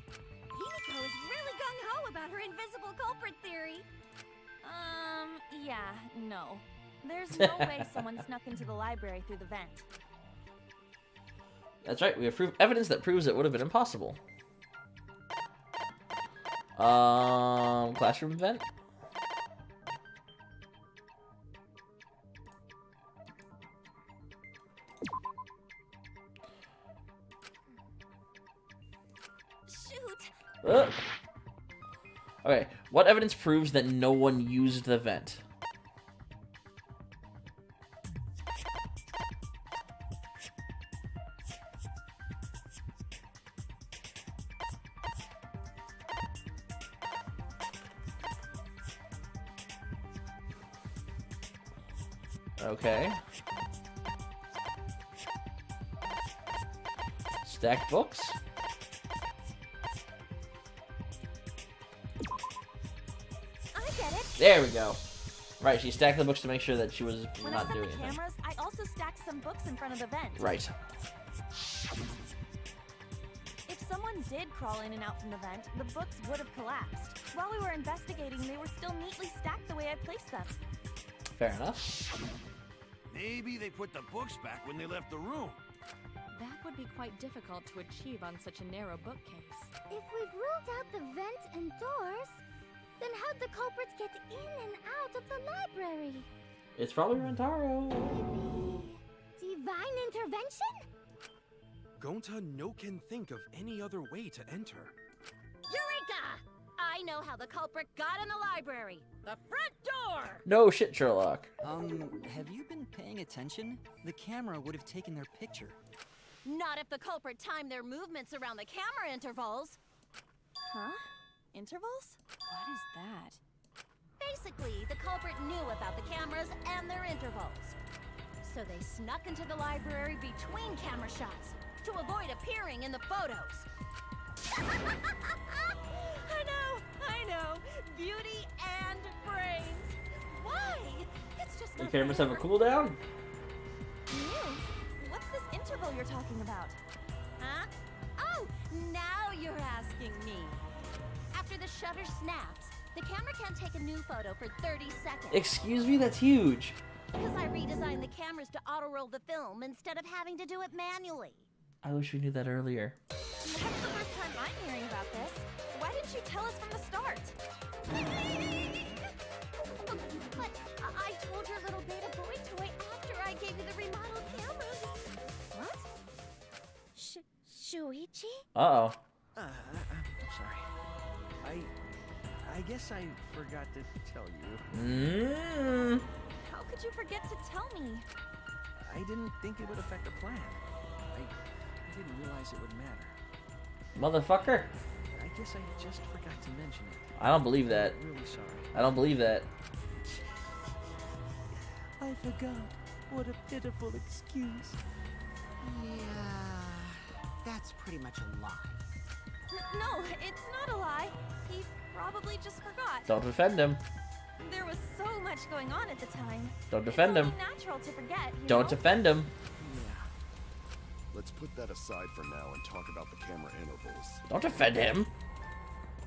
Himiko is really gung-ho about her invisible culprit theory. Yeah, no. There's no way someone snuck into the library through the vent. That's right, we have evidence that proves it would have been impossible. Classroom vent? Shoot! Okay, what evidence proves that no one used the vent? Okay. Stacked books? I get it. There we go. Right, she stacked the books to make sure that she was When I not set doing the anything. cameras, I also stacked some books in front of the vent. Right. If someone did crawl in and out from the vent, the books would have collapsed. While we were investigating, they were still neatly stacked the way I placed them. Fair enough. Maybe they put the books back when they left the room. That would be quite difficult to achieve on such a narrow bookcase. If we've ruled out the vent and doors, then how'd the culprits get in and out of the library? It's probably Rentaro. Divine intervention? Gonta no can think of any other way to enter. Eureka! I know how the culprit got in the library. The front door! No shit, Sherlock. Have you been paying attention? The camera would have taken their picture. Not if the culprit timed their movements around the camera intervals. Huh? Intervals? What is that? Basically, the culprit knew about the cameras and their intervals. So they snuck into the library between camera shots to avoid appearing in the photos. I know. Beauty and brains. Why? It's just The not cameras fair. have a cooldown? New? What's this interval you're talking about? Huh? Oh, now you're asking me. After the shutter snaps, the camera can't take a new photo for 30 seconds. Excuse me, that's huge. Because I redesigned the cameras to auto-roll the film instead of having to do it manually. I wish we knew that earlier. That's the first time I'm hearing about this. Why didn't you tell us from the start? But I told your little beta boy toy after I gave you the remodeled cameras. What? Shuichi? Uh-oh. I'm sorry. I guess I forgot to tell you. How could you forget to tell me? I didn't think it would affect the plan. I didn't realize it would matter. Motherfucker. I guess I just forgot to mention it. I don't believe that. I'm really sorry. I don't believe that. I forgot. What a pitiful excuse. Yeah, that's pretty much a lie. No, it's not a lie. He probably just forgot. Don't defend him. There was so much going on at the time. Don't defend him. It's only natural to forget, you Don't know? defend him. Let's put that aside for now and talk about the camera intervals. Don't defend him.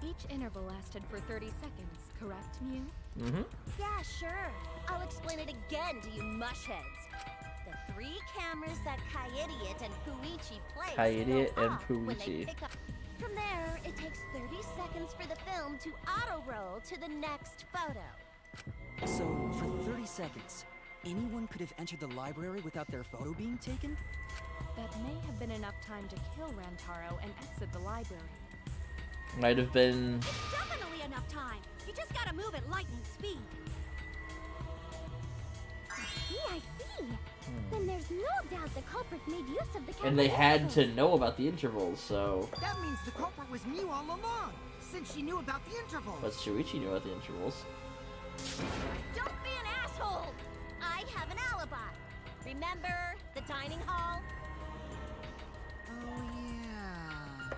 Each interval lasted for 30 seconds, correct, Mew? Mm-hmm. Yeah, sure. I'll explain it again to you mushheads. The 3 cameras that Kai-Idiot and Puichi place Kai-Idiot go and off when they Puichi. pick up. From there, it takes 30 seconds for the film to auto-roll to the next photo. So, for 30 seconds, anyone could have entered the library without their photo being taken? That may have been enough time to kill Rantaro and exit the library. Might have been... It's definitely enough time. You just gotta move at lightning speed. I see. Then there's no doubt the culprit made use of the camera. And they had to know about the intervals, so... That means the culprit was Mew all along, since she knew about the intervals. But Shuichi knew about the intervals. Don't be an asshole! I have an alibi. Remember the dining hall? Oh, yeah.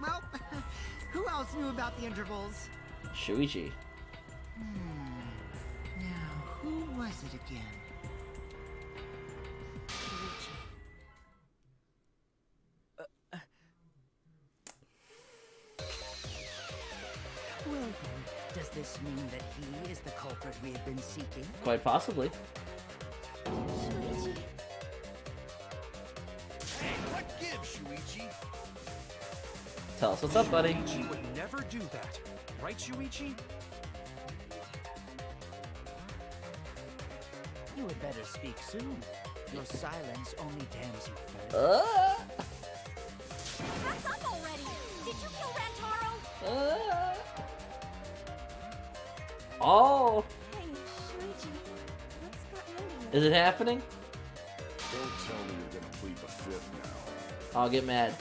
Well, who else knew about the intervals? Shuichi. Now, who was it again? Well then, does this mean that he is the culprit we have been seeking? Quite possibly. Shuichi? Hey, what gives, Shuichi? Tell us what's up, buddy. Shuichi would never do that. Right, Shuichi? You had better speak soon. Your silence only damns you further. What's up already? Did you kill Rantaro? Oh! Hey, Shuichi, what's gotten into you? Is it happening? Don't tell me you're gonna plead the fifth now. I'll get mad.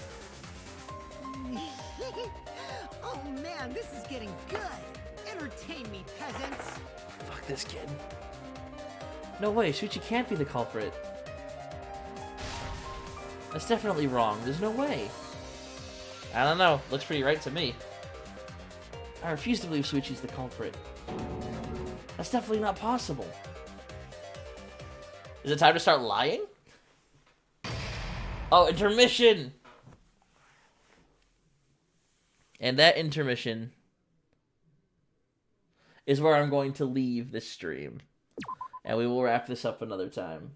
Oh man, this is getting good. Entertain me, peasants. Fuck this kid. No way, Shuichi can't be the culprit. That's definitely wrong. There's no way. I don't know. Looks pretty right to me. I refuse to believe Shuichi's the culprit. That's definitely not possible. Is it time to start lying? Oh, intermission! And that intermission is where I'm going to leave this stream. And we will wrap this up another time.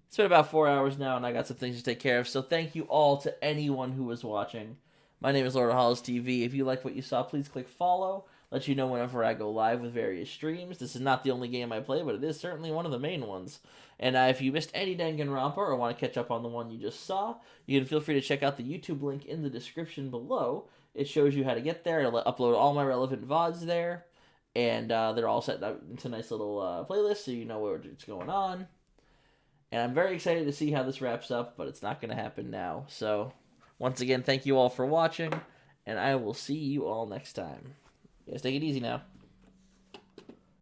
It's been about 4 hours now, and I got some things to take care of, so thank you all to anyone who was watching. My name is Lord of Hollows TV. If you like what you saw, please click follow. Let you know whenever I go live with various streams. This is not the only game I play, but it is certainly one of the main ones. And if you missed any Danganronpa or want to catch up on the one you just saw, you can feel free to check out the YouTube link in the description below. It shows you how to get there. It'll upload all my relevant VODs there. And they're all set up into nice little playlists so you know what's going on. And I'm very excited to see how this wraps up, but it's not going to happen now. So, once again, thank you all for watching, and I will see you all next time. You guys take it easy now.